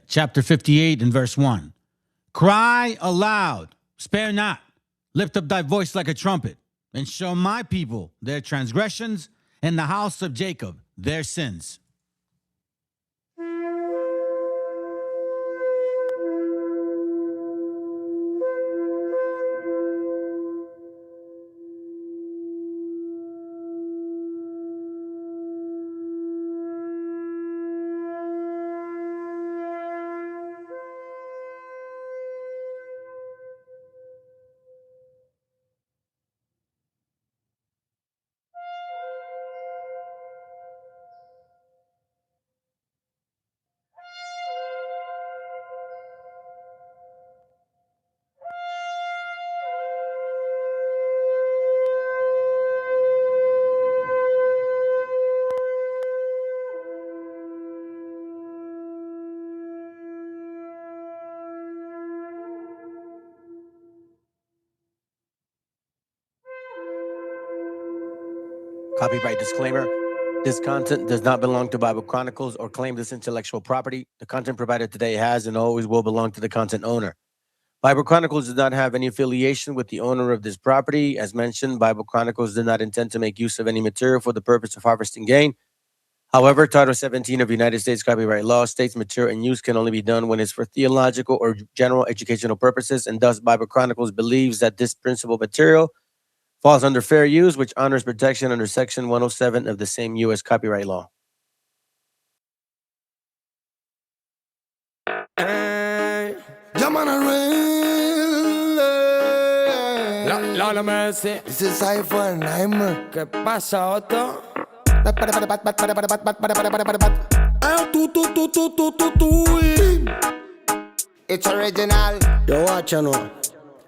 Chapter 58 and verse 1. Cry aloud, spare not, lift up thy voice like a trumpet, and show my people their transgressions, and the house of Jacob their sins. Copyright disclaimer. This content does not belong to Bible Chronicles or claim this intellectual property. The content provided today has and always will belong to the content owner. Bible Chronicles does not have any affiliation with the owner of this property. As mentioned, Bible Chronicles did not intend to make use of any material for the purpose of harvesting gain. However, Title 17 of United States copyright law states material and use can only be done when it's for theological or general educational purposes, and thus Bible Chronicles believes that this principal material falls under fair use, which honors protection under Section 107 of the same U.S. copyright law. Lord of mercy. This is Cypher Naimer. ¿Qué pasa, Otto? It's original. Yo, watch you know.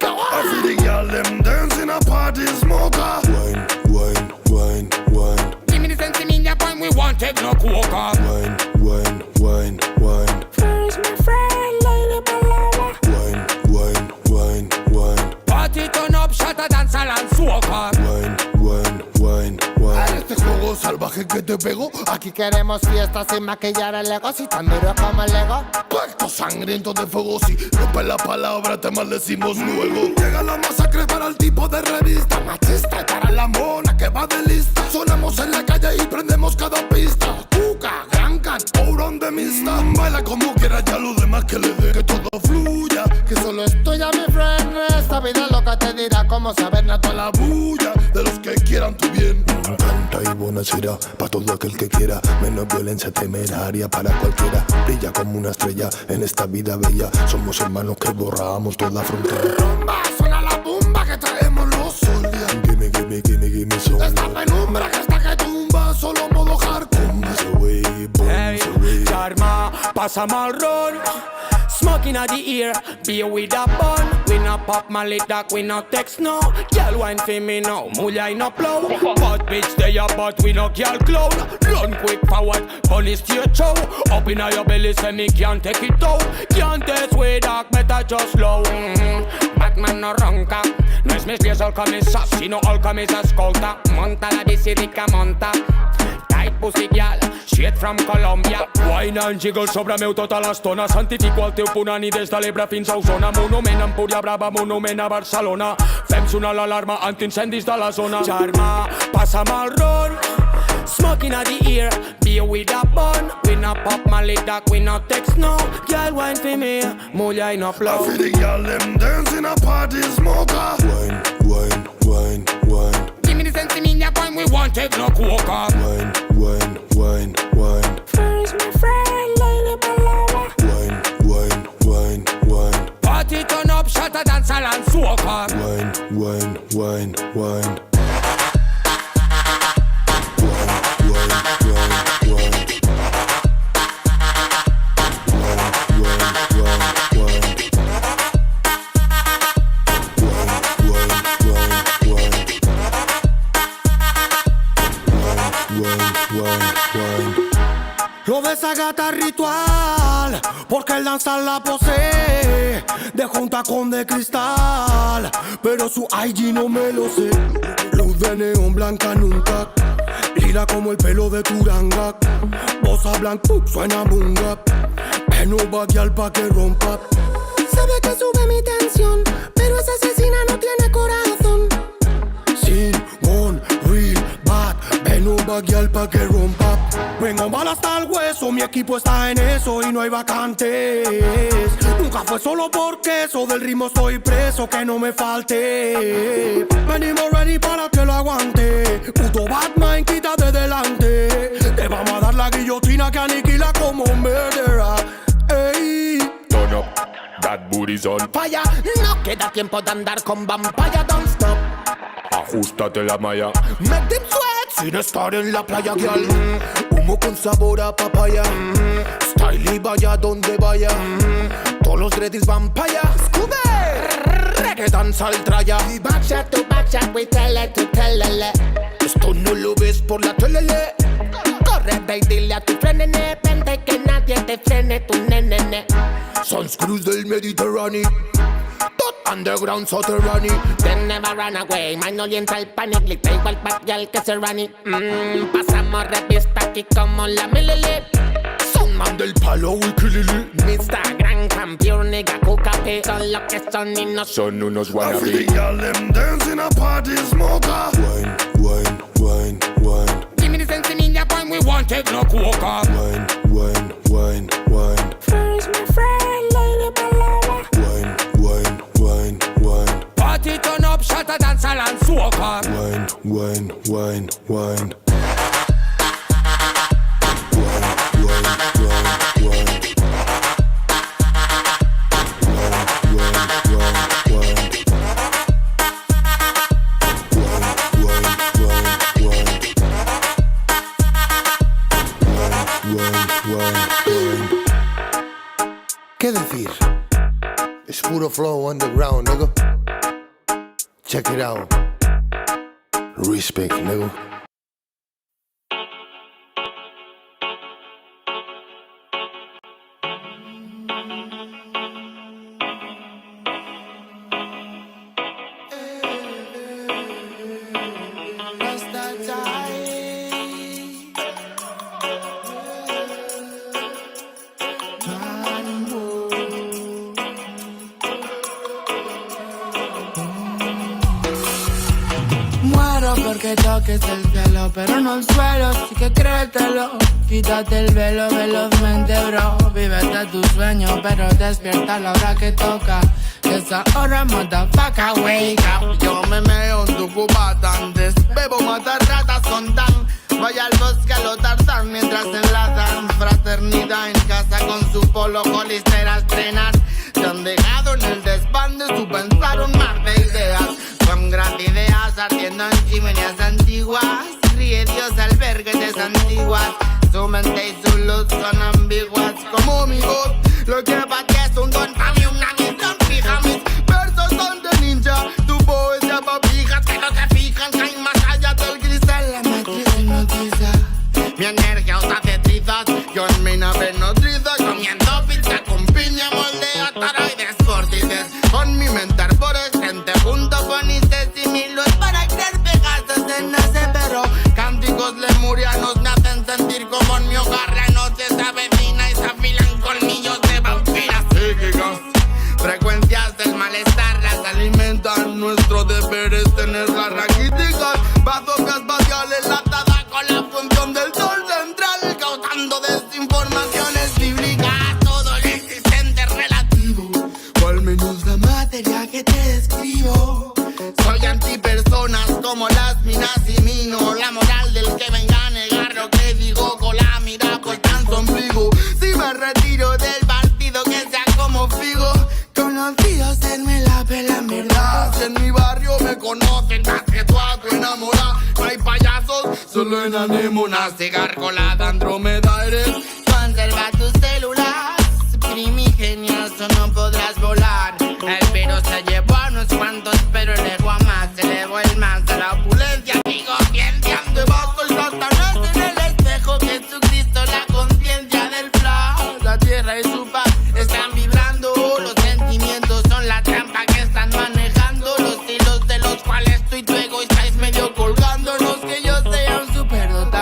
I feel the girl them dancing a party smoker. Wine, wine, wine, wine. Give me the sense in your point, we won't take no coca. Wine, wine, wine, wine. First, my friend, lady palava. Wine, wine, wine, wine. Party turn up, shatter, dance, and soca. Wine, wine, wine, wine. Este juego salvaje que te pego. Aquí queremos fiestas sin maquillar el ego, si tan duro como el ego. Pacto sangriento de fuego, si rompe la palabra te maldecimos luego. Llega la masacre para el tipo de revista machista y para la mona que va de lista. Sonamos en la calle y prendemos cada pista. Cuca, gran can, ourón de mista. Baila como quiera, ya lo demás que le dé. Que todo fluya, Que solo es tuya, mi friend. Esta vida loca te dirá cómo saber a la bulla de los que quieran tu bien. Me encanta y buena será para todo aquel que quiera. Menos violencia temeraria para cualquiera. Brilla como una estrella en esta vida bella. Somos hermanos que borramos toda frontera. Rumba, suena la bomba que traemos los soldiers. Gimme, gimme, gimme, gimme some. Esta penumbra que está que tumba, solo modo hardcore. Bombs away, Hey, bombs away. Charma, pasa mal run. Smoking at the ear, beer with a bun. We no pop my lid that we no text no. Girl wine for me now, mulya no plow. But bitch they a but we no girl clown. Run quick forward, bunny straight show. Up in your belly say me can't take it out. Can't test way dark, better just slow. Batman no ronca. No es mis pies al camisa, sino al camisa escolta. Monta la bicicleta, monta. Tight pussy girl, straight from Colombia. Wine and jiggle sobre meu tota l'estona. Santifico el teu punani des de l'Ebre fins a Osona. Monument a Empúria Brava, monument a Barcelona. Fem sonar l'alarma antiincendis de la zona. Charma, passa'm el ron. Smoking at the ear, beer with a bun. We no pop my lid that we no text no. Girl wine for me, mulla I no flow. I feel the girl them dancing a party smoker. Wine, wine, wine, wine. Give me the sense in your point, we won't take no coca. Wine, wine, wine, wine. First my friend, lady palava. Wine, wine, wine, wine. Party turn up, shatter, dance, and soca. Wine, wine, wine, wine. Lo de esa gata ritual, porque el danzar la posee, de junta con de cristal, pero su IG no me lo sé. Luz de neón blanca nunca, lila como el pelo de Turanga. Bossa blanca, suena bunga. En un baguial pa' que rompa. Sabe que sube mi tensión, pero esa asesina no tiene corazón. Sin, one, real, bad. En un baguial pa' que rompa. Vengo mal hasta el hueso, mi equipo está en eso y no hay vacantes. Nunca fue solo porque eso, del ritmo estoy preso, que no me falte. Venimos ready para que lo aguante. Puto Batman, quita de delante. Te vamos a dar la guillotina que aniquila como murderer. Ey. Turn up, that booty's on fire. No queda tiempo de andar con vampire, don't stop. Ajustate la malla. Make them sweat sin estar en la playa, girl. Humo con sabor a papaya. Style y vaya donde vaya. Todos los dreadies van pa' allá. Scooby, reggaeton saltraya. Y backshot to backshot, we tele to telele. Esto no lo ves por la tele. Corre, ve y dile a tu frenene. Vente que nadie te frene, tu nenene. Sunscrews del Mediterráneo. Tot underground soterrani. Then never run away. Man no entra el panic. Lita igual papial que se rani. Pasamos revista aquí como la milili. Soundman del palo wikilili. Mr. Gran Campeón, nigga, cucape. Son lo que son y no son unos wannabe. I see all them dancing a party smoker. Wine, wine, wine, wine. Give me the sense in India, boy, we won't take no coca. Wine, wine, wine, wine. First, my friend, lady paloma. Wine, wine, wine, wine. Party turn up, shut a dance and soca. Wine, wine, wine, wine. ¿Qué decir? Es puro flow underground, nigga. Check it out. Respect, nigga. Porque toques el cielo, pero no el suelo, sí que créetelo. Quítate el velo velozmente, bro. Vívete tu sueño, pero despierta a la hora que toca. Que esa hora, motherfucker, wake up. Yo me meo en tu cubata antes. Bebo, matar ratas con tan. Vaya al bosque a lo tarzán mientras enlazan. Fraternidad en casa con su polo Hollister a estrenar. Se han dejado en el desván de su pensar un mar de ideas. Son grandes ideas ardiendo en chimeneas antiguas. Ríe Dios al ver que te santiguas. Su mente y su luz son ambiguas como mi voz. Lo que para ti es un don, para mí una misión fija. Mis versos son de ninja, tu poesía pa' pijas. Que no te fijan, caen más allá del cristal. La matriz hipnotiza. Mi energía os hace trizas. Yo en mi nave nodriza, comiendo pizza con piña, moldeo toroides, vórtices. Con mi mente arborescente, junto con Isis y Milos para crear Pegasos en nace, pero cánticos lemurianos me hacen sentir como en mi hogar la noche se avecina y se afilan colmillos de vampiras psíquicas. Frecuencias del malestar las alimentan. Nuestro deber es tenerlas raquíticas. Bazooka espacial enlatada con la función del sol central, causando desinformaciones bíblicas. Todo lo existente es relativo, o al menos la materia que te describo. Soy antipersonas como las minas y mino. La moral del que venga a negar lo que digo con la mira puesta en su ombligo. Si me retiro del partido que sea como Figo. Conocidos en me la pela en verdad. Si en mi barrio me conocen más que tú a tu enamorada. No hay payasos, solo en anémonas. Cigarcolada Andrómeda eres. Conserva tus células primigenias o no podrás volar. El virus se llevó a unos cuantos, pero el ego a más. Se elevó el más a la opulencia. Digo ciencia, debajo el Satanás en el espejo. Jesucristo, la conciencia del flow. La tierra y su paz están vibrando. Los sentimientos son la trampa que están manejando. Los hilos de los cuales tú y tu ego estáis medio colgándonos. Que yo sea un superdotado.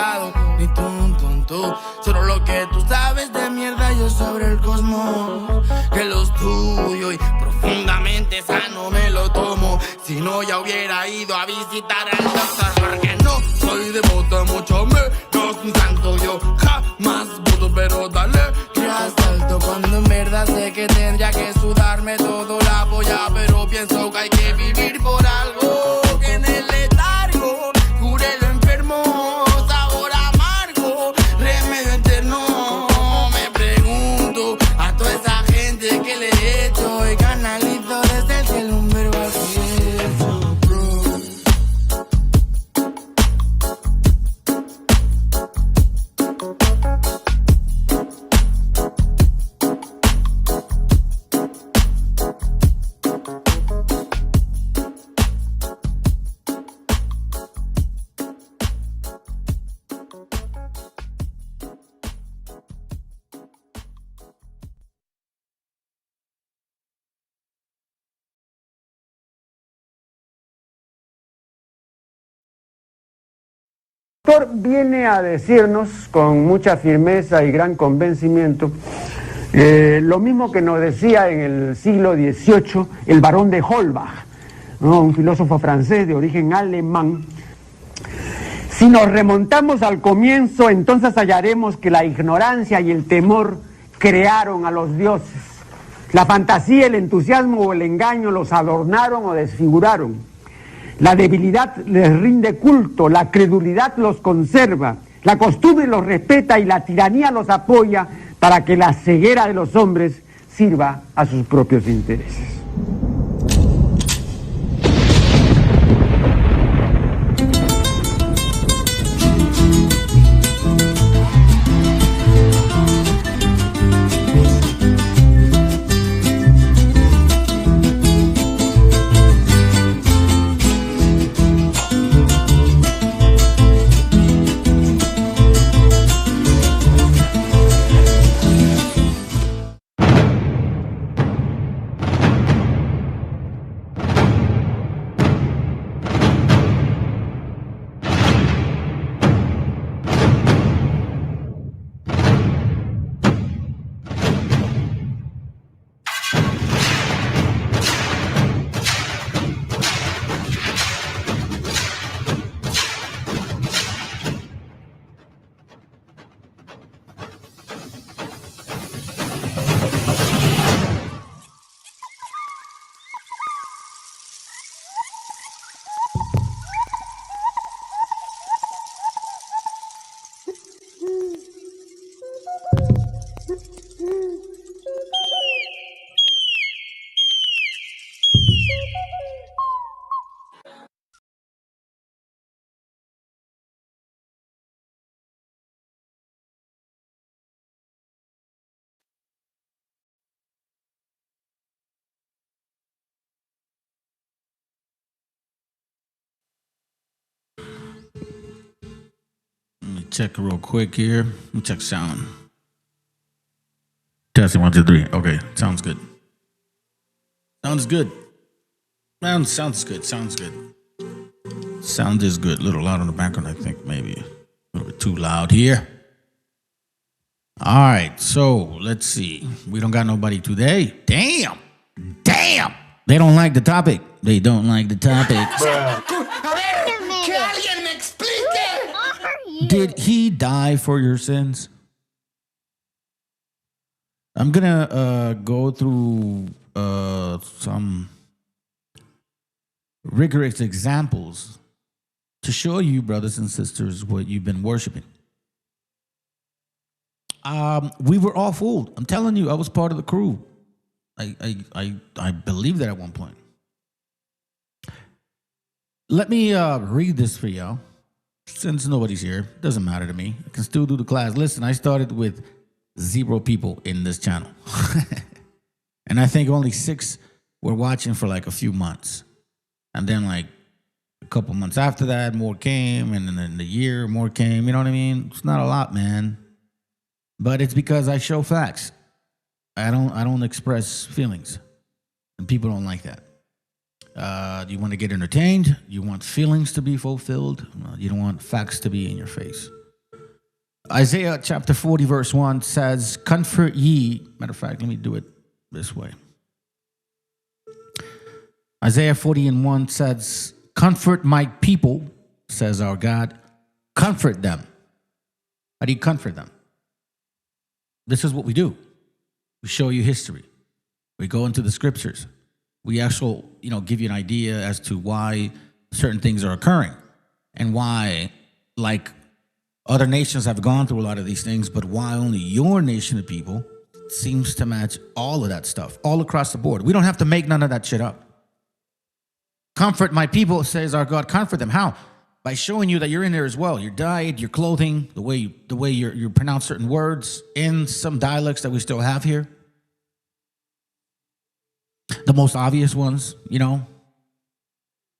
visitar al doctor porque no soy devoto, mucho menos un santo. Yo jamás puedo, pero dale. Que asalto cuando en verdad sé que tendría que sudarme todo la polla, pero pienso que hay que vivir por algo. Que en el letargo cure lo enfermo, sabor amargo, remedio eterno. Me pregunto a toda esa gente que le he hecho y canalizo desde el cielo un verbo al cielo, bro. El autor viene a decirnos con mucha firmeza y gran convencimiento lo mismo que nos decía en el siglo XVIII el barón de Holbach, ¿no? Un filósofo francés de origen alemán. Si nos remontamos al comienzo, entonces hallaremos que la ignorancia y el temor crearon a los dioses. La fantasía, el entusiasmo o el engaño los adornaron o desfiguraron. La debilidad les rinde culto, la credulidad los conserva, la costumbre los respeta y la tiranía los apoya para que la ceguera de los hombres sirva a sus propios intereses. Check real quick here. Let me check sound. Testing 1, 2, 3. Okay, sounds good. Sounds good. Man, sounds good. Sounds good. Sound is good. A little loud in the background, I think. Maybe a little bit too loud here. All right, so let's see. We don't got nobody today. Damn. They don't like the topic. They don't like the topic. Que alguien me explique. Did he die for your sins? I'm gonna go through some rigorous examples to show you, brothers and sisters, what you've been worshiping. We were all fooled. I'm telling you, I was part of the crew. I believe that at one point. Let me read this for y'all. Since nobody's here, doesn't matter to me. I can still do the class. Listen, I started with 0 people in this channel. And I think only 6 were watching for like a few months. And then like a couple months after that, more came. And then in the year, more came. You know what I mean? It's not a lot, man. But it's because I show facts. I don't express feelings. And people don't like that. You want to get entertained. You want feelings to be fulfilled. You don't want facts to be in your face. Isaiah chapter 40 verse 1 says, comfort ye. Matter of fact, let me do it this way. Isaiah 40 and 1 says, comfort my people, says our God. Comfort them. How do you comfort them? This is what we do. We show you history. We go into the scriptures. We actually, give you an idea as to why certain things are occurring and why, like, other nations have gone through a lot of these things, but why only your nation of people seems to match all of that stuff, all across the board. We don't have to make none of that shit up. Comfort my people, says our God. Comfort them. How? By showing you that you're in there as well. Your diet, your clothing, the way you pronounce certain words in some dialects that we still have here. The most obvious ones,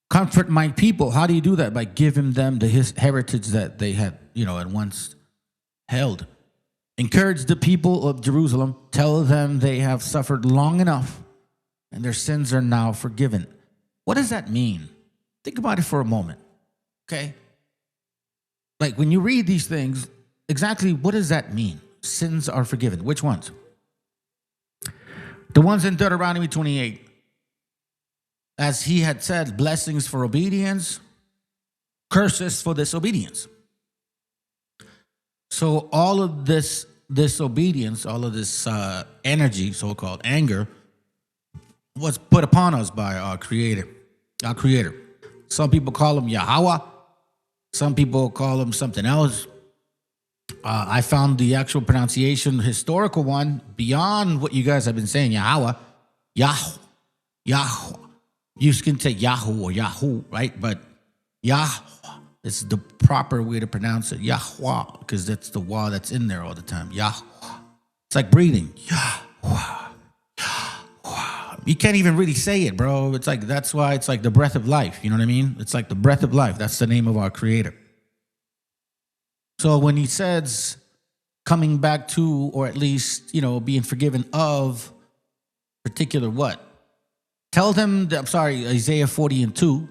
Comfort my people. How do you do that? By giving them the heritage that they had, at once held. Encourage the people of Jerusalem. Tell them they have suffered long enough and their sins are now forgiven. What does that mean? Think about it for a moment. Okay? Like when you read these things, exactly what does that mean? Sins are forgiven. Which ones? The ones in Deuteronomy 28. As he had said, blessings for obedience, curses for disobedience. So all of this disobedience, all of this energy, so-called anger, was put upon us by our Creator. Our Creator. Some people call him Yahweh. Some people call him something else. I found the actual pronunciation, historical one, beyond what you guys have been saying. Yahweh, Yahweh. You can say Yahoo or Yahoo, right? But Yahweh is the proper way to pronounce it. Yahweh, because that's the wa that's in there all the time. Yahweh. It's like breathing. Yahweh. Yahweh. You can't even really say it, bro. It's like, that's why it's like the breath of life. You know what I mean? It's like the breath of life. That's the name of our Creator. So when he says coming back to, or at least, being forgiven of particular what? Tell them, Isaiah 40:2.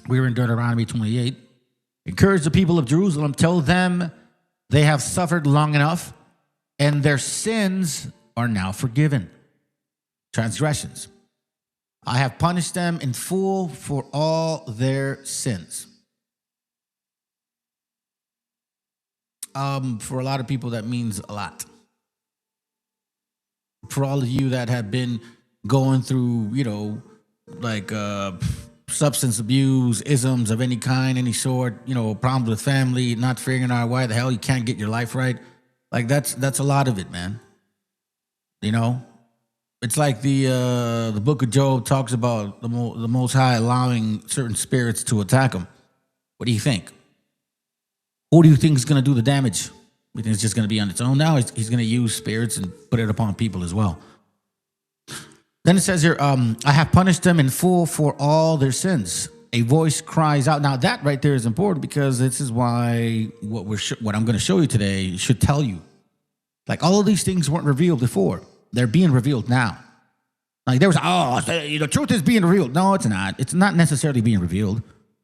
We were in Deuteronomy 28. Encourage the people of Jerusalem. Tell them they have suffered long enough and their sins are now forgiven. Transgressions. I have punished them in full for all their sins. For a lot of people, that means a lot. For all of you that have been going through, substance abuse, isms of any kind, any sort, problems with family, not figuring out why the hell you can't get your life right. Like that's a lot of it, man. It's like the book of Job talks about the Most High allowing certain spirits to attack him. What do you think? Who do you think is going to do the damage? You think it's just going to be on its own now? He's going to use spirits and put it upon people as well. Then it says here, I have punished them in full for all their sins. A voice cries out. Now that right there is important because this is why what I'm going to show you today should tell you. Like all of these things weren't revealed before. They're being revealed now. Like there was, the truth is being revealed. No, it's not. It's not necessarily being revealed.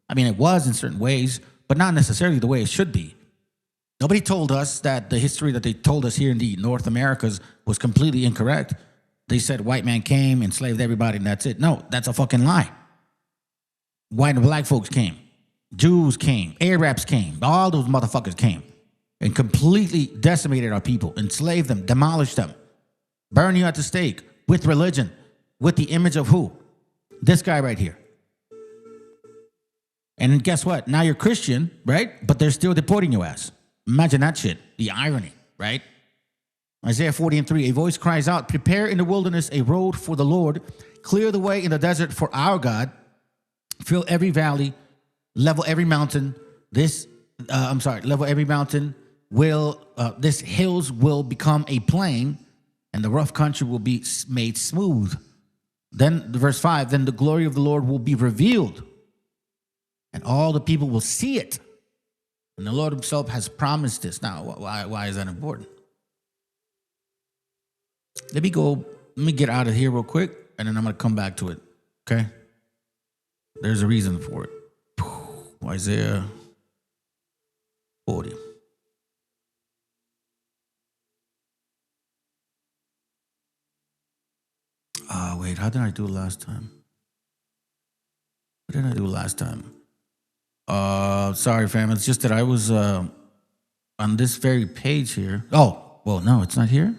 I mean, it was in certain ways, but not necessarily the way it should be. Nobody told us that the history that they told us here in the North Americas was completely incorrect. They said white man came, enslaved everybody, and that's it. No, that's a fucking lie. White and black folks came. Jews came. Arabs came. All those motherfuckers came and completely decimated our people, enslaved them, demolished them, burned you at the stake with religion, with the image of who? This guy right here. And guess what? Now you're Christian, right? But they're still deporting your ass. Imagine that shit. The irony, right? Isaiah 40:3, a voice cries out, prepare in the wilderness a road for the Lord, clear the way in the desert for our God, fill every valley, level every mountain. Level every mountain this hills will become a plain and the rough country will be made smooth. Then verse 5, then the glory of the Lord will be revealed and all the people will see it. And the Lord himself has promised this. Now, why is that important? Let me get out of here real quick, and then I'm going to come back to it, okay? There's a reason for it. Isaiah 40. Wait, how did I do it last time? What did I do last time? Sorry, fam. It's just that I was on this very page here. Oh, well, no, it's not here.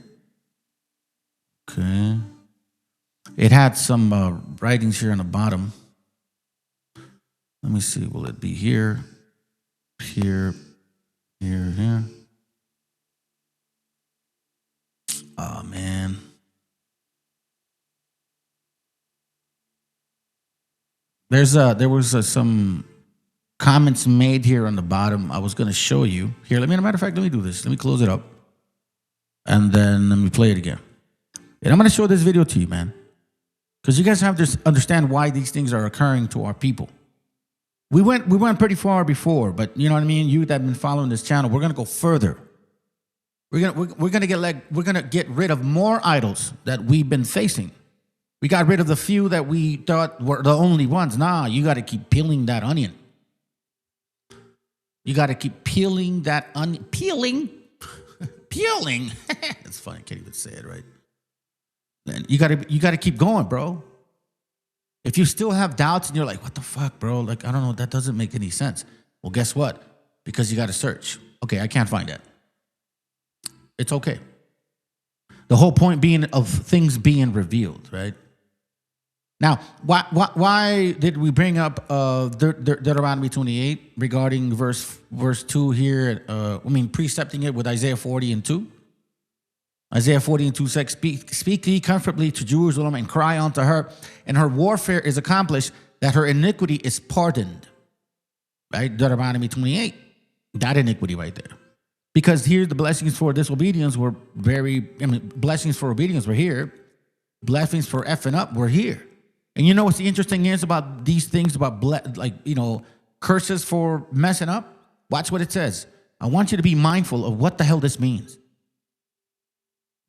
Okay. It had some writings here on the bottom. Let me see. Will it be here? Here. Here. Oh, man. There was some comments made here on the bottom. I was going to show you. Here, as a matter of fact, let me do this. Let me close it up. And then let me play it again. And I'm going to show this video to you, man. Because you guys have to understand why these things are occurring to our people. We went pretty far before, but you know what I mean? You that have been following this channel, we're going to go further. We're gonna get rid of more idols that we've been facing. We got rid of the few that we thought were the only ones. Nah, you got to keep peeling that onion. You got to keep peeling that onion. Peeling. It's funny. I can't even say it right. And you got to keep going, bro. If you still have doubts and you're like, what the fuck, bro? Like, I don't know. That doesn't make any sense. Well, guess what? Because you got to search. Okay, I can't find that. It's okay. The whole point being of things being revealed, right? Now, why did we bring up Deuteronomy 28 regarding verse 2 here? Precepting it with Isaiah 40 and 2. Isaiah 40 and 2 says, Speak ye comfortably to Jerusalem and cry unto her, and her warfare is accomplished, that her iniquity is pardoned. Right? Deuteronomy 28. That iniquity right there. Because here the blessings for disobedience were blessings for obedience were here. Blessings for effing up were here. And you know what's the interesting is about these things about curses for messing up? Watch what it says. I want you to be mindful of what the hell this means.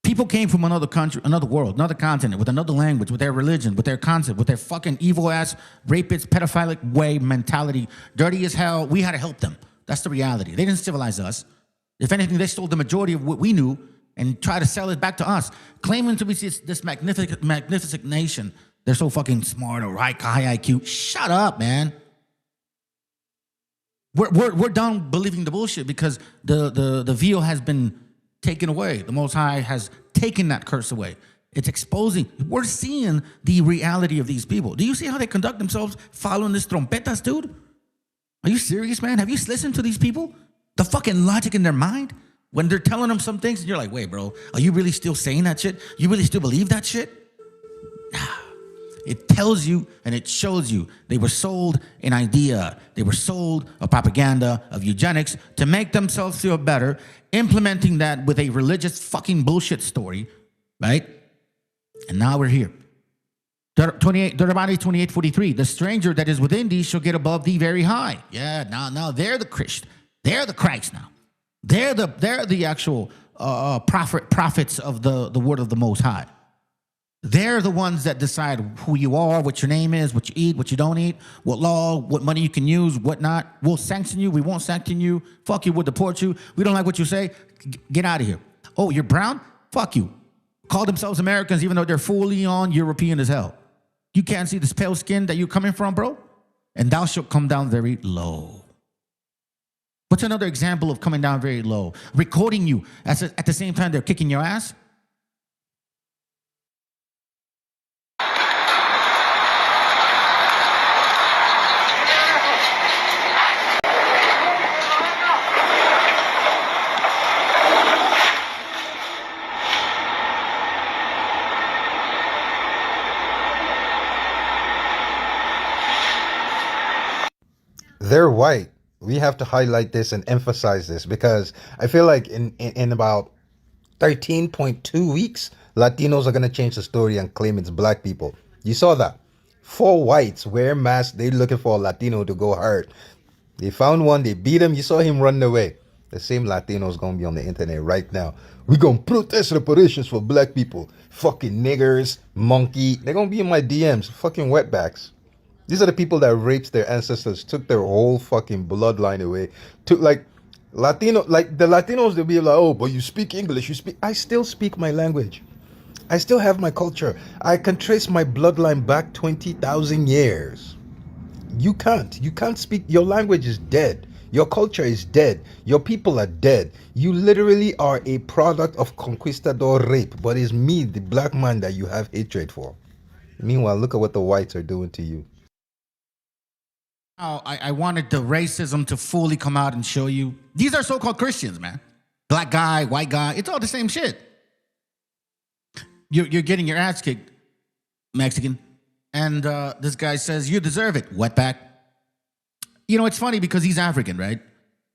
People came from another country, another world, another continent, with another language, with their religion, with their concept, with their fucking evil-ass, rapist, pedophilic way mentality, dirty as hell. We had to help them. That's the reality. They didn't civilize us. If anything, they stole the majority of what we knew and tried to sell it back to us, claiming to be this magnificent nation. They're so fucking smart or high IQ. Shut up, man. We're done believing the bullshit because the veil has been taken away. The Most High has taken that curse away. It's exposing. We're seeing the reality of these people. Do you see how they conduct themselves following this trompetas, dude? Are you serious, man? Have you listened to these people? The fucking logic in their mind? When they're telling them some things and you're like, wait, bro, are you really still saying that shit? You really still believe that shit? It tells you and it shows you they were sold an idea. They were sold a propaganda of eugenics to make themselves feel better, implementing that with a religious fucking bullshit story, right? And now we're here. Deuteronomy 28:43. The stranger that is within thee shall get above thee very high. Yeah, now they're the Christ. They're the Christ now. They're the actual prophets of the word of the Most High. They're the ones that decide who you are, what your name is, what you eat, what you don't eat, what law, what money you can use, what not. We'll sanction you. We won't sanction you. Fuck you. We'll deport you. We don't like what you say. Get out of here. Oh, you're brown? Fuck you. Call themselves Americans even though they're fully on European as hell. You can't see this pale skin that you're coming from, bro? And thou shalt come down very low. What's another example of coming down very low? Recording you at the same time they're kicking your ass? They're white. We have to highlight this and emphasize this because I feel like in about 13.2 weeks, Latinos are going to change the story and claim it's black people. You saw that. 4 whites wear masks. They're looking for a Latino to go hard. They found one. They beat him. You saw him run away. The same Latino is going to be on the internet right now. We're going to protest reparations for black people. Fucking niggers, monkey. They're going to be in my DMs. Fucking wetbacks. These are the people that raped their ancestors, took their whole fucking bloodline away. Took the Latinos, they'll be like, oh, but you speak English, I still speak my language. I still have my culture. I can trace my bloodline back 20,000 years. You can't. You can't speak. Your language is dead. Your culture is dead. Your people are dead. You literally are a product of conquistador rape. But it's me, the black man, that you have hatred for. Meanwhile, look at what the whites are doing to you. I wanted the racism to fully come out and show you. These are so-called Christians, man. Black guy, white guy. It's all the same shit. You're getting your ass kicked, Mexican. And this guy says, you deserve it, wetback. You know, it's funny because he's African, right?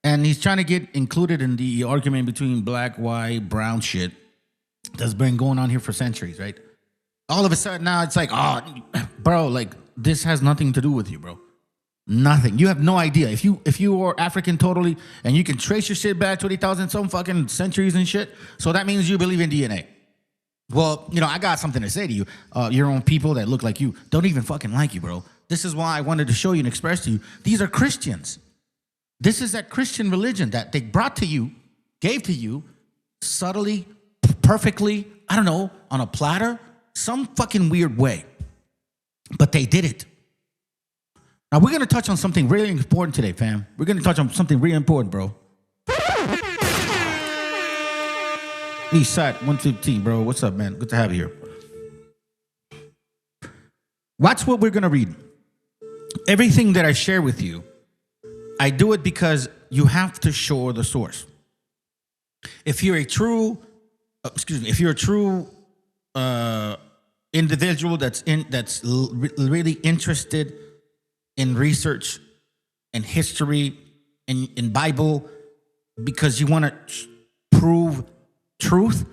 And he's trying to get included in the argument between black, white, brown shit that's been going on here for centuries, right? All of a sudden now it's like, oh, bro, like this has nothing to do with you, bro. Nothing. You have no idea. If you are African totally and you can trace your shit back 20,000 some fucking centuries and shit, so that means you believe in DNA. Well, you know, I got something to say to you. Your own people that look like you don't even fucking like you, bro. This is why I wanted to show you and express to you. These are Christians. This is that Christian religion that they brought to you, gave to you, subtly, perfectly, I don't know, on a platter, some fucking weird way. But they did it. Now, we're going to touch on something really important today, fam. We're going to touch on something really important, bro. Eastside 115, bro. What's up, man? Good to have you here. Watch what we're going to read. Everything that I share with you, I do it because you have to show the source. If you're a true, individual that's really interested in research and history and in Bible, because you want to prove truth,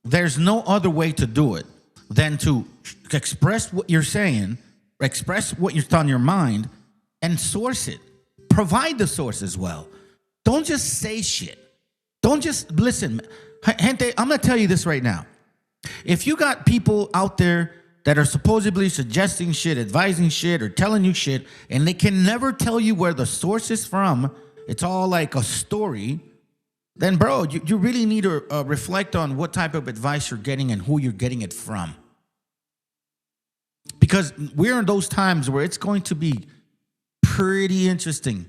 there's no other way to do it than to express what you're saying, express what's on your mind, and source it. Provide the source as well. Don't just say shit. Don't just listen. Gente, I'm going to tell you this right now. If you got people out there that are supposedly suggesting shit, advising shit, or telling you shit, and they can never tell you where the source is from, it's all like a story, then, bro, you really need to reflect on what type of advice you're getting and who you're getting it from. Because we're in those times where it's going to be pretty interesting.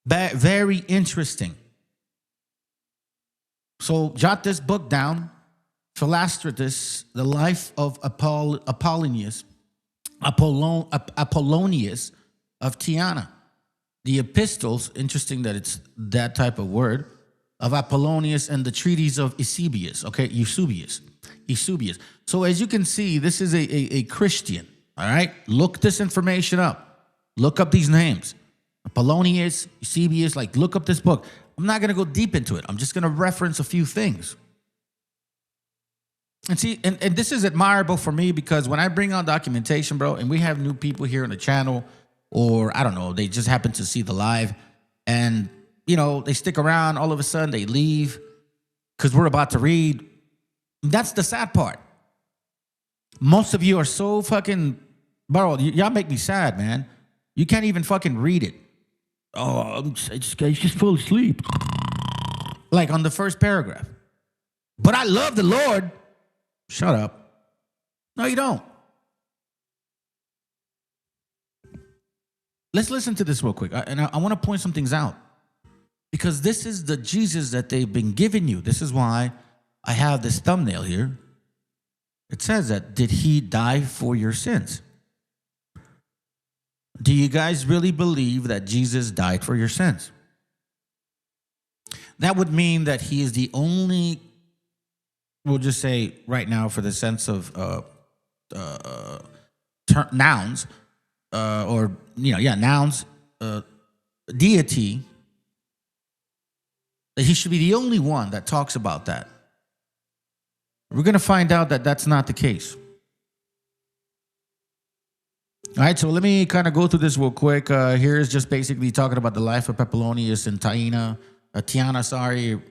Very interesting. So jot this book down. Philastratus, the life of Apollonius of Tyana. The epistles, interesting that it's that type of word, of Apollonius, and the treatise of Eusebius. Okay, Eusebius. So as you can see, this is a Christian. All right, look this information up. Look up these names. Apollonius, Eusebius, like look up this book. I'm not going to go deep into it. I'm just going to reference a few things. And see, and this is admirable for me because when I bring on documentation, bro, and we have new people here on the channel, or I don't know, they just happen to see the live and, you know, they stick around, all of a sudden they leave because we're about to read. That's the sad part. Most of you are so fucking, bro, y'all make me sad, man. You can't even fucking read it. Oh, I just fall asleep. Like on the first paragraph. But I love the Lord. Shut up. No, you don't. Let's listen to this real quick. I want to point some things out. Because this is the Jesus that they've been giving you. This is why I have this thumbnail here. It says that, did he die for your sins? Do you guys really believe that Jesus died for your sins? That would mean that he is the only, we'll just say right now for the sense of nouns, or, you know, yeah, nouns, deity, that he should be the only one that talks about that. We're going to find out that that's not the case. All right, so let me kind of go through this real quick. Here's just basically talking about the life of Apollonius and Tyana,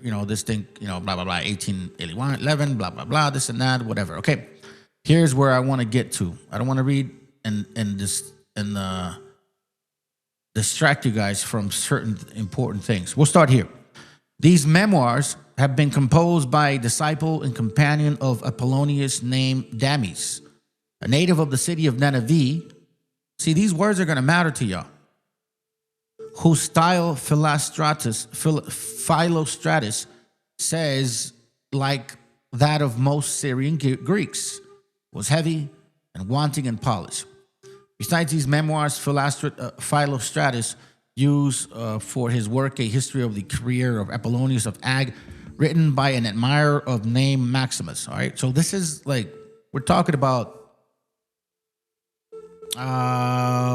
you know, this thing, you know, blah, blah, blah, 1811, blah, blah, blah, this and that, whatever. Okay, here's where I want to get to. I don't want to read and distract you guys from certain important things. We'll start here. These memoirs have been composed by a disciple and companion of Apollonius named Damis, a native of the city of Nineveh, See, these words are going to matter to y'all. Whose style Philostratus says, like that of most Syrian Greeks, was heavy and wanting in polish. Besides these memoirs, Philostratus used for his work a history of the career of Apollonius of Ag, written by an admirer of name Maximus. All right, so this is like, we're talking about,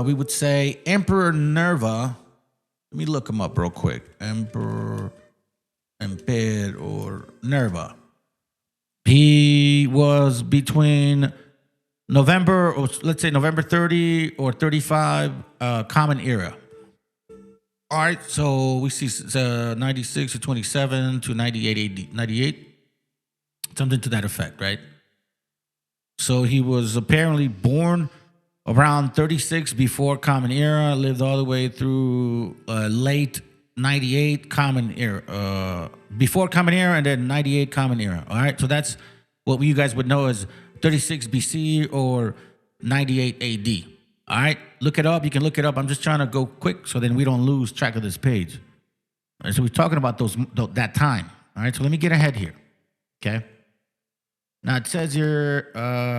we would say Emperor Nerva. Let me look him up real quick. Emperor Nerva. He was between November, or let's say November 30 or 35, Common Era. All right, so we see 96 to 27 to 98 AD, 98, something to that effect, right? So he was apparently born around 36 before Common Era, lived all the way through late 98 Common Era, before Common Era, and then 98 Common Era. All right, so that's what you guys would know as 36 BC or 98 AD. All right, look it up. You can look it up. I'm just trying to go quick so then we don't lose track of this page. All right, so we're talking about that time. All right, so let me get ahead here. Okay. Now it says here,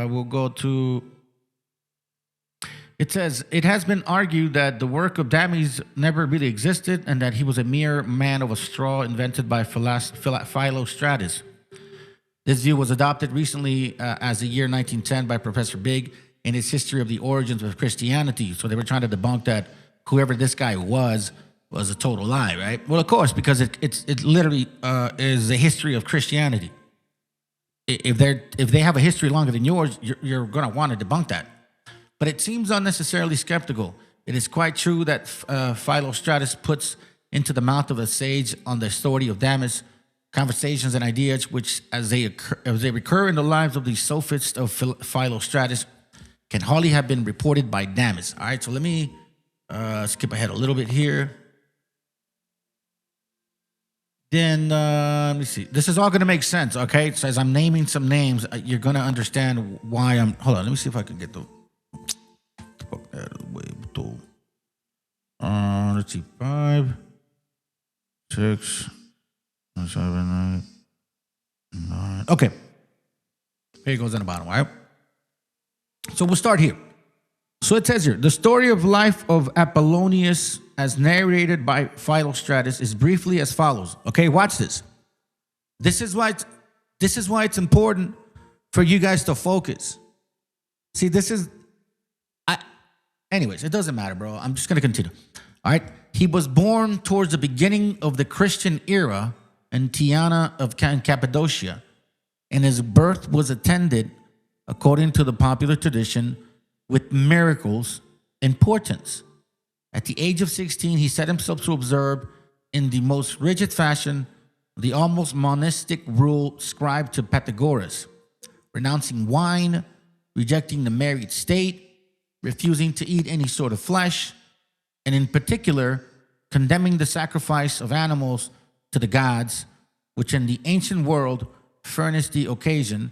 we'll go to. It says, it has been argued that the work of Damis never really existed and that he was a mere man of a straw invented by Philostratus. This view was adopted recently as the year 1910 by Professor Big in his History of the Origins of Christianity. So they were trying to debunk that whoever this guy was a total lie, right? Well, of course, because it literally is a history of Christianity. If they have a history longer than yours, you're going to want to debunk that. But it seems unnecessarily skeptical. It is quite true that Philostratus puts into the mouth of a sage on the authority of Damis conversations and ideas which, as they recur in the lives of the sophists of Philostratus, can hardly have been reported by Damis. All right, so let me skip ahead a little bit here. Then, let me see. This is all going to make sense, okay? So as I'm naming some names, you're going to understand why I'm... Hold on, let me see if I can get the... Fuck that way. Let's see. 5, 6, 7, 8, 9. Okay. Here it goes on the bottom, all right? So we'll start here. So it says here, the story of life of Apollonius as narrated by Philostratus is briefly as follows. Okay, watch this. This is why it's important for you guys to focus. See, anyways, it doesn't matter, bro. I'm just going to continue. All right. He was born towards the beginning of the Christian era in Tiana of Cappadocia, and his birth was attended, according to the popular tradition, with miracles and portents. At the age of 16, he set himself to observe in the most rigid fashion the almost monastic rule ascribed to Pythagoras, renouncing wine, rejecting the married state, refusing to eat any sort of flesh, and in particular, condemning the sacrifice of animals to the gods, which in the ancient world furnished the occasion,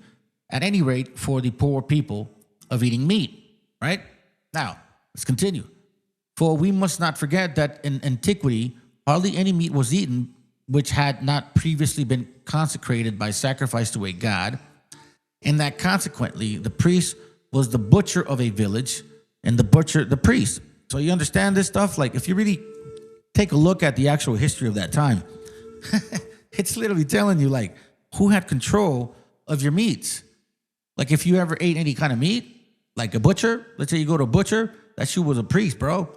at any rate for the poor people, of eating meat. Right? Now, let's continue. For we must not forget that in antiquity, hardly any meat was eaten which had not previously been consecrated by sacrifice to a god, and that consequently the priest was the butcher of a village, and the butcher the priest. So you understand this stuff? Like, if you really take a look at the actual history of that time, it's literally telling you, like, who had control of your meats. Like, if you ever ate any kind of meat, like a butcher, let's say you go to a butcher, that shit was a priest, bro.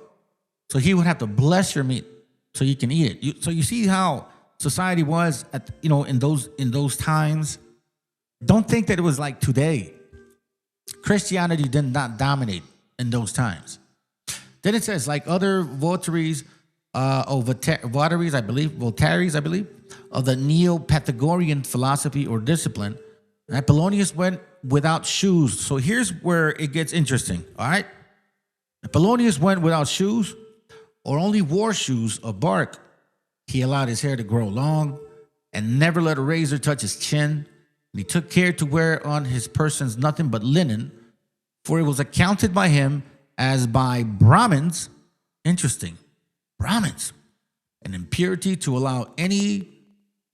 So he would have to bless your meat so you can eat it. So you see how society was at, in those times. Don't think that it was like today. Christianity did not dominate in those times. Then it says, like other votaries, votaries, I believe, of the Neo-Pythagorean philosophy or discipline, Apollonius went without shoes. So here's where it gets interesting, all right? Apollonius went without shoes or only wore shoes of bark. He allowed his hair to grow long and never let a razor touch his chin. And he took care to wear on his persons nothing but linen, for it was accounted by him as by Brahmins. Interesting. Brahmins. An impurity to allow any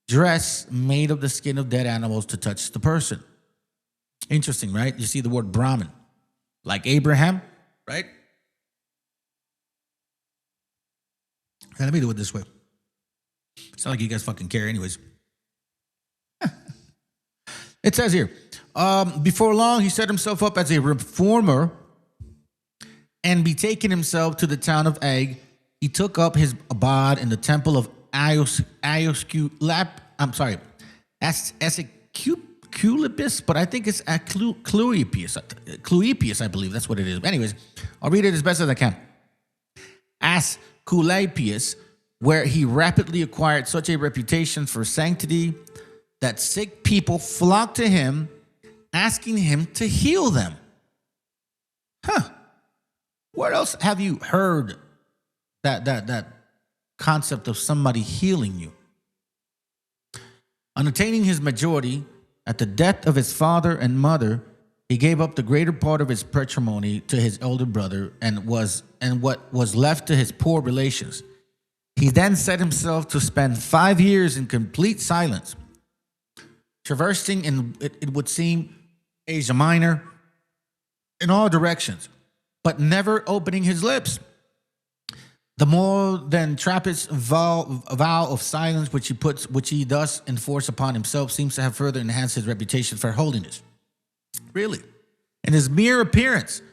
dress made of the skin of dead animals to touch the person. Interesting, right? You see the word Brahmin. Like Abraham, right? Let me do it this way. It's not like you guys fucking care anyways. It says here, before long, he set himself up as a reformer and betaking himself to the town of Ag. He took up his abode in the temple of Esculapus, but I think it's Cluipius, I believe. That's what it is. Anyways, I'll read it as best as I can. Asclepius, where he rapidly acquired such a reputation for sanctity that sick people flocked to him, asking him to heal them. Where else have you heard that concept of somebody healing you? On attaining his majority, at the death of his father and mother, he gave up the greater part of his patrimony to his elder brother and what was left to his poor relations. He then set himself to spend 5 years in complete silence, traversing it would seem Asia Minor in all directions, but never opening his lips. The more than Trappist vow of silence which he thus enforced upon himself seems to have further enhanced his reputation for holiness. Really. And his mere appearance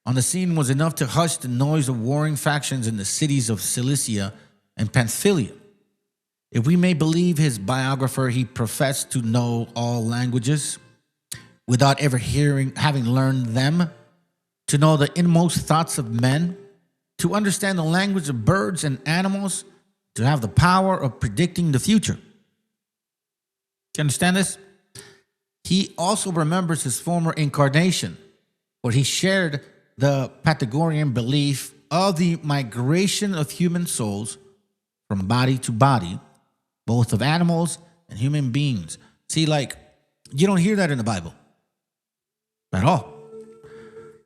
on the scene was enough to hush the noise of warring factions in the cities of Cilicia and Pamphylia. If we may believe his biographer, he professed to know all languages without ever having learned them, to know the inmost thoughts of men, to understand the language of birds and animals, to have the power of predicting the future. You understand this? He also remembers his former incarnation, where he shared the Pythagorean belief of the migration of human souls from body to body, both of animals and human beings. See, like, you don't hear that in the Bible at all.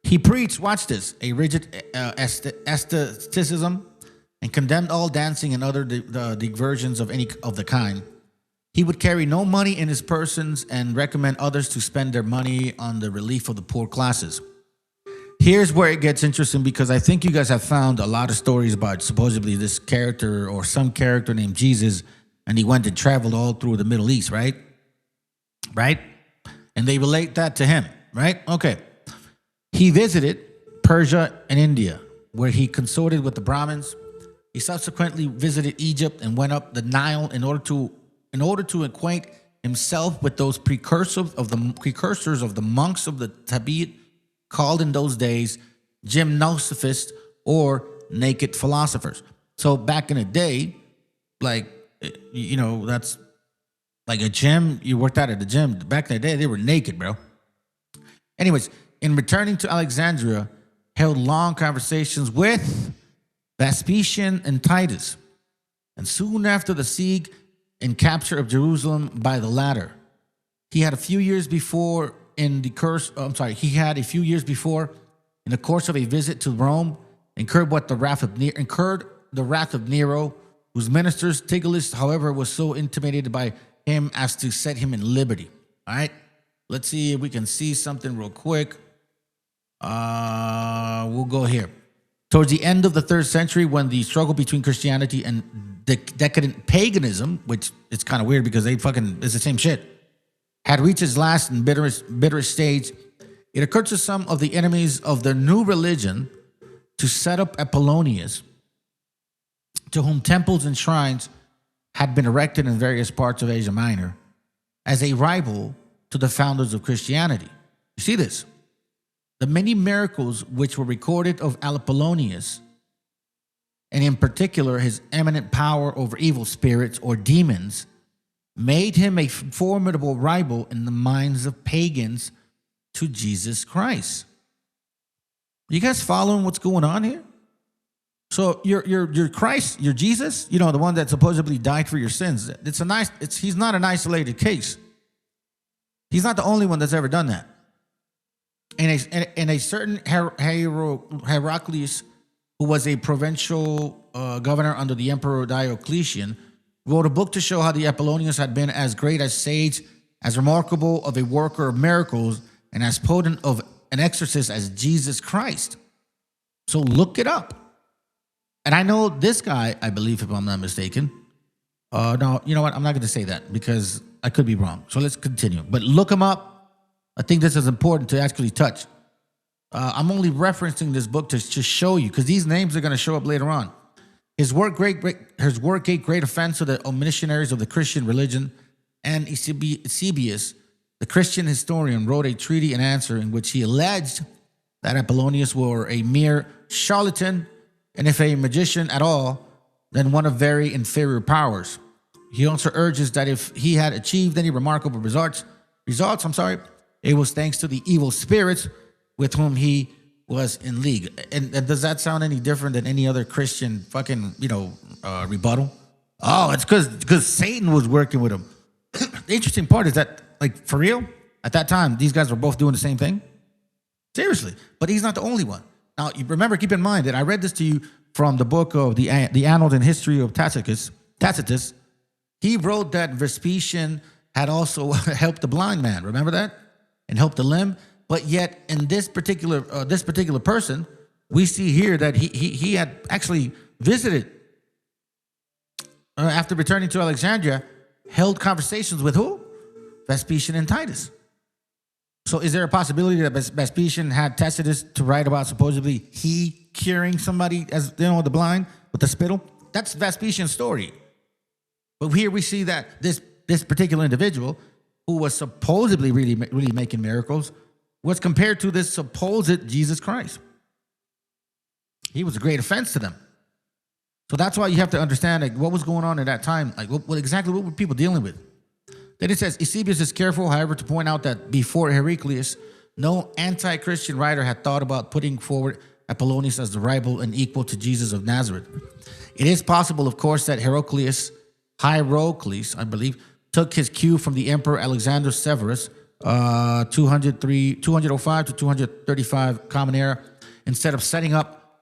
He preached, watch this, a rigid asceticism and condemned all dancing and other diversions of any of the kind. He would carry no money in his persons and recommend others to spend their money on the relief of the poor classes. Here's where it gets interesting, because I think you guys have found a lot of stories about supposedly this character or some character named Jesus, and he went and traveled all through the Middle East, right? Right? And they relate that to him, right? Okay. He visited Persia and India, where he consorted with the Brahmins. He subsequently visited Egypt and went up the Nile in order to acquaint himself with those precursors of the monks of the Tibet, called in those days gymnosophists or naked philosophers. So back in the day, like, you know, that's like a gym. You worked out at the gym. Back in the day, they were naked, bro. Anyways, in returning to Alexandria, held long conversations with Vespasian and Titus, and soon after the siege and capture of Jerusalem by the latter, he had a few years before in the course of a visit to Rome, incurred the wrath of Nero, whose ministers, Tigellinus, however, was so intimidated by him as to set him in liberty. All right, let's see if we can see something real quick. We'll go here. Towards the end of the 3rd century, when the struggle between Christianity and decadent paganism, which it's kind of weird because it's the same shit, had reached its last and bitterest stage, it occurred to some of the enemies of the new religion to set up Apollonius, to whom temples and shrines had been erected in various parts of Asia Minor, as a rival to the founders of Christianity. You see this? The many miracles which were recorded of Apollonius, and in particular his eminent power over evil spirits or demons, made him a formidable rival in the minds of pagans to Jesus Christ. You guys following what's going on here? So your Christ, your Jesus, you know, the one that supposedly died for your sins. He's not an isolated case. He's not the only one that's ever done that. And a certain Heraclius, who was a provincial governor under the Emperor Diocletian, wrote a book to show how the Apollonians had been as great as sage, as remarkable of a worker of miracles, and as potent of an exorcist as Jesus Christ. So look it up. And I know this guy, I believe, if I'm not mistaken. No, you know what? I'm not going to say that because I could be wrong. So let's continue. But look him up. I think this is important to actually touch. I'm only referencing this book to show you, because these names are going to show up later on. His work gave great offense to the missionaries of the Christian religion, and Eusebius, the Christian historian, wrote a treatise in answer in which he alleged that Apollonius were a mere charlatan, and if a magician at all, then one of very inferior powers. He also urges that if he had achieved any remarkable results, it was thanks to the evil spirits with whom he was in league. And does that sound any different than any other Christian fucking, rebuttal? Oh, it's because Satan was working with him. The interesting part is that, like, for real, at that time, these guys were both doing the same thing. Seriously. But he's not the only one. Now, you remember, keep in mind that I read this to you from the book of the Annals and History of Tacitus. He wrote that Vespasian had also helped the blind man. Remember that? And helped the limb. But yet, in this particular person, we see here that he had actually visited, after returning to Alexandria, held conversations with who? Vespasian and Titus. So is there a possibility that Vespasian had Tacitus to write about supposedly he curing somebody, as the blind with the spittle? That's Vespasian's story. But here we see that this particular individual, who was supposedly really making miracles, was compared to this supposed Jesus Christ. He was a great offense to them. So that's why you have to understand, like, what was going on at that time. Like, what exactly were people dealing with? Then it says, Eusebius is careful, however, to point out that before Heraclius, no anti-Christian writer had thought about putting forward Apollonius as the rival and equal to Jesus of Nazareth. It is possible, of course, that Hierocles, I believe, took his cue from the Emperor Alexander Severus, 205 to 235 Common Era, instead of setting up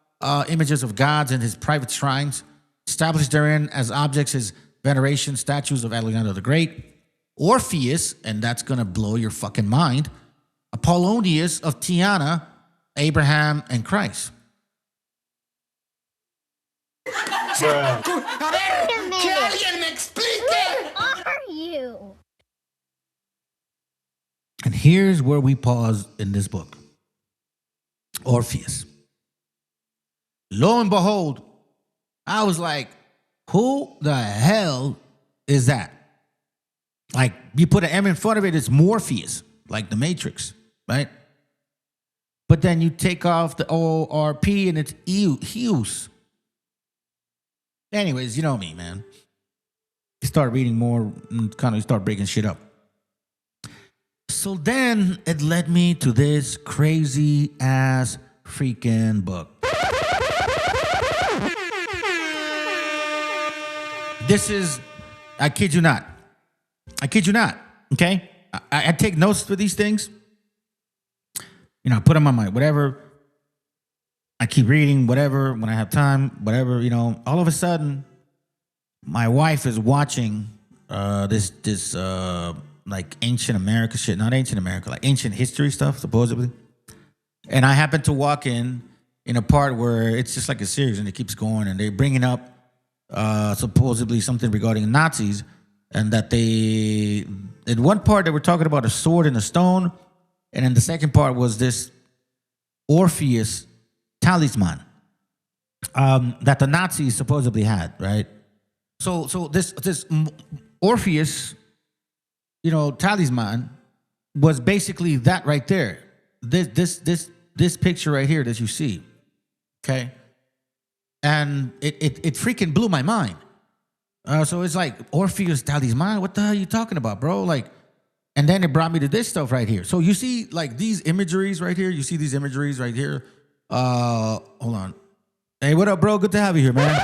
images of gods in his private shrines, established therein as objects his veneration statues of Alexander the Great, Orpheus, and that's going to blow your fucking mind, Apollonius of Tyana, Abraham, and Christ. And here's where we pause in this book. Orpheus. Lo and behold, I was like, who the hell is that? Like, you put an M in front of it, it's Morpheus, like the Matrix, right? But then you take off the ORP and it's Heus. Anyways, you know me, man. You start reading more and kind of start breaking shit up. So then it led me to this crazy ass freaking book. This is, I kid you not, okay? I take notes for these things. I put them on my whatever. I keep reading whatever when I have time, whatever, all of a sudden, my wife is watching this like ancient America shit, not ancient America, like ancient history stuff, supposedly. And I happen to walk in a part where it's just like a series and it keeps going and they're bringing up supposedly something regarding Nazis, and that in one part they were talking about a sword and a stone, and then the second part was this Orpheus talisman that the Nazis supposedly had, right? So this Orpheus, talisman was basically that right there. This picture right here that you see, okay? And it freaking blew my mind. So it's like, Orpheus talisman, what the hell are you talking about, bro? Like, and then it brought me to this stuff right here. So you see, like, these imageries right here. You see these imageries right here. Hold on. Hey, what up, bro? Good to have you here, man.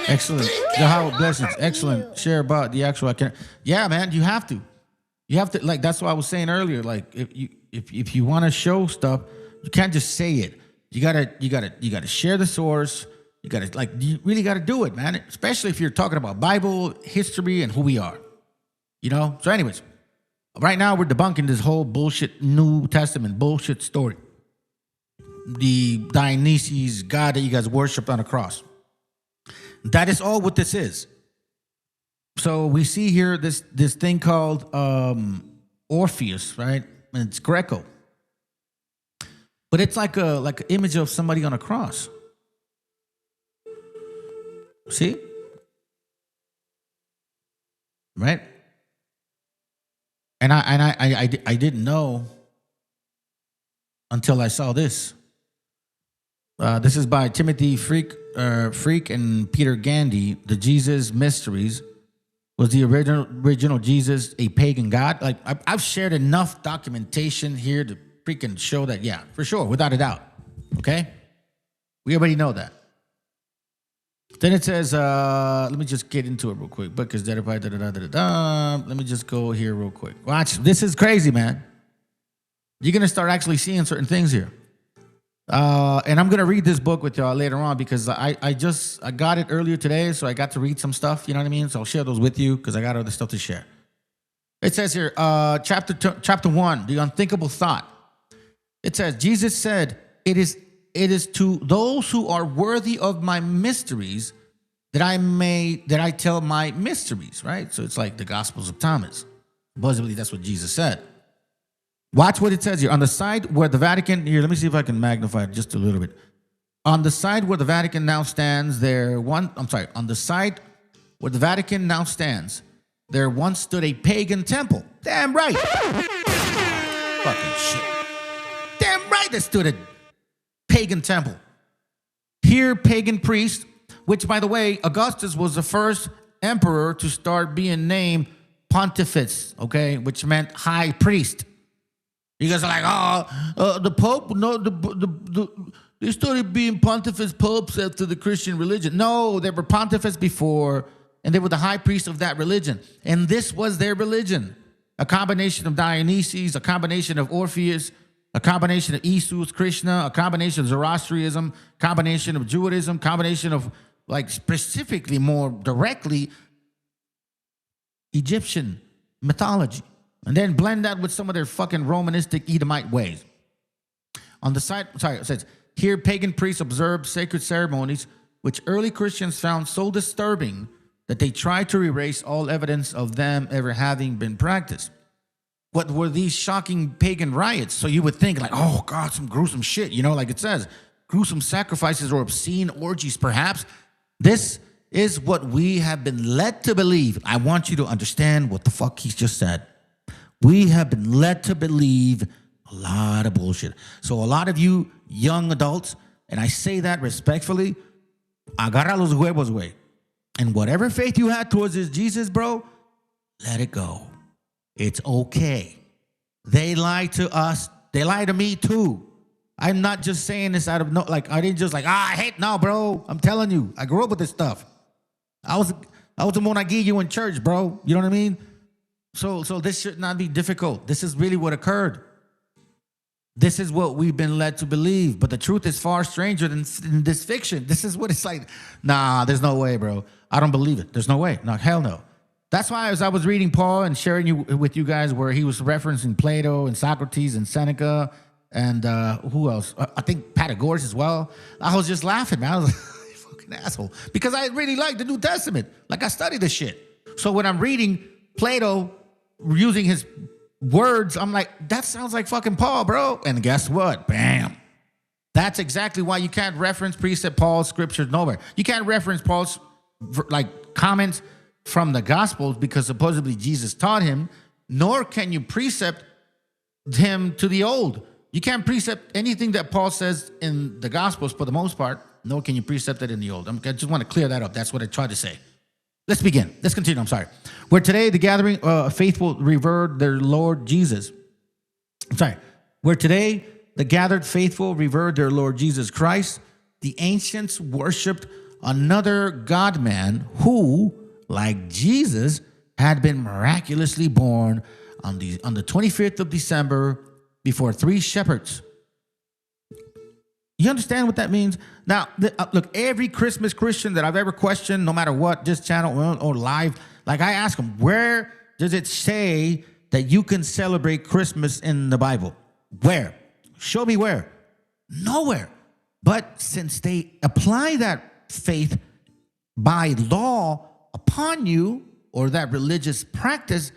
Excellent. Yahweh blessings. Excellent. Share about the actual. Yeah, man, you have to. You have to, like, that's what I was saying earlier. Like, if you want to show stuff, you can't just say it. You gotta share the source. You really gotta do it, man. Especially if you're talking about Bible, history, and who we are. You know? So anyways, right now we're debunking this whole bullshit New Testament bullshit story. The Dionysus God that you guys worship on a cross. That is all what this is. So we see here this thing called Orpheus, right? And it's Greco. But it's like an image of somebody on a cross. See? Right? And I didn't know until I saw this. This is by Timothy Freak and Peter Gandy. The Jesus Mysteries. Was the original Jesus a pagan god? Like, I've shared enough documentation here to freaking show that, yeah, for sure, without a doubt. Okay? We already know that. Then it says, let me just get into it real quick. Because let me just go here real quick. Watch, this is crazy, man. You're going to start actually seeing certain things here. And I'm going to read this book with y'all later on because I got it earlier today, so I got to read some stuff, you know what I mean? So I'll share those with you because I got other stuff to share. It says here, chapter 1, the unthinkable thought. It says, Jesus said, it is to those who are worthy of my mysteries that I tell my mysteries, right? So it's like the Gospels of Thomas. Supposedly that's what Jesus said. Watch what it says here. On the side where the Vatican... Here, let me see if I can magnify it just a little bit. On the side where the Vatican now stands, on the side where the Vatican now stands, there once stood a pagan temple. Damn right. Fucking shit. Damn right there stood a pagan temple. Here, pagan priest, which, by the way, Augustus was the first emperor to start being named pontifex, okay, which meant high priest. You guys are like, the Pope? No, they started being pontifex popes after the Christian religion. No, they were pontifex before, and they were the high priest of that religion. And this was their religion. A combination of Dionysus, a combination of Orpheus, a combination of Isus, Krishna, a combination of Zoroastrianism, combination of Judaism, combination of, like, specifically more directly, Egyptian mythology. And then blend that with some of their fucking Romanistic Edomite ways. On the side, it says, here pagan priests observed sacred ceremonies which early Christians found so disturbing that they tried to erase all evidence of them ever having been practiced. What were these shocking pagan riots? So you would think like, oh God, some gruesome shit, you know, like it says, gruesome sacrifices or obscene orgies perhaps. This is what we have been led to believe. I want you to understand what the fuck he's just said. We have been led to believe a lot of bullshit. So a lot of you young adults, and I say that respectfully, agarra los huevos, güey. And whatever faith you had towards this Jesus, bro, let it go. It's okay. They lied to us. They lied to me too. I'm not just saying this out of no, like, I didn't just like, I hate, no, bro. I'm telling you, I grew up with this stuff. I was a monaguillo in church, bro. You know what I mean? So this should not be difficult. This is really what occurred. This is what we've been led to believe. But the truth is far stranger than this fiction. This is what it's like. Nah, there's no way, bro. I don't believe it. There's no way. No, hell no. That's why as I was reading Paul and sharing with you guys where he was referencing Plato and Socrates and Seneca and who else? I think Pythagoras as well. I was just laughing, man. I was like, you fucking asshole. Because I really like the New Testament. Like, I study this shit. So when I'm reading Plato using his words, I'm like, that sounds like fucking Paul, bro. And guess what? Bam. That's exactly why you can't reference precept Paul's scriptures nowhere. You can't reference Paul's like comments from the Gospels because supposedly Jesus taught him, nor can you precept him to the old. You can't precept anything that Paul says in the Gospels for the most part, nor can you precept it in the old. I just want to clear that up. That's what I tried to say. Let's begin. Let's continue. I'm sorry. Where today the gathering faithful revered their Lord Jesus. Where today the gathered faithful revered their Lord Jesus Christ, the ancients worshipped another God-man who, like Jesus, had been miraculously born on the 25th of December before 3 shepherds. You understand what that means? Now, look, every Christmas Christian that I've ever questioned, no matter what, this channel or live, like I ask them, where does it say that you can celebrate Christmas in the Bible? Where? Show me where. Nowhere. But since they apply that faith by law upon you, or that religious practice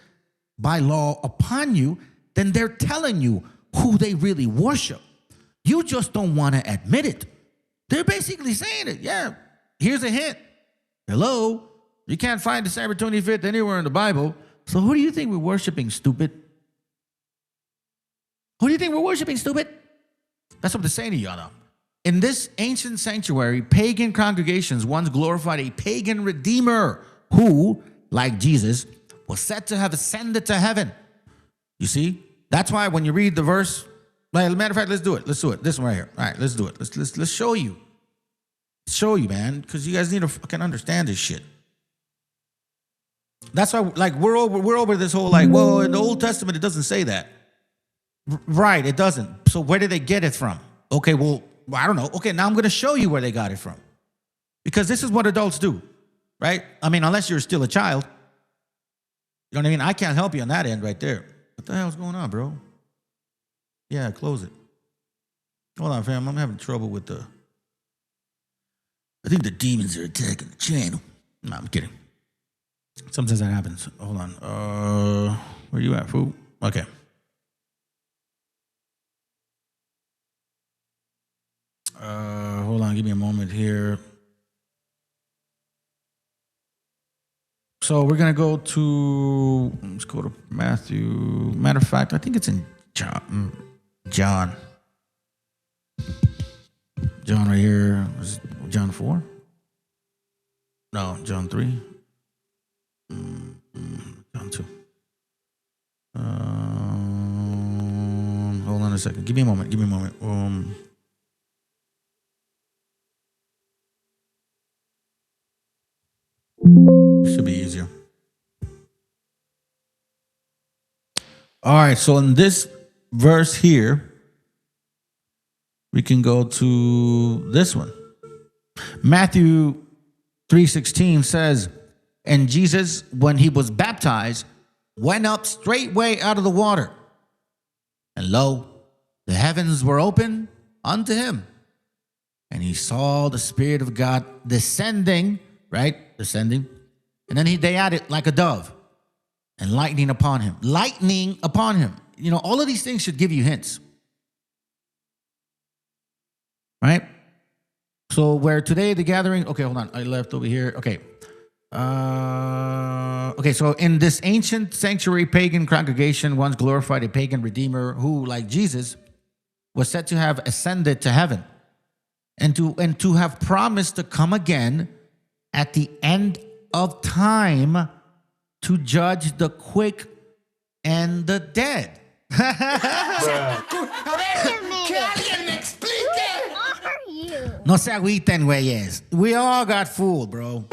by law upon you, then they're telling you who they really worship. You just don't want to admit it. They're basically saying it. Yeah, here's a hint. Hello, you can't find December 25th anywhere in the Bible. So who do you think we're worshiping, stupid? Who do you think we're worshiping, stupid? That's what they're saying to y'all now. In this ancient sanctuary, pagan congregations once glorified a pagan redeemer who, like Jesus, was said to have ascended to heaven. You see? That's why when you read the verse, like, matter of fact, let's do it. Let's do it. This one right here. All right, let's do it. Let's show you. Show you, man, because you guys need to fucking understand this shit. That's why, like, we're over this whole, like, well, in the Old Testament, it doesn't say that. Right, it doesn't. So where did they get it from? Okay, well, I don't know. Okay, now I'm going to show you where they got it from. Because this is what adults do, right? I mean, unless you're still a child. You know what I mean? I can't help you on that end right there. What the hell's going on, bro? Yeah, close it. Hold on, fam. I'm having trouble with the... I think the demons are attacking the channel. No, I'm kidding. Sometimes that happens. Hold on. Where you at, fool? Okay. Hold on. Give me a moment here. So we're going to go to... Let's go to Matthew. Matter of fact, I think it's in John. John right here. Was it John 4? No, John 3. John 2. Hold on a second. Give me a moment. Should be easier. All right, so in this verse here, we can go to this one. Matthew 3:16 says, and Jesus, when he was baptized, went up straightway out of the water. And lo, the heavens were open unto him. And he saw the Spirit of God descending, right? Descending. And then they added like a dove and lightning upon him. Lightning upon him. You know, all of these things should give you hints. Right? So where today the gathering, okay, hold on. I left over here. Okay. Okay, so in this ancient sanctuary pagan congregation once glorified a pagan redeemer who, like Jesus, was said to have ascended to heaven and to have promised to come again at the end of time to judge the quick and the dead. No se agüiten, güeyes. We all got fooled, bro.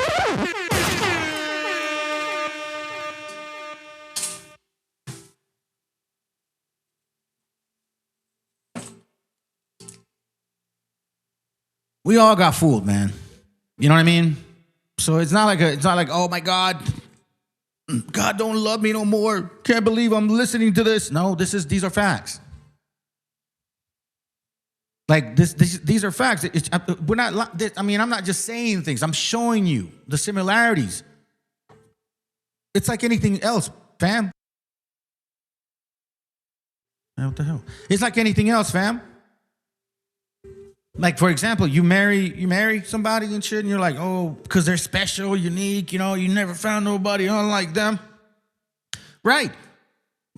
We all got fooled, man. You know what I mean? So it's not like, oh my God, God don't love me no more. Can't believe I'm listening to this. No, these are facts. Like these are facts. We're not. I mean, I'm not just saying things. I'm showing you the similarities. It's like anything else, fam. What the hell? It's like anything else, fam. Like, for example, you marry somebody and shit, and you're like, oh, because they're special, unique, you know, you never found nobody unlike them. Right.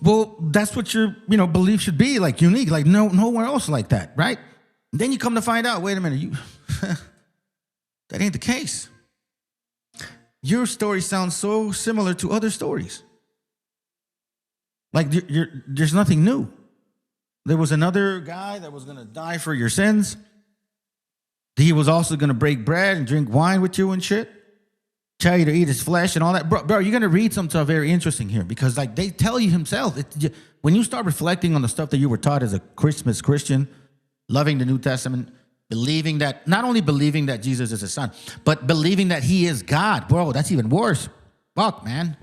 Well, that's what your, belief should be, like unique, like nowhere else like that, right? And then you come to find out, wait a minute, that ain't the case. Your story sounds so similar to other stories. Like there's nothing new. There was another guy that was going to die for your sins. He was also going to break bread and drink wine with you and shit. tell you to eat his flesh and all that. Bro, you're going to read something very interesting here because like they tell you himself. When you start reflecting on the stuff that you were taught as a Christmas Christian, loving the New Testament, believing that, not only believing that Jesus is his son, but believing that he is God. Bro, that's even worse. Fuck, man.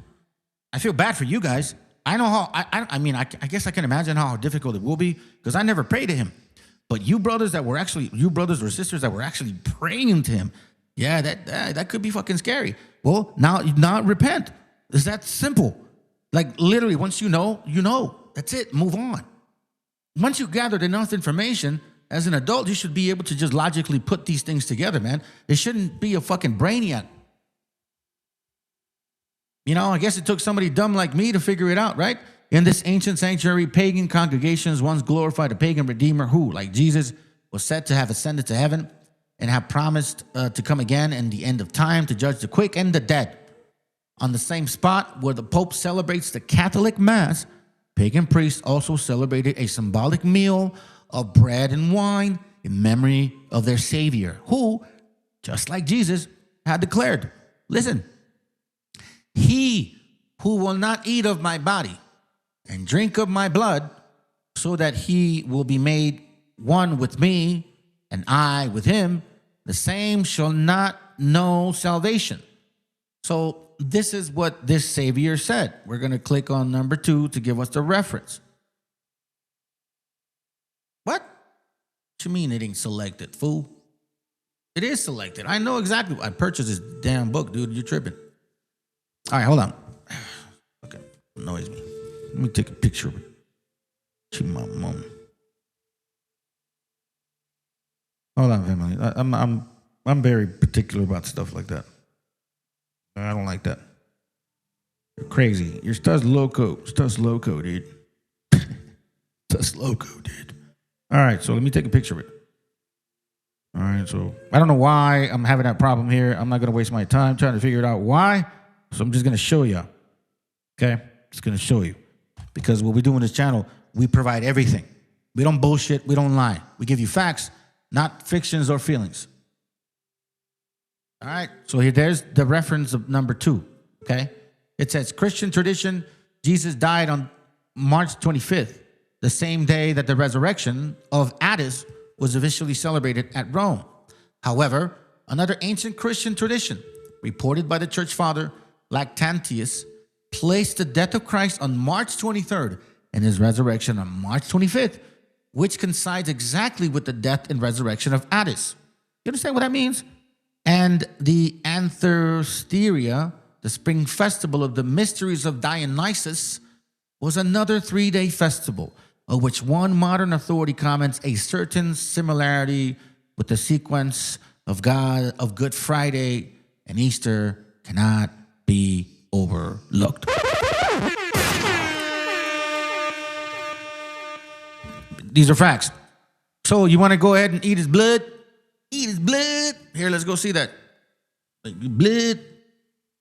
I feel bad for you guys. I know how, I guess I can imagine how difficult it will be because I never prayed to him. But you brothers or sisters that were actually praying to him, yeah, that could be fucking scary. Well, now repent. It's that simple. Like literally, once you know, you know. That's it. Move on. Once you gathered enough information, as an adult, you should be able to just logically put these things together, man. It shouldn't be a fucking brainiac. You know, I guess it took somebody dumb like me to figure it out, right? In this ancient sanctuary, pagan congregations once glorified a pagan redeemer who, like Jesus, was said to have ascended to heaven and have promised to come again in the end of time to judge the quick and the dead. On the same spot where the Pope celebrates the Catholic Mass, pagan priests also celebrated a symbolic meal of bread and wine in memory of their Savior, who, just like Jesus, had declared, listen, he who will not eat of my body and drink of my blood, so that he will be made one with me and I with him, the same shall not know salvation. So this is what this Savior said. We're going to click on number 2 to give us the reference. What? What you mean it ain't selected, fool? It is selected. I know exactly. I purchased this damn book, dude. You're tripping. All right, hold on. Okay, annoys me. Let me take a picture of it. My mom. Hold on, family. I'm very particular about stuff like that. I don't like that. You're crazy. You're Stuz Loco. Stuz Loco, dude. Stuz Loco, dude. All right, so let me take a picture of it. All right, so I don't know why I'm having that problem here. I'm not going to waste my time trying to figure it out why. So I'm just going to show you. Okay? Just going to show you. Because what we do on this channel, we provide everything. We don't bullshit. We don't lie. We give you facts, not fictions or feelings. All right? So here, there's the reference of number 2. Okay? It says, Christian tradition, Jesus died on March 25th, the same day that the resurrection of Addis was officially celebrated at Rome. However, another ancient Christian tradition, reported by the church father Lactantius, placed the death of Christ on March 23rd and his resurrection on March 25th, which coincides exactly with the death and resurrection of Addis. You understand what that means? And the Anthrosteria, the spring festival of the mysteries of Dionysus, was another 3-day festival, of which one modern authority comments a certain similarity with the sequence of Good Friday and Easter cannot be overlooked. These are facts. So you want to go ahead and eat his blood? Eat his blood. Here, let's go see that. Like, blood.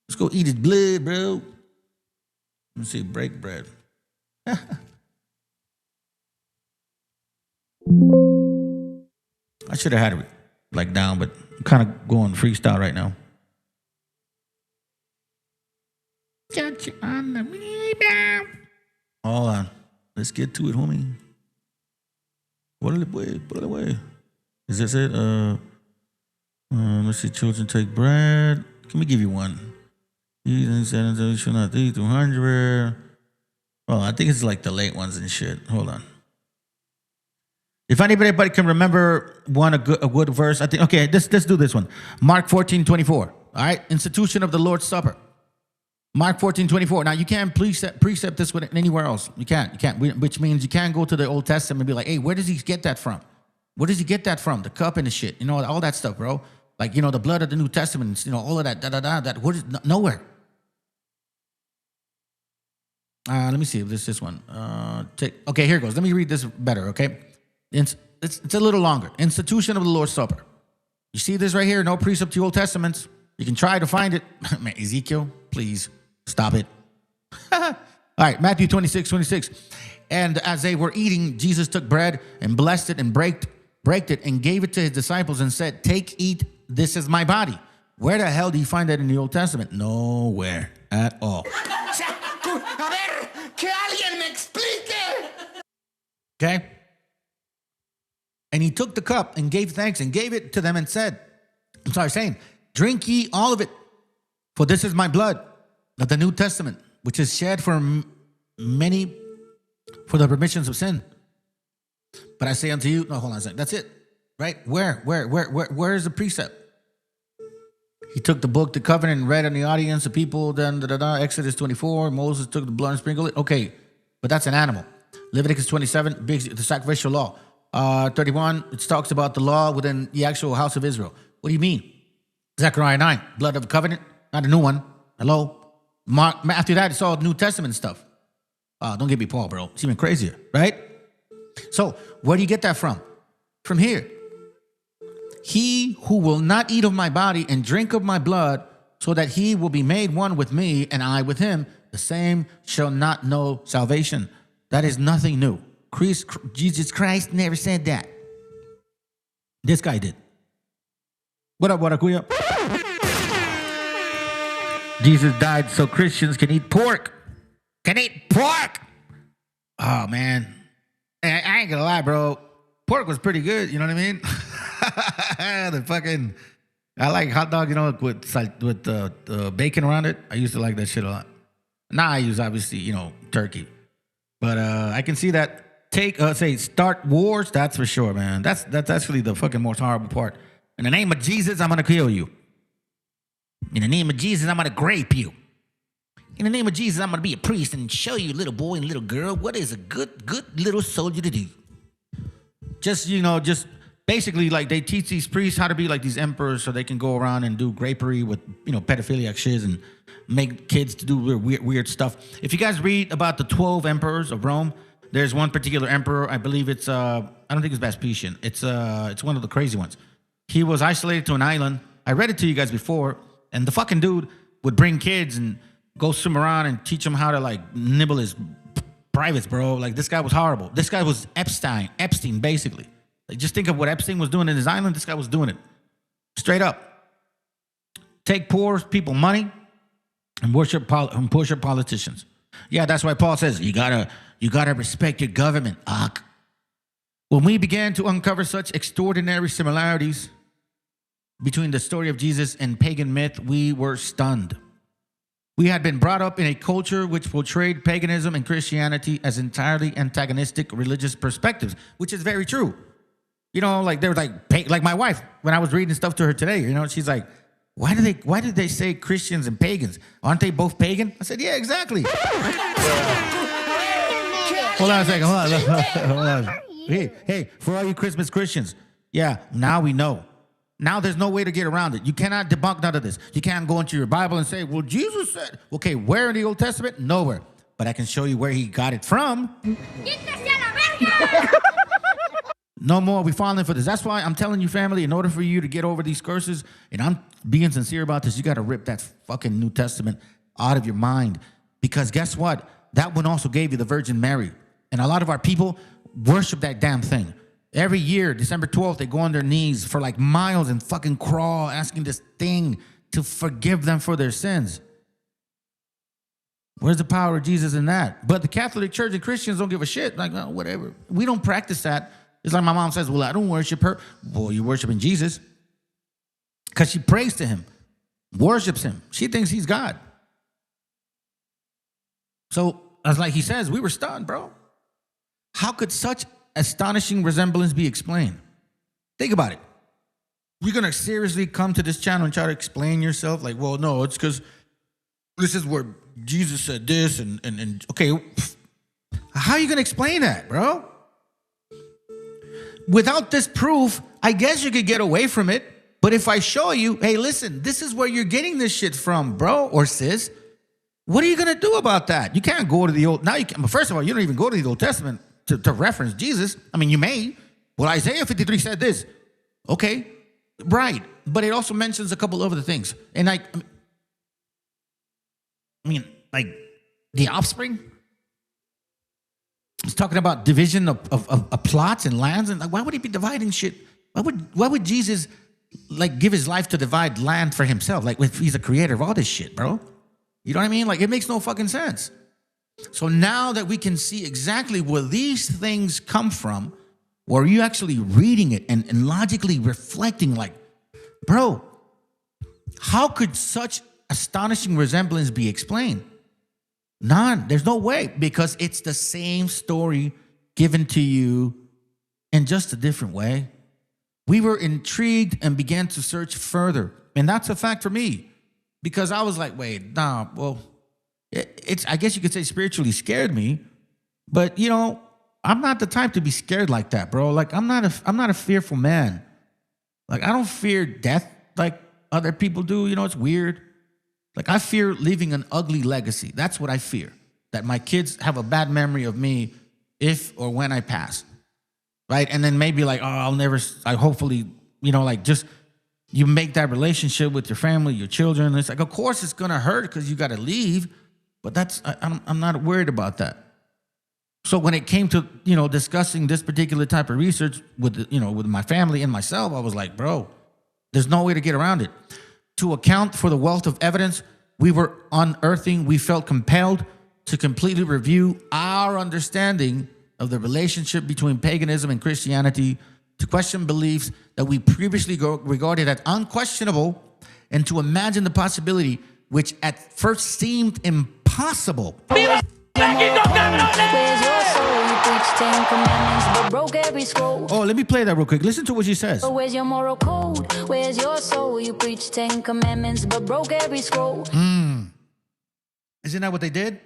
Let's go eat his blood, bro. Let me see, break bread. I should have had it like down, but I'm kind of going freestyle right now. Got you on the rebound. Hold on. Let's get to it, homie. Put it away. Is this it? Let's see. Children take bread. Let me give you one. You should not eat 200. Oh, I think it's like the late ones and shit. Hold on. If anybody can remember a good verse, I think, okay, let's do this one. Mark 14:24. All right, institution of the Lord's Supper. Mark 14:24. Now, you can't precept this with anywhere else. You can't, which means you can't go to the Old Testament and be like, hey, where does he get that from? Where does he get that from? The cup and the shit, you know, all that stuff, bro. Like, you know, the blood of the New Testament, you know, all of that, that, what is, nowhere. Let me see if this one. Okay, here it goes. Let me read this better, okay? It's a little longer. Institution of the Lord's Supper. You see this right here? No precept to Old Testaments. You can try to find it. Man, Ezekiel, please stop it. All right, Matthew 26:26. And as they were eating, Jesus took bread and blessed it and braked it and gave it to his disciples and said, take, eat, this is my body. Where the hell do you find that in the Old Testament? Nowhere at all. A ver, que alguien me explique. Okay? And he took the cup and gave thanks and gave it to them and said, saying, drink ye all of it, for this is my blood of the New Testament, which is shed for many for the remissions of sin. But I say unto you, no, hold on a second. That's it, right? Where is the precept? He took the book, the covenant, and read in the audience, the people, then Exodus 24, Moses took the blood and sprinkled it. Okay, but that's an animal. Leviticus 27, the sacrificial law. 31, it talks about the law within the actual house of Israel. What do you mean? Zechariah 9, blood of the covenant, not a new one. Hello? After that, it's all New Testament stuff. Don't get me Paul, bro. It's even crazier, right? So, where do you get that from? From here. He who will not eat of my body and drink of my blood, so that he will be made one with me and I with him, the same shall not know salvation. That is nothing new. Jesus Christ never said that. This guy did. What up, Warakuya? Jesus died so Christians can eat pork. Can eat pork. Oh, man. I ain't gonna lie, bro. Pork was pretty good, you know what I mean? I like hot dog, you know, with bacon around it. I used to like that shit a lot. Now I use, obviously, turkey. But I can see that. Start wars, that's for sure, man. That's actually the fucking most horrible part. In the name of Jesus, I'm going to kill you. In the name of Jesus, I'm going to grape you. In the name of Jesus, I'm going to be a priest and show you, little boy and little girl, what is a good little soldier to do. Just basically, like, they teach these priests how to be like these emperors so they can go around and do grapery with, pedophiliac shit and make kids to do weird stuff. If you guys read about the 12 emperors of Rome, there's one particular emperor, I believe it's, I don't think it's Vespasian. It's one of the crazy ones. He was isolated to an island. I read it to you guys before, and the fucking dude would bring kids and go swim around and teach them how to, like, nibble his privates, bro. Like, this guy was horrible. This guy was Epstein, basically. Like, just think of what Epstein was doing in his island. This guy was doing it. Straight up. Take poor people money and worship politicians. Yeah, that's why Paul says, you gotta respect your government. When we began to uncover such extraordinary similarities between the story of Jesus and pagan myth, we were stunned. We had been brought up in a culture which portrayed paganism and Christianity as entirely antagonistic religious perspectives, which is very true. Like, they were like my wife, when I was reading stuff to her today, she's like, why did they say Christians and pagans? Aren't they both pagan? I said, yeah, exactly. Hold on a second. Hold on. Hey, for all you Christmas Christians, yeah, now we know. Now there's no way to get around it. You cannot debunk none of this. You can't go into your Bible and say, well, Jesus said, okay, where in the Old Testament? Nowhere. But I can show you where he got it from. No more we falling for this. That's why I'm telling you, family, in order for you to get over these curses, and I'm being sincere about this, you got to rip that fucking New Testament out of your mind. Because guess what? That one also gave you the Virgin Mary. And a lot of our people worship that damn thing. Every year, December 12th, they go on their knees for like miles and fucking crawl, asking this thing to forgive them for their sins. Where's the power of Jesus in that? But the Catholic Church and Christians don't give a shit. Like, oh, whatever. We don't practice that. It's like my mom says, well, I don't worship her. Well, you're worshiping Jesus. Because she prays to him, worships him. She thinks he's God. So, as like he says, we were stunned, bro. How could such astonishing resemblance be explained? Think about it. You're going to seriously come to this channel and try to explain yourself? Like, well, no, it's because this is where Jesus said this and okay. How are you going to explain that, bro? Without this proof, I guess you could get away from it. But if I show you, hey, listen, this is where you're getting this shit from, bro or sis, what are you going to do about that? You can't go to the old, now you can, first of all, you don't even go to the Old Testament to reference Jesus. I mean, you may. Well, Isaiah 53 said this. Okay, right. But it also mentions a couple of other things. And I mean, like the offspring. It's talking about division of plots and lands. And like, why would he be dividing shit? Why would Jesus like give his life to divide land for himself? Like if he's the creator of all this shit, bro. You know what I mean? Like it makes no fucking sense. So now that we can see exactly where these things come from, or you actually reading it and logically reflecting like, bro, how could such astonishing resemblance be explained? None. There's no way, because it's the same story given to you in just a different way. We were intrigued and began to search further. And that's a fact for me, because I was like, wait, nah, well, it's, I guess you could say spiritually scared me, but you know, I'm not the type to be scared like that, bro. Like I'm not a fearful man. Like I don't fear death like other people do. You know, it's weird. Like I fear leaving an ugly legacy. That's what I fear. That my kids have a bad memory of me if or when I pass. Right? And then maybe like, oh, I hopefully, you know, like just you make that relationship with your family, your children. It's like, of course it's going to hurt because you got to leave, but I'm not worried about that. So when it came to, you know, discussing this particular type of research with, you know, with my family and myself, I was like, bro, there's no way to get around it. To account for the wealth of evidence we were unearthing, we felt compelled to completely review our understanding of the relationship between paganism and Christianity, to question beliefs that we previously regarded as unquestionable, and to imagine the possibility which at first seemed impossible. Where's your soul? You preach 10 commandments, but broke every scroll. Oh, let me play that real quick. Listen to what she says. Where's your moral code? Where's your soul? You preach 10 commandments, but broke every scroll. Isn't that what they did?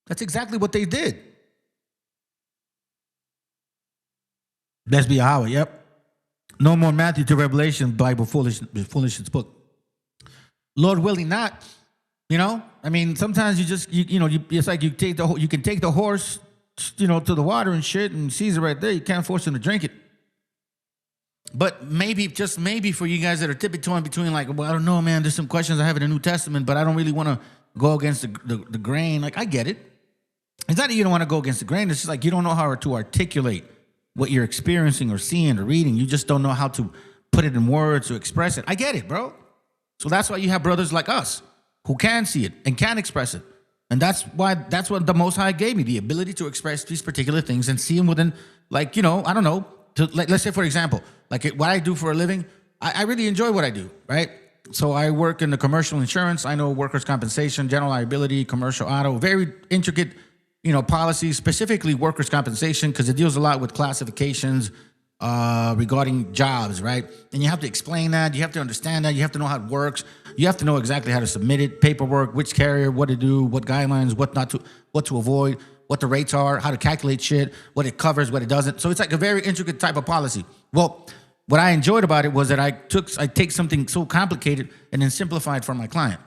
That's exactly what they did. Let's be Yahweh, yep. No more Matthew to Revelation, Bible foolishness book. Lord willing not, you know? I mean, sometimes you just, it's like you can take the horse, you know, to the water and shit and sees it right there. You can't force him to drink it. But maybe, just maybe for you guys that are tippy-toeing between like, well, I don't know, man, there's some questions I have in the New Testament, but I don't really want to go against the grain. Like, I get it. It's not that you don't want to go against the grain. It's just like you don't know how to articulate what you're experiencing or seeing or reading. You just don't know how to put it in words to express it. I get it, bro. So that's why you have brothers like us who can see it and can express it. And that's what the Most High gave me, the ability to express these particular things and see them within, like, you know, I don't know, let's say, for example, like what I do for a living, I really enjoy what I do, right? So I work in the commercial insurance. I know workers' compensation, general liability, commercial auto, very intricate, you know, policies, specifically workers' compensation, because it deals a lot with classifications regarding jobs, right? And you have to explain that. You have to understand that. You have to know how it works. You have to know exactly how to submit it, paperwork, which carrier, what to do, what guidelines, what to avoid, what the rates are, how to calculate shit, what it covers, what it doesn't. So it's like a very intricate type of policy. Well, what I enjoyed about it was that I take something so complicated and then simplify it for my client.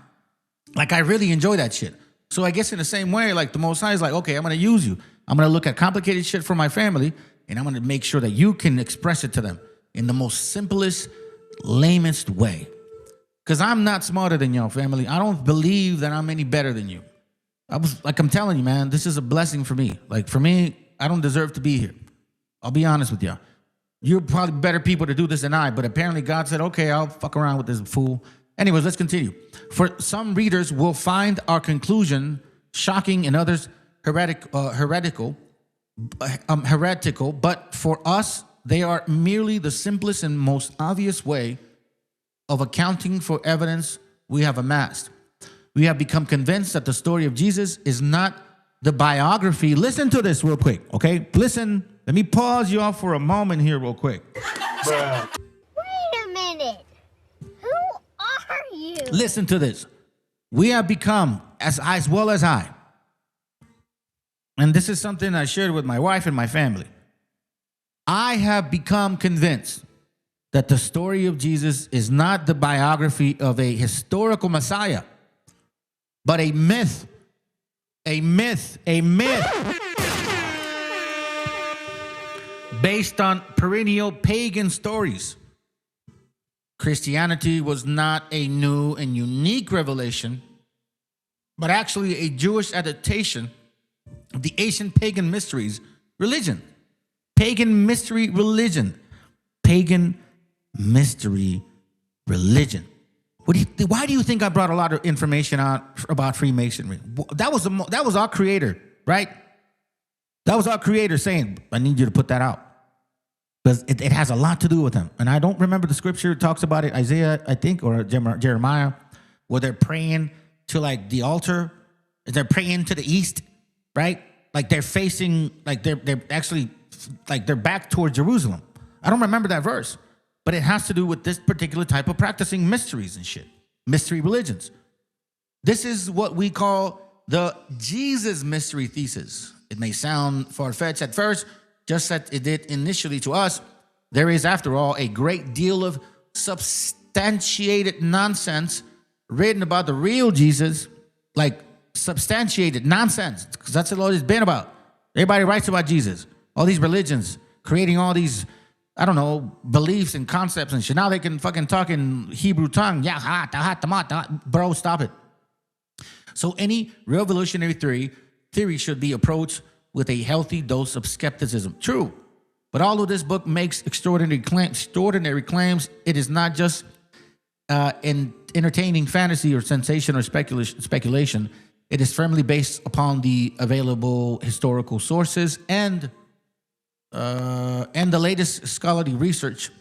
Like, I really enjoy that shit. So I guess in the same way, like the Most High is like, okay, I'm going to use you. I'm going to look at complicated shit for my family, and I'm going to make sure that you can express it to them in the most simplest, lamest way. Because I'm not smarter than y'all, family. I don't believe that I'm any better than you. I'm telling you, man, this is a blessing for me. Like, for me, I don't deserve to be here. I'll be honest with y'all. You're probably better people to do this than I, but apparently God said, okay, I'll fuck around with this fool. Anyways, let's continue. For some readers will find our conclusion shocking and others heretical, but for us, they are merely the simplest and most obvious way of accounting for evidence we have amassed. We have become convinced that the story of Jesus is not the biography. Listen to this real quick, okay? Listen, let me pause you off for a moment here real quick. Wait a minute. Who are you? Listen to this. We have become, as well as I, and this is something I shared with my wife and my family, I have become convinced that the story of Jesus is not the biography of a historical Messiah, but a myth. A myth based on perennial pagan stories. Christianity was not a new and unique revelation, but actually a Jewish adaptation of the ancient pagan mysteries religion. Pagan mystery religion. Pagan mystery religion. Why do you think I brought a lot of information out about Freemasonry? That was our creator, right? That was our creator saying, I need you to put that out. Because it has a lot to do with him. And I don't remember the scripture talks about it, Isaiah, I think, or Jeremiah, where they're praying to like the altar. They're praying to the east, right? Like they're facing, like they're actually, like they're back toward Jerusalem. I don't remember that verse. But it has to do with this particular type of practicing mysteries and shit. Mystery religions. This is what we call the Jesus mystery thesis. It may sound far-fetched at first, just as it did initially to us. There is, after all, a great deal of substantiated nonsense written about the real Jesus, like substantiated nonsense, because that's what it's been about. Everybody writes about Jesus. All these religions, creating all these, I don't know, beliefs and concepts and shit. Now they can fucking talk in Hebrew tongue. Bro, stop it. So any revolutionary theory should be approached with a healthy dose of skepticism. True. But although this book makes extraordinary claims, it is not just in entertaining fantasy or sensation or speculation. It is firmly based upon the available historical sources and the latest scholarly research.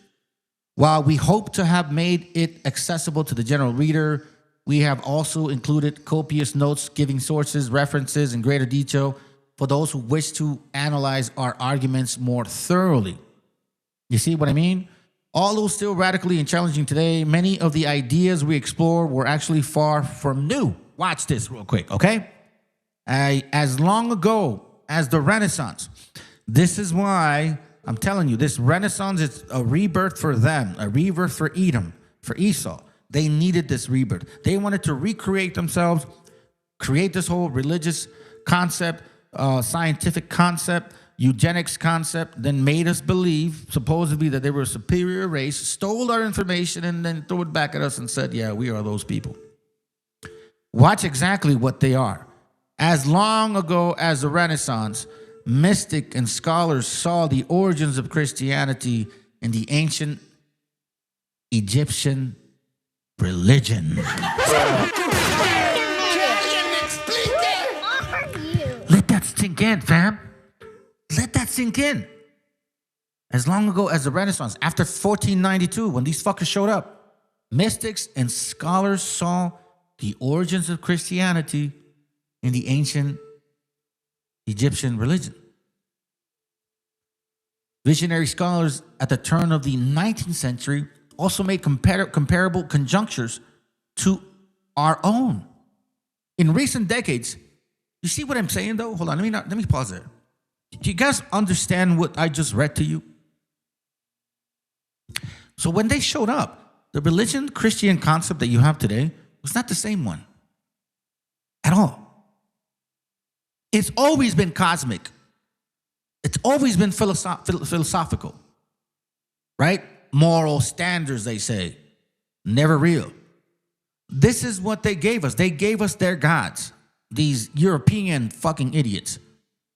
While we hope to have made it accessible to the general reader, we have also included copious notes giving sources, references in greater detail for those who wish to analyze our arguments more thoroughly. You see what I mean? Although still radically and challenging today, many of the ideas we explore were actually far from new. Watch this real quick, okay? As long ago as the Renaissance. This is why I'm telling you, this Renaissance is a rebirth for them, a rebirth for Edom, for Esau. They needed this rebirth. They wanted to recreate themselves, create this whole religious concept, scientific concept, eugenics concept, then made us believe, supposedly, that they were a superior race, stole our information, and then threw it back at us and said, yeah, we are those people. Watch exactly what they are. As long ago as the Renaissance, mystic and scholars saw the origins of Christianity in the ancient Egyptian religion. Let that sink in, fam. Let that sink in. As long ago as the Renaissance, after 1492, when these fuckers showed up, mystics and scholars saw the origins of Christianity in the ancient Egyptian religion. Visionary scholars at the turn of the 19th century also made comparable conjunctures to our own. In recent decades, you see what I'm saying though? Hold on, let me pause there. Do you guys understand what I just read to you? So when they showed up, the religion Christian concept that you have today was not the same one at all. It's always been cosmic. It's always been philosophical, right? Moral standards, they say, never real. This is what they gave us. They gave us their gods, these European fucking idiots.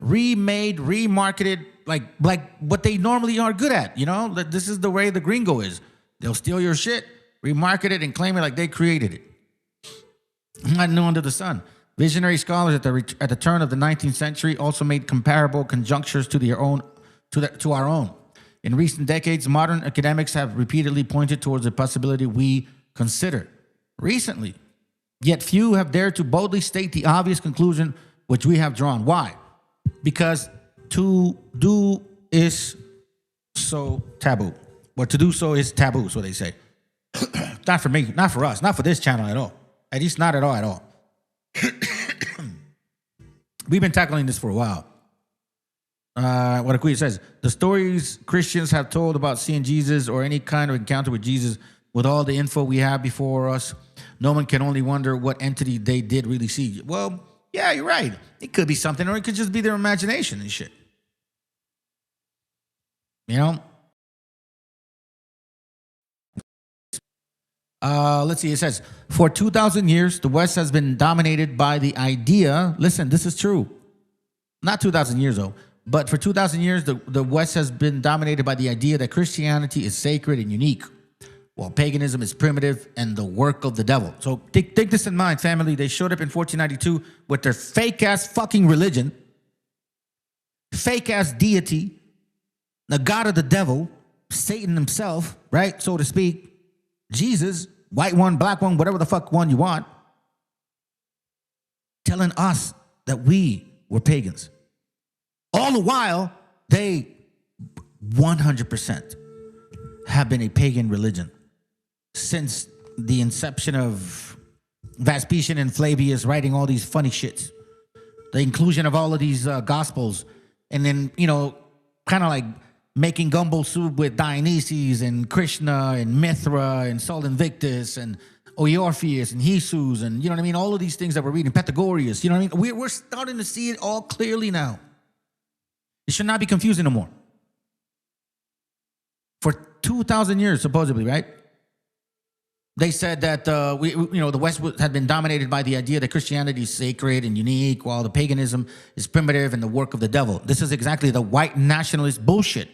Remade, remarketed, like what they normally are good at, you know? This is the way the gringo is. They'll steal your shit, remarket it, and claim it like they created it. Not new under the sun. Visionary scholars at the turn of the 19th century also made comparable conjunctures to our own. In recent decades, modern academics have repeatedly pointed towards the possibility we consider recently. Yet few have dared to boldly state the obvious conclusion which we have drawn. Why? Because to do is so taboo. Or to do so is taboo, so they say. Not for me, not for us, not for this channel at all. At least not at all. We've been tackling this for a while. What Akuya says, the stories Christians have told about seeing Jesus or any kind of encounter with Jesus, with all the info we have before us, no one can only wonder what entity they did really see. Well, yeah, you're right. It could be something, or it could just be their imagination and shit. You know? Let's see, it says, for 2,000 years, the West has been dominated by the idea, listen, this is true, not 2,000 years though, but for 2,000 years, the West has been dominated by the idea that Christianity is sacred and unique. while paganism is primitive and the work of the devil. So take this in mind, family. They showed up in 1492 with their fake-ass fucking religion, fake-ass deity, the god of the devil, Satan himself, right, so to speak, Jesus, white one, black one, whatever the fuck one you want, telling us that we were pagans. All the while, they 100% have been a pagan religion since the inception of Vespasian and Flavius writing all these funny shits. The inclusion of all of these gospels, and then, you know, kind of like making gumbo soup with Dionysus and Krishna and Mithra and Sol Invictus and Orpheus and Jesus, and you know what I mean? All of these things that we're reading, Pythagoras, you know what I mean? We're starting to see it all clearly now. It should not be confusing no more. For 2,000 years, supposedly, right? They said that the West had been dominated by the idea that Christianity is sacred and unique, while the paganism is primitive and the work of the devil. This is exactly the white nationalist bullshit.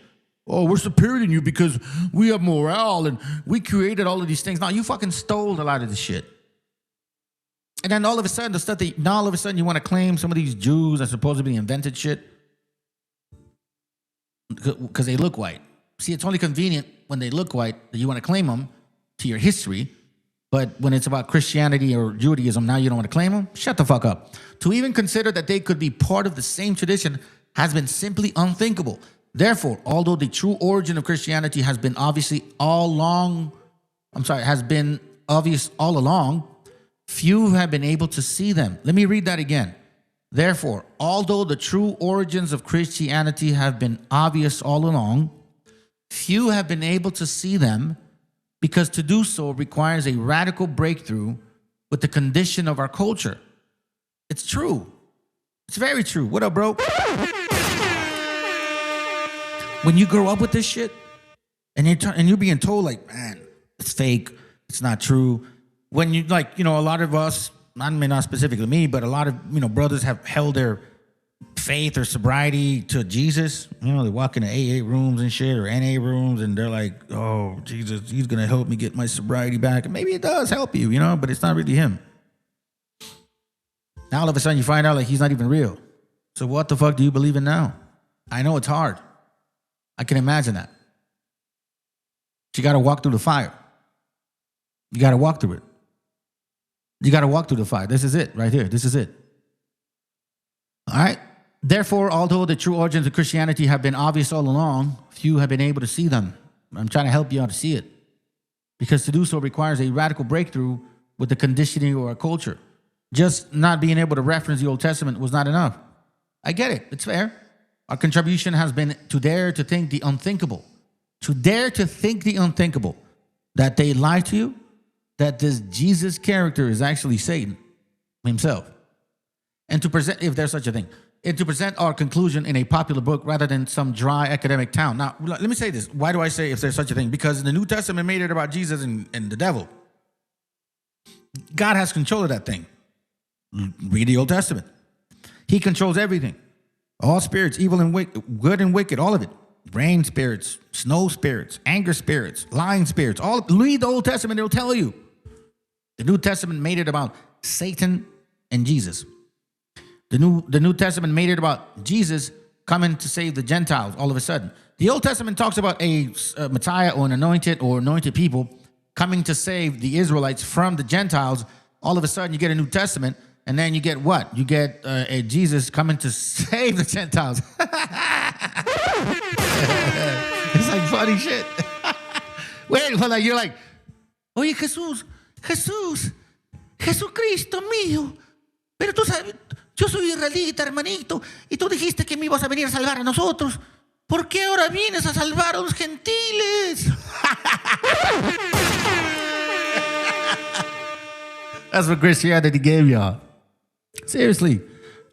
Oh, we're superior than you because we have morale and we created all of these things. No, you fucking stole a lot of this shit. And then all of a sudden, you want to claim some of these Jews that supposedly invented shit because they look white. See, it's only convenient when they look white that you want to claim them to your history. But when it's about Christianity or Judaism, now you don't want to claim them? Shut the fuck up. To even consider that they could be part of the same tradition has been simply unthinkable. Therefore, although the true origin of Christianity has been obvious all along, few have been able to see them. Let me read that again. Therefore, although the true origins of Christianity have been obvious all along, few have been able to see them, because to do so requires a radical breakthrough with the condition of our culture. It's true. It's very true. What up, bro? When you grow up with this shit, and you're being told, like, man, it's fake, it's not true. When you, like, you know, a lot of us, not specifically me, but a lot of, you know, brothers have held their faith or sobriety to Jesus. You know, they walk into AA rooms and shit, or NA rooms, and they're like, oh, Jesus, he's going to help me get my sobriety back. And maybe it does help you, you know, but it's not really him. Now all of a sudden you find out, like, he's not even real. So what the fuck do you believe in now? I know it's hard. I can imagine that. But you got to walk through the fire. You got to walk through it. You got to walk through the fire. This is it right here. This is it. All right. Therefore, although the true origins of Christianity have been obvious all along, few have been able to see them. I'm trying to help you out to see it, because to do so requires a radical breakthrough with the conditioning of our culture. Just not being able to reference the Old Testament was not enough. I get it. It's fair. Our contribution has been to dare to think the unthinkable. To dare to think the unthinkable. That they lie to you, that this Jesus character is actually Satan himself. And to present, if there's such a thing, and to present our conclusion in a popular book rather than some dry academic town. Now, let me say this. Why do I say if there's such a thing? Because the New Testament made it about Jesus and the devil. God has control of that thing. Read the Old Testament. He controls everything. All spirits, evil and good and wicked, all of it. Rain spirits, snow spirits, anger spirits, lying spirits. All read the Old Testament, it'll tell you. The New Testament made it about Satan and Jesus. The New Testament made it about Jesus coming to save the Gentiles all of a sudden. The Old Testament talks about a Messiah or an anointed people coming to save the Israelites from the Gentiles. All of a sudden you get a New Testament, and then you get what? You get a Jesus coming to save the Gentiles. It's like funny shit. Wait, hold on. You're like, oye, Jesucristo mío. Pero tú sabes, yo soy israelita, hermanito, y tú dijiste que me ibas a venir a salvar a nosotros. ¿Por qué ahora vienes a salvar a los gentiles? That's what Christianity gave y'all. Seriously.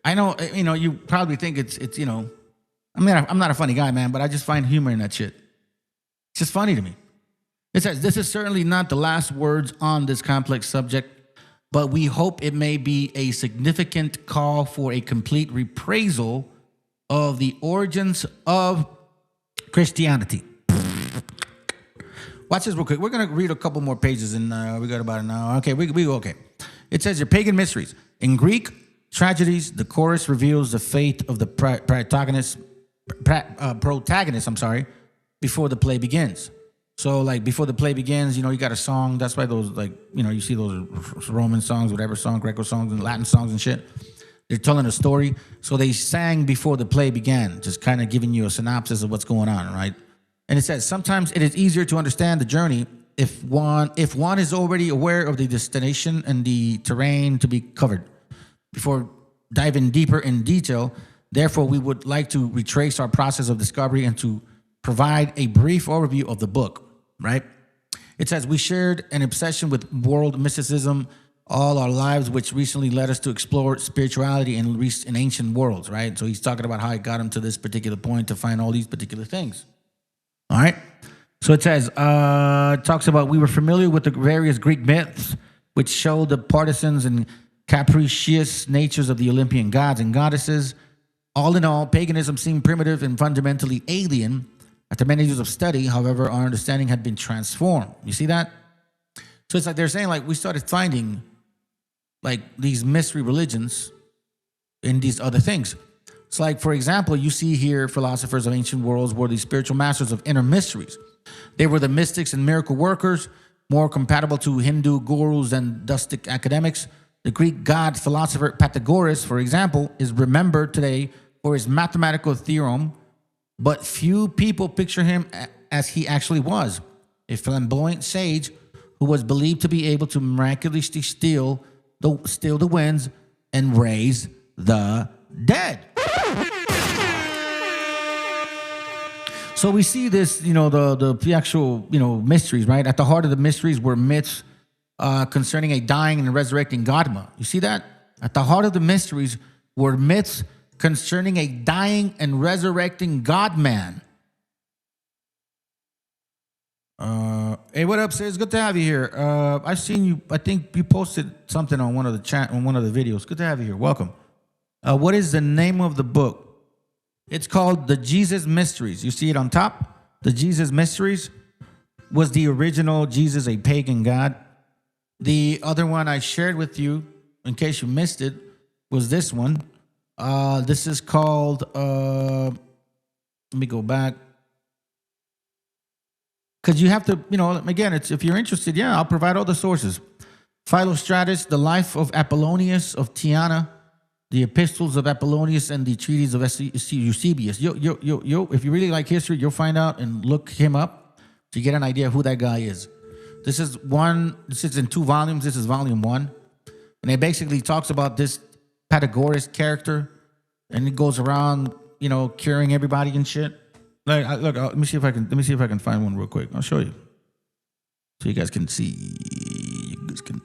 I know, you know, you probably think it's you know, I'm not a funny guy, man, but I just find humor in that shit. It's just funny to me. It says, this is certainly not the last words on this complex subject, but we hope it may be a significant call for a complete reprisal of the origins of Christianity. Watch this real quick. We're going to read a couple more pages, and we got about an hour. Okay, we go. Okay. It says your pagan mysteries. In Greek tragedies, the chorus reveals the fate of the protagonist, before the play begins. So, like, before the play begins, you got a song. That's why those, like, you see those Roman songs, whatever song, Greco songs, and Latin songs and shit. They're telling a story. So they sang before the play began, just kind of giving you a synopsis of what's going on, right? And it says, sometimes it is easier to understand the journey if one is already aware of the destination and the terrain to be covered. Before diving deeper in detail, therefore, we would like to retrace our process of discovery and to provide a brief overview of the book, right? It says, we shared an obsession with world mysticism all our lives, which recently led us to explore spirituality in ancient worlds, right? So he's talking about how it got him to this particular point to find all these particular things. All right. So it says, it talks about we were familiar with the various Greek myths, which show the partisans and capricious natures of the Olympian gods and goddesses. All in all, paganism seemed primitive and fundamentally alien. After many years of study, however, our understanding had been transformed. You see that? So it's like they're saying, like, we started finding, like, these mystery religions in these other things. It's like, for example, you see here philosophers of ancient worlds were the spiritual masters of inner mysteries. They were the mystics and miracle workers, more compatible to Hindu gurus than Gnostic academics. The Greek god philosopher Pythagoras, for example, is remembered today for his mathematical theorem, but few people picture him as he actually was, a flamboyant sage who was believed to be able to miraculously steal the winds and raise the dead. So we see this, the actual, mysteries, right? At the heart of the mysteries were myths concerning a dying and resurrecting Godma. You see that? At the heart of the mysteries were myths concerning a dying and resurrecting God-man. Hey, what up, sis? Good to have you here. I've seen you. I think you posted something on one of the videos. Good to have you here. Welcome. What is the name of the book? It's called The Jesus Mysteries. You see it on top? The Jesus Mysteries. Was the original Jesus a pagan god? The other one I shared with you, in case you missed it, was this one. This is called, let me go back. Because you have to, again, it's if you're interested, yeah, I'll provide all the sources. Philostratus, The Life of Apollonius of Tyana, The Epistles of Apollonius, and the Treatise of Eusebius. If you really like history, you'll find out and look him up to get an idea of who that guy is. This is in 2 volumes. This is volume 1. And it basically talks about this Pythagoras character, and it goes around, curing everybody and shit. Like, look, let me see if I can find one real quick. I'll show you, so you guys can see. You guys can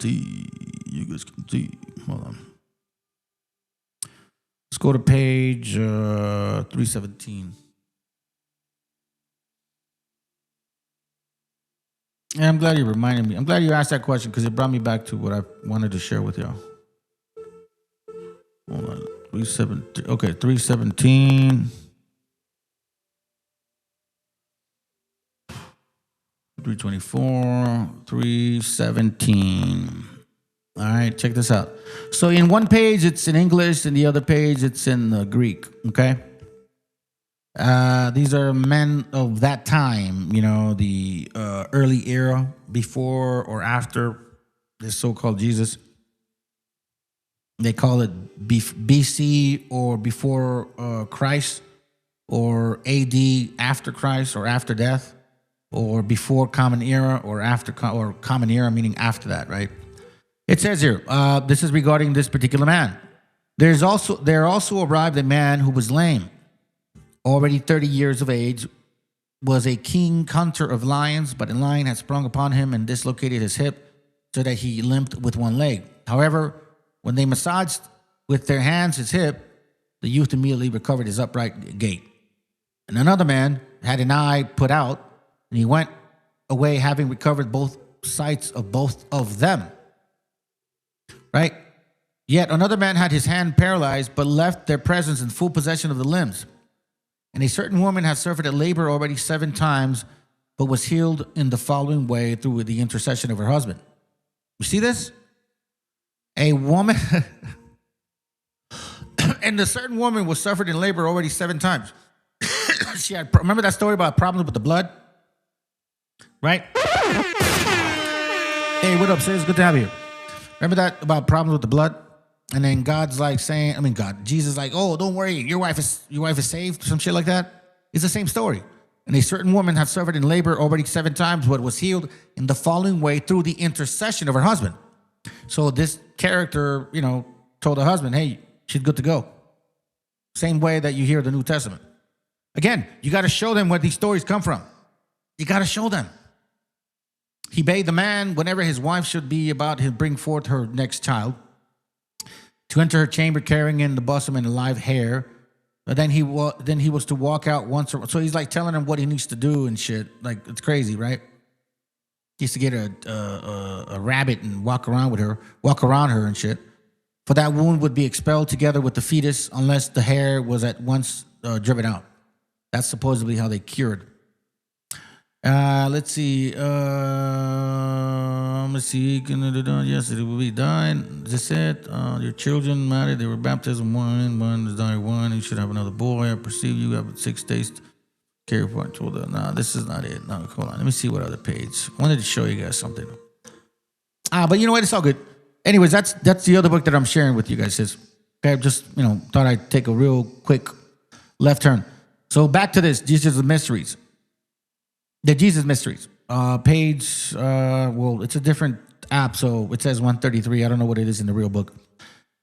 see. Hold on. Let's go to page 317. Yeah, I'm glad you reminded me. I'm glad you asked that question because it brought me back to what I wanted to share with y'all. Hold on. 317. Okay, 317. 324. 317. All right, check this out. So in one page, it's in English, and the other page, it's in Greek, okay? These are men of that time, the early era, before or after this so-called Jesus. They call it BC or before Christ, or AD after Christ or after death, or before Common Era or after or Common Era, meaning after that, right? It says here, this is regarding this particular man. There also arrived a man who was lame, already 30 years of age, was a keen hunter of lions, but a lion had sprung upon him and dislocated his hip so that he limped with one leg. However, when they massaged with their hands his hip, the youth immediately recovered his upright gait. And another man had an eye put out, and he went away having recovered both sights of both of them. Right? Yet another man had his hand paralyzed, but left their presence in full possession of the limbs. And a certain woman has suffered a labor already 7 times but was healed in the following way through the intercession of her husband. You see this? A woman, and a certain woman was suffered in labor already 7 times. She had, remember that story about problems with the blood? Right? Hey, what up, sis? Good to have you. Remember that about problems with the blood? And then God's like saying, Jesus is like, oh, don't worry, your wife is saved, some shit like that. It's the same story. And a certain woman had suffered in labor already 7 times, but was healed in the following way through the intercession of her husband. So this character, told her husband, hey, she's good to go. Same way that you hear the New Testament. Again, you got to show them where these stories come from. You got to show them. He bade the man, whenever his wife should be about to bring forth her next child, to enter her chamber carrying in the bosom and the live hair. Then he was to walk out once. So he's like telling him what he needs to do and shit. Like, it's crazy, right? He used to get a rabbit and walk around her and shit. For that wound would be expelled together with the fetus unless the hair was at once driven out. That's supposedly how they cured. Let's see. Yes, it will be died. Is this it? Your children married. They were baptized in wine. One is died wine. You should have another boy. I perceive you have 6 days to care for it. No, this is not it. No, hold on. Let me see what other page. I wanted to show you guys something. But you know what? It's all good. Anyways, that's the other book that I'm sharing with you guys. Sis. Okay, just thought I'd take a real quick left turn. So back to this. Jesus' mysteries. The Jesus Mysteries. Page, it's a different app, so it says 133. I don't know what it is in the real book.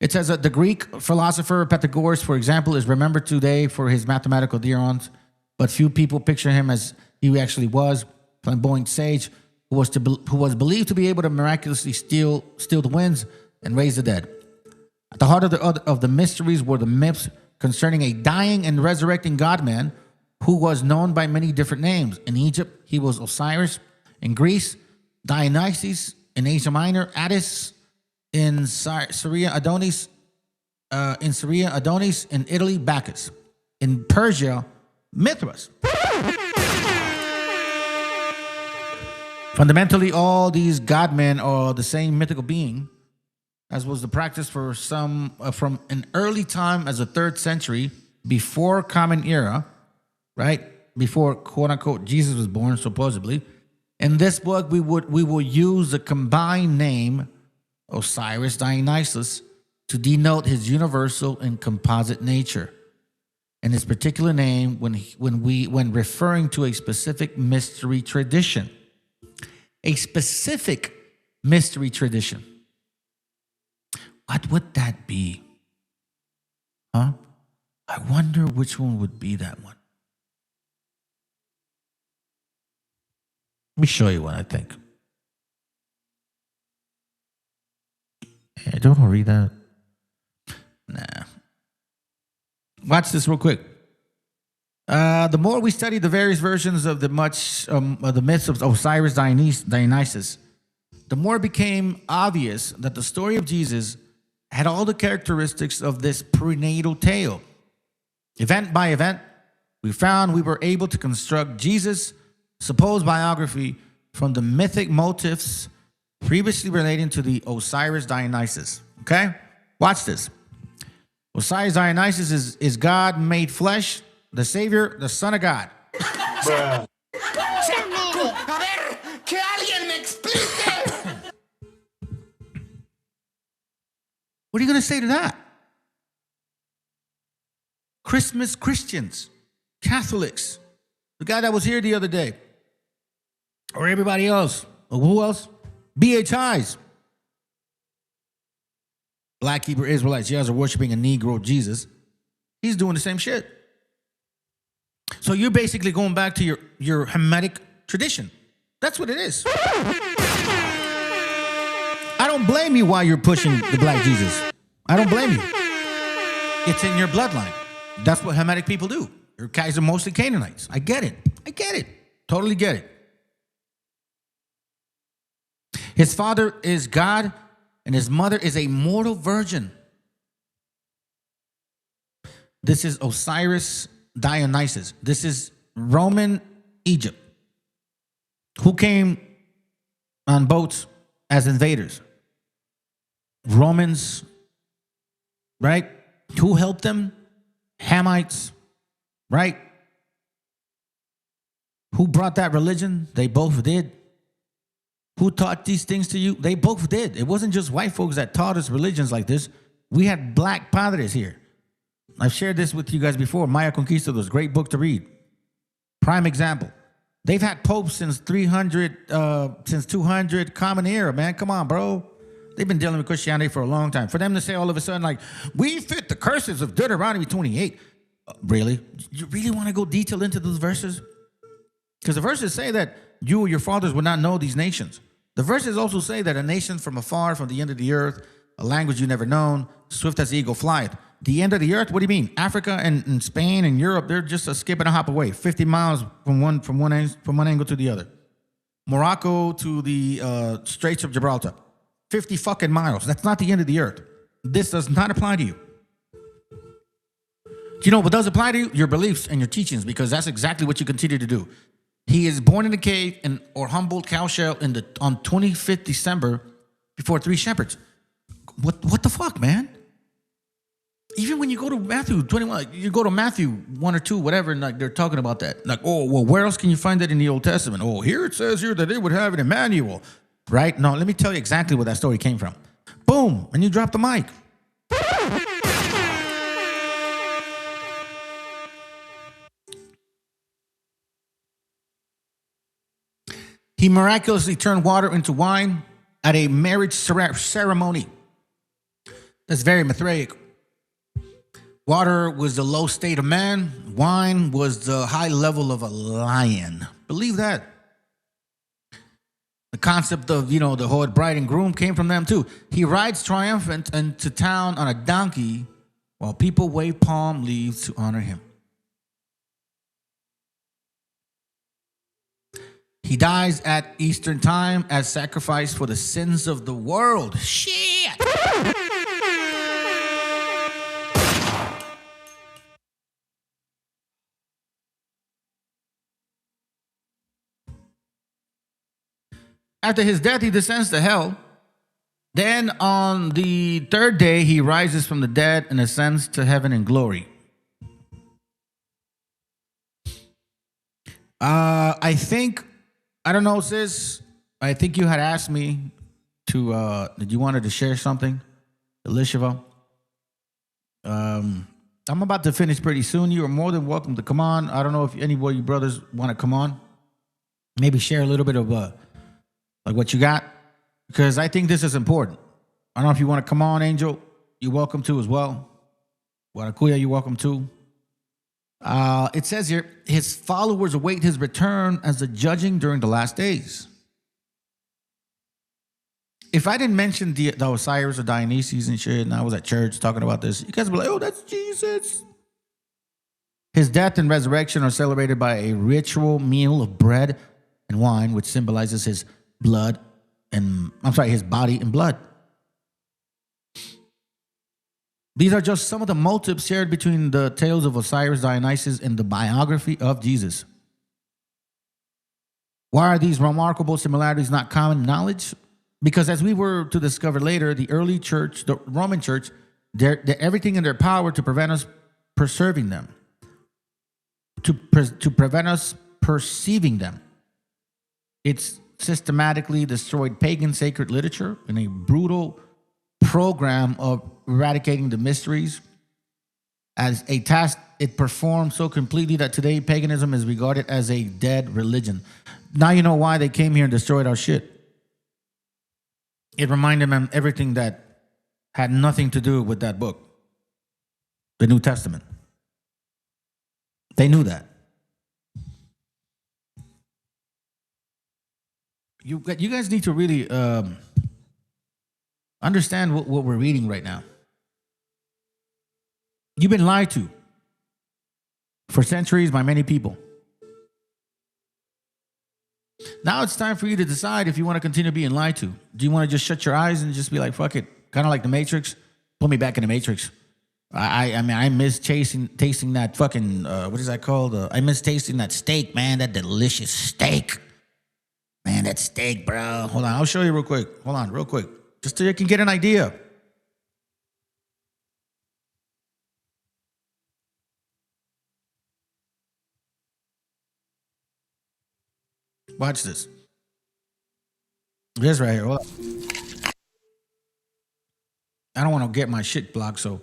It says that the Greek philosopher Pythagoras, for example, is remembered today for his mathematical theorems, but few people picture him as he actually was, flamboyant sage who was believed to be able to miraculously steal the winds and raise the dead. At the heart of the mysteries were the myths concerning a dying and resurrecting God-man who was known by many different names. In Egypt, he was Osiris. In Greece, Dionysus. In Asia Minor, Attis. In Syria, Adonis. In Italy, Bacchus. In Persia, Mithras. Fundamentally, all these godmen are the same mythical being, as was the practice for some from an early time as the 3rd century before Common Era, right? Before, quote unquote, Jesus was born, supposedly. In this book, we will use the combined name Osiris Dionysus to denote his universal and composite nature, and his particular name when referring to a specific mystery tradition. A specific mystery tradition. What would that be? Huh? I wonder which one would be that one. Let me show you one, I think. Hey, don't read that. Nah. Watch this real quick. The more we study the various versions of the myths of Osiris Dionysus, the more it became obvious that the story of Jesus had all the characteristics of this prenatal tale. Event by event, we found we were able to construct Jesus' supposed biography from the mythic motifs previously relating to the Osiris Dionysus. Okay? Watch this. Osiris Dionysus is God made flesh, the Savior, the Son of God. A ver, que alguien me explique. What are you going to say to that? Christmas Christians, Catholics, the guy that was here the other day, or everybody else, or who else? BHIs. Black Hebrew Israelites, you guys are worshiping a Negro Jesus. He's doing the same shit. So you're basically going back to your Hamitic tradition. That's what it is. I don't blame you why you're pushing the black Jesus. I don't blame you. It's in your bloodline. That's what Hamitic people do. Your guys are mostly Canaanites. I get it. Totally get it. His father is God, and his mother is a mortal virgin. This is Osiris Dionysus. This is Roman Egypt. Who came on boats as invaders? Romans, right? Who helped them? Hamites, right? Who brought that religion? They both did. Who taught these things to you? They both did. It wasn't just white folks that taught us religions like this. We had black padres here. I've shared this with you guys before. Maya Conquistadors, great book to read. Prime example. They've had popes since 200, Common Era, man. Come on, bro. They've been dealing with Christianity for a long time. For them to say all of a sudden, like, we fit the curses of Deuteronomy 28. Really? You really want to go detailed into those verses? Because the verses say that you or your fathers would not know these nations. The verses also say that a nation from afar, from the end of the earth, a language you never known, swift as the eagle flieth. The end of the earth, what do you mean? Africa and Spain and Europe, they're just a skip and a hop away, 50 miles from one angle to the other. Morocco to the Straits of Gibraltar, 50 fucking miles. That's not the end of the earth. This does not apply to you. Do you know what does apply to you? Your beliefs and your teachings, because that's exactly what you continue to do. He is born in a cave or humbled cow shell on 25th December before 3 shepherds. What the fuck, man? Even when you go to Matthew 21, you go to Matthew 1 or 2, whatever, and like they're talking about that. Like, oh, well, where else can you find that in the Old Testament? Oh, here it says here that they would have it in Emmanuel, right? No, let me tell you exactly where that story came from. Boom, and you drop the mic. He miraculously turned water into wine at a marriage ceremony. That's very Mithraic. Water was the low state of man. Wine was the high level of a lion. Believe that. The concept of, the whole bride and groom came from them too. He rides triumphant into town on a donkey while people wave palm leaves to honor him. He dies at Eastern time as sacrifice for the sins of the world. Shit! After his death, he descends to hell. Then on the 3rd day, he rises from the dead and ascends to heaven in glory. I don't know, sis. I think you had asked me did you wanted to share something? Elisheva. I'm about to finish pretty soon. You are more than welcome to come on. I don't know if any of you brothers want to come on. Maybe share a little bit of like what you got. Because I think this is important. I don't know if you want to come on, Angel. You're welcome to as well. Warakuya, you're welcome to. It says here, his followers await his return as the judging during the last days. If I didn't mention the Osiris or Dionysus and shit, and I was at church talking about this, you guys would be like, oh, that's Jesus. His death and resurrection are celebrated by a ritual meal of bread and wine, which symbolizes his body and blood. These are just some of the motives shared between the tales of Osiris, Dionysus, and the biography of Jesus. Why are these remarkable similarities not common knowledge? Because as we were to discover later, the early church, the Roman church, did everything in their power to prevent us preserving them, to prevent us perceiving them. It's systematically destroyed pagan sacred literature in a brutal program of eradicating the mysteries. As a task, it performed so completely that today paganism is regarded as a dead religion. Now you know why they came here and destroyed our shit. It reminded them everything that had nothing to do with that book, the New Testament. They knew that. You guys need to really understand what we're reading right now. You've been lied to for centuries by many people. Now it's time for you to decide if you want to continue being lied to. Do you want to just shut your eyes and just be like, fuck it? Kind of like the Matrix. Put me back in the Matrix. I mean, I miss tasting that fucking, what is that called? I miss tasting that steak, man, that delicious steak. that steak, bro. Hold on, I'll show you real quick. Hold on, real quick. Just so you can get an idea. Watch this. This right here. Hold on. I don't want to get my shit blocked, so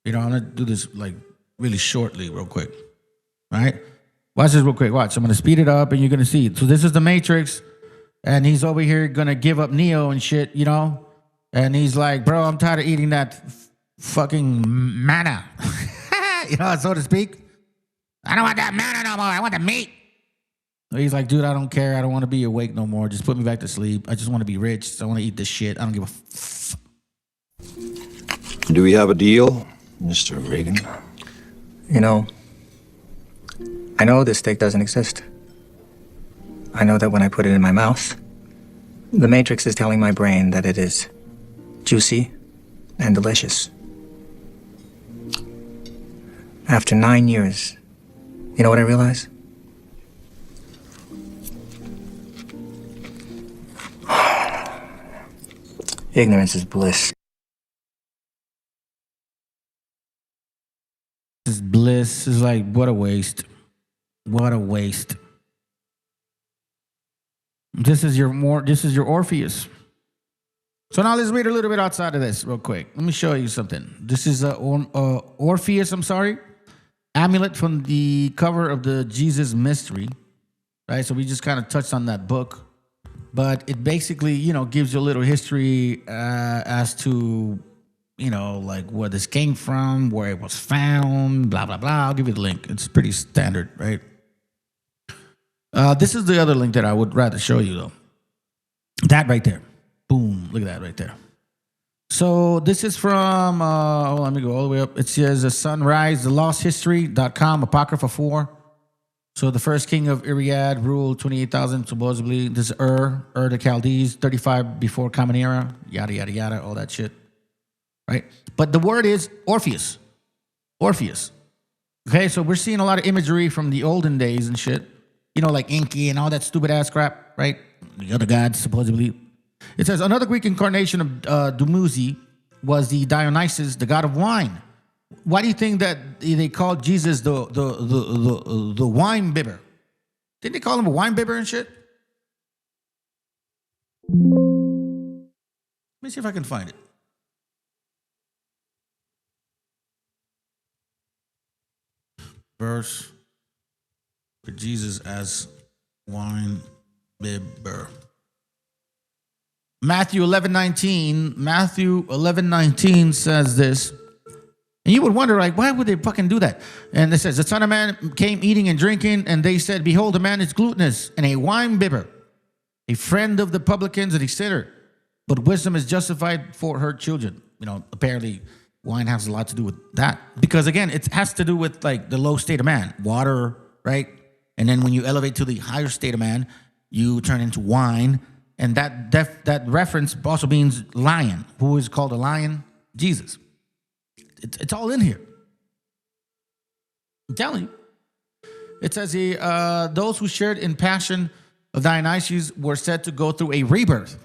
I'm gonna do this like really shortly, real quick. All right? Watch this real quick. Watch. I'm gonna speed it up and you're gonna see it. So this is the Matrix, and he's over here gonna give up Neo and shit, And he's like, bro, I'm tired of eating that fucking manna. So to speak. I don't want that manna no more. I want the meat. So he's like, dude, I don't care. I don't want to be awake no more. Just put me back to sleep. I just want to be rich. So I want to eat this shit. I don't give a Do we have a deal, Mr. Reagan? I know this steak doesn't exist. I know that when I put it in my mouth, the Matrix is telling my brain that it is juicy and delicious. After 9 years, you know what I realize? Ignorance is bliss. This is bliss. Is like, what a waste. What a waste. This is your Orpheus. So now let's read a little bit outside of this real quick. Let me show you something. This is Orpheus, amulet from the cover of the Jesus Mystery. Right? So we just kind of touched on that book. But it basically, gives you a little history as to, like where this came from, where it was found, blah, blah, blah. I'll give you the link. It's pretty standard, right? This is the other link that I would rather show you, though. That right there. Boom. Look at that right there. So this is from, let me go all the way up. It says Sunrise, thelosthistory.com, Apocrypha 4. So the first king of Iriad ruled 28,000 supposedly. This is the Chaldees, 35 before Common Era, yada, yada, yada, all that shit. Right? But the word is Orpheus. Orpheus. Okay, so we're seeing a lot of imagery from the olden days and shit. Like Enki and all that stupid ass crap, right? The other gods, supposedly. It says, another Greek incarnation of Dumuzi was the Dionysus, the god of wine. Why do you think that they called Jesus the wine bibber? Didn't they call him a wine bibber and shit? Let me see if I can find it. Verse for Jesus as wine bibber. Matthew 11:19 says this. And you would wonder, like, why would they fucking do that? And it says, the Son of Man came eating and drinking, and they said, behold, a man is gluttonous and a wine bibber, a friend of the publicans and a sinner. But wisdom is justified for her children. Apparently wine has a lot to do with that. Because again, it has to do with like the low state of man, water, right? And then when you elevate to the higher state of man, you turn into wine. And that reference also means lion. Who is called a lion? Jesus. It's all in here. I'm telling you. It says those who shared in passion of Dionysus were said to go through a rebirth.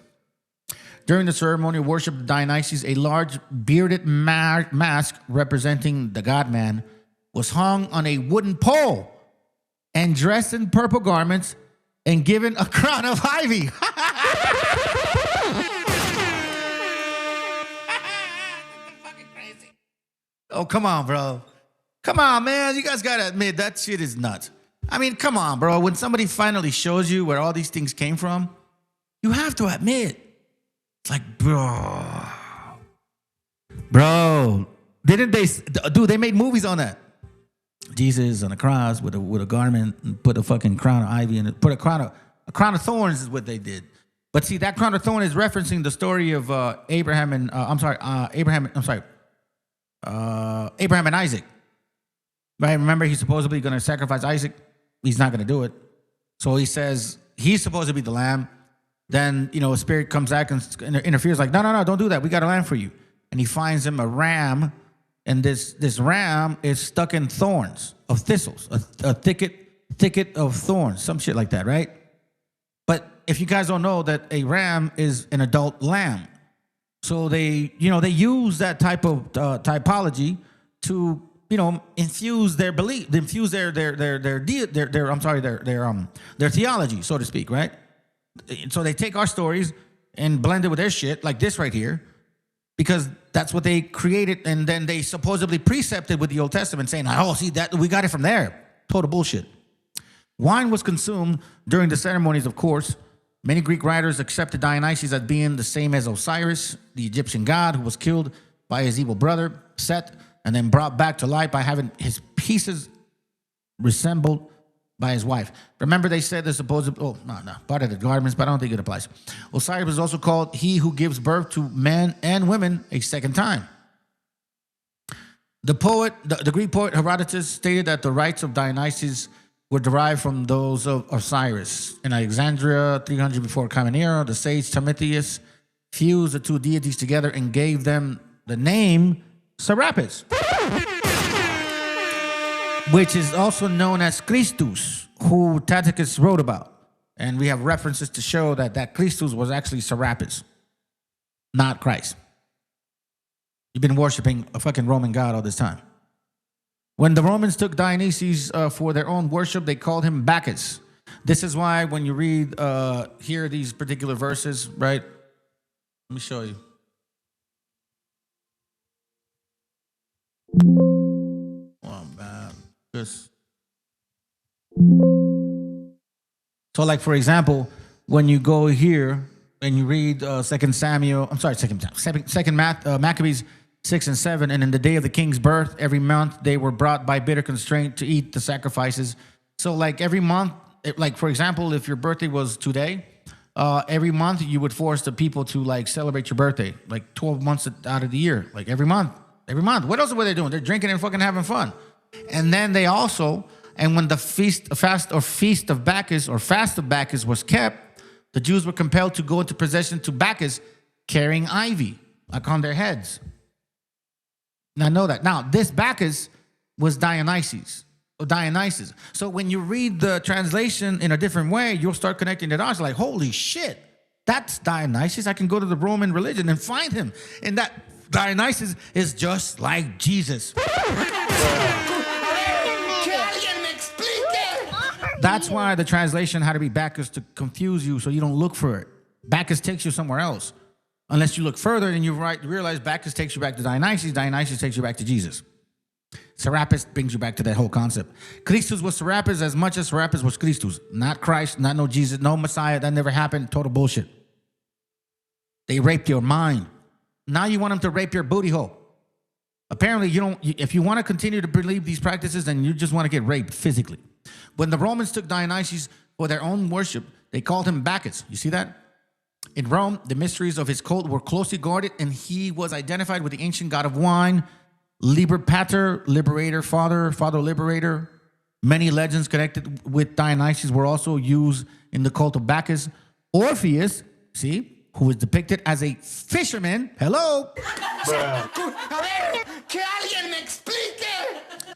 During the ceremony of worship of Dionysus, a large bearded mask representing the God-man was hung on a wooden pole and dressed in purple garments and given a crown of ivy. Oh, come on, bro. Come on, man. You guys got to admit that shit is nuts. I mean, come on, bro. When somebody finally shows you where all these things came from, you have to admit. It's like, bro, didn't they, dude, they made movies on that. Jesus on a cross with a garment and put a fucking crown of ivy in it. Put a crown of thorns is what they did. But see, that crown of thorn is referencing the story of Abraham and Isaac. Right? Remember, he's supposedly going to sacrifice Isaac. He's not going to do it. So he says he's supposed to be the lamb. Then, a spirit comes back and interferes like, no, don't do that. We got a lamb for you. And he finds him a ram. And this ram is stuck in thorns of thistles, a thicket of thorns, some shit like that, right? But if you guys don't know that a ram is an adult lamb. So they use that type of typology to, infuse their belief, infuse their theology, so to speak, right? So they take our stories and blend it with their shit, like this right here, because that's what they created, and then they supposedly precepted with the Old Testament, saying, "Oh, see that we got it from there." Total bullshit. Wine was consumed during the ceremonies, of course. Many Greek writers accepted Dionysus as being the same as Osiris, the Egyptian god who was killed by his evil brother, Set, and then brought back to life by having his pieces resembled by his wife. Remember they said the supposed, part of the garments, but I don't think it applies. Osiris was also called he who gives birth to men and women a second time. The Greek poet Herodotus stated that the rites of Dionysus were derived from those of Osiris. In Alexandria, 300 before Common Era, the sage Timotheus fused the two deities together and gave them the name Serapis, which is also known as Christus, who Tacitus wrote about. And we have references to show that Christus was actually Serapis, not Christ. You've been worshiping a fucking Roman god all this time. When the Romans took Dionysus for their own worship, they called him Bacchus. This is why when you read here these particular verses, right? Let me show you. Oh, man. So, like, for example, when you go here and you read Maccabees 6 and 7, and in the day of the king's birth, every month they were brought by bitter constraint to eat the sacrifices. So, like, every month, like, for example, if your birthday was today, every month you would force the people to, like, celebrate your birthday, like 12 months out of the year, like every month. What else were they doing? They're drinking and fucking having fun. And then they also, and when the feast of Bacchus was kept, the Jews were compelled to go into procession to Bacchus carrying ivy, like on their heads. Now know that. Now, this Bacchus was Dionysus. So when you read the translation in a different way, you'll start connecting the dots like, holy shit, that's Dionysus. I can go to the Roman religion and find him. And that Dionysus is just like Jesus. That's why the translation had to be Bacchus, to confuse you so you don't look for it. Bacchus takes you somewhere else. Unless you look further and you realize Bacchus takes you back to Dionysus, Dionysus takes you back to Jesus. Serapis brings you back to that whole concept. Christus was Serapis as much as Serapis was Christus. Not Christ, not no Jesus, no Messiah. That never happened. Total bullshit. They raped your mind. Now you want them to rape your booty hole. Apparently, if you want to continue to believe these practices, then you just want to get raped physically. When the Romans took Dionysus for their own worship, they called him Bacchus. You see that? In Rome, the mysteries of his cult were closely guarded, and he was identified with the ancient god of wine, Liber Pater, liberator, father liberator. Many legends connected with Dionysus were also used in the cult of Bacchus. Orpheus, see, who is depicted as a fisherman. Hello?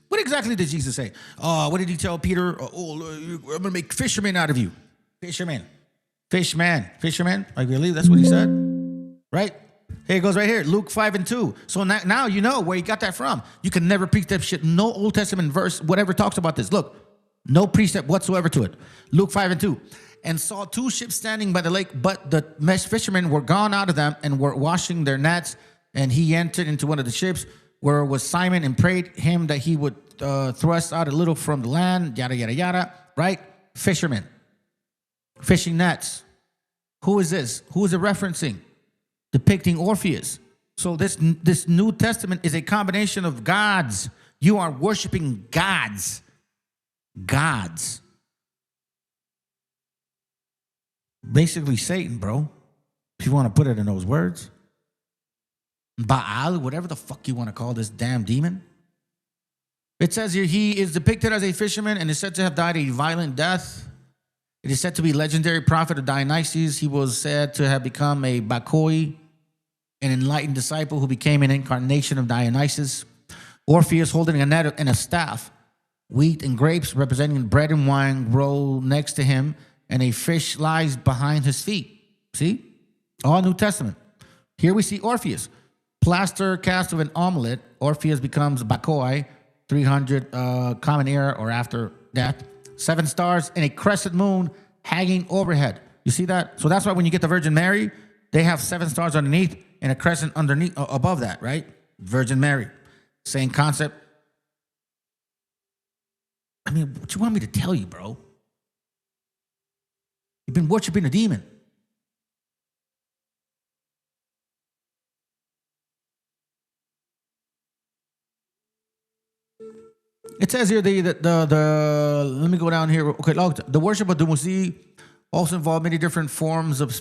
What exactly did Jesus say? What did he tell Peter? I'm going to make fishermen out of you. Fisherman. Like, really? That's what he said? Right? Here it goes right here. Luke 5 and 2. So now you know where he got that from. You can never preach that shit. No Old Testament verse, whatever talks about this. Look, no precept whatsoever to it. Luke 5 and 2. And saw two ships standing by the lake, but the fishermen were gone out of them and were washing their nets. And he entered into one of the ships where was Simon and prayed him that he would thrust out a little from the land, yada, yada, yada. Right? Fishermen. Fishing nets. Who is this? Who is it referencing? Depicting Orpheus. So this New Testament is a combination of gods. You are worshiping gods. Gods. Basically Satan, bro. If you want to put it in those words. Baal, whatever the fuck you want to call this damn demon. It says here, he is depicted as a fisherman and is said to have died a violent death. It is said to be legendary prophet of Dionysus. He was said to have become a Bacchoi, an enlightened disciple who became an incarnation of Dionysus. Orpheus holding a net and a staff. Wheat and grapes representing bread and wine grow next to him, and a fish lies behind his feet. See? All New Testament. Here we see Orpheus. Plaster cast of an omelet. Orpheus becomes Bakoi, 300 common era or after death. 7 stars and a crescent moon hanging overhead. You see that? So that's why when you get the Virgin Mary, they have 7 stars underneath and a crescent underneath above that, right? Virgin Mary. Same concept. I mean, what you want me to tell you, bro? You've been worshiping a demon. It says here the let me go down here. Okay, the worship of Dumuzi also involved many different forms of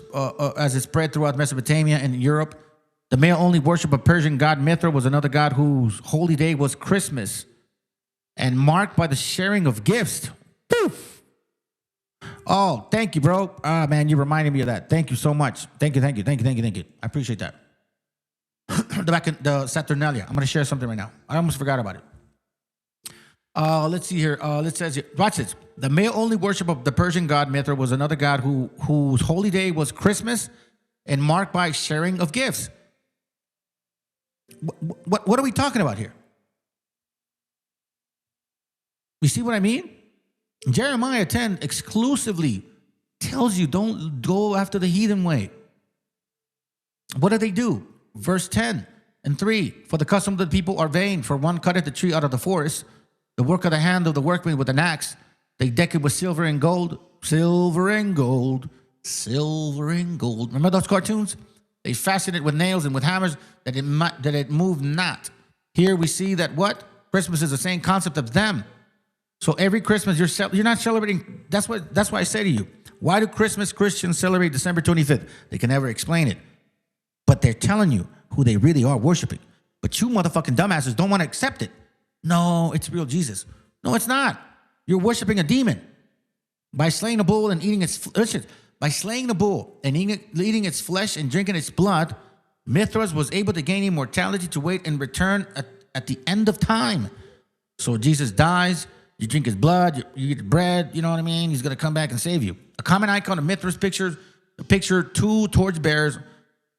as it spread throughout Mesopotamia and Europe. The male-only worship of Persian god Mithra was another god whose holy day was Christmas, and marked by the sharing of gifts. Poof. Oh, thank you, bro. Ah, man, you reminded me of that. Thank you so much. Thank you. I appreciate that. The Saturnalia. I'm going to share something right now. I almost forgot about it. Let's see here. It says here. Watch this. The male-only worship of the Persian god Mithra was another god whose holy day was Christmas and marked by sharing of gifts. What are we talking about here? You see what I mean? Jeremiah 10 exclusively tells you don't go after the heathen way. What do? Verse 10 and 3. For the custom of the people are vain, for one cutteth the tree out of the forest, the work of the hand of the workman with an axe. They deck it with silver and gold. Silver and gold. Remember those cartoons? They fasten it with nails and with hammers that it move not. Here we see that what? Christmas is the same concept of them. So every Christmas you're not celebrating. That's why I say to you, why do Christians celebrate December 25th? They can never explain it. But they're telling you who they really are worshiping. But you motherfucking dumbasses don't want to accept it. No, it's real Jesus. No, it's not. You're worshiping a demon. By slaying a bull and eating its flesh, eating its flesh and drinking its blood, Mithras was able to gain immortality to wait and return at the end of time. So Jesus dies, you drink his blood, you eat bread, you know what I mean? He's going to come back and save you. A common icon of Mithras picture 2 torchbearers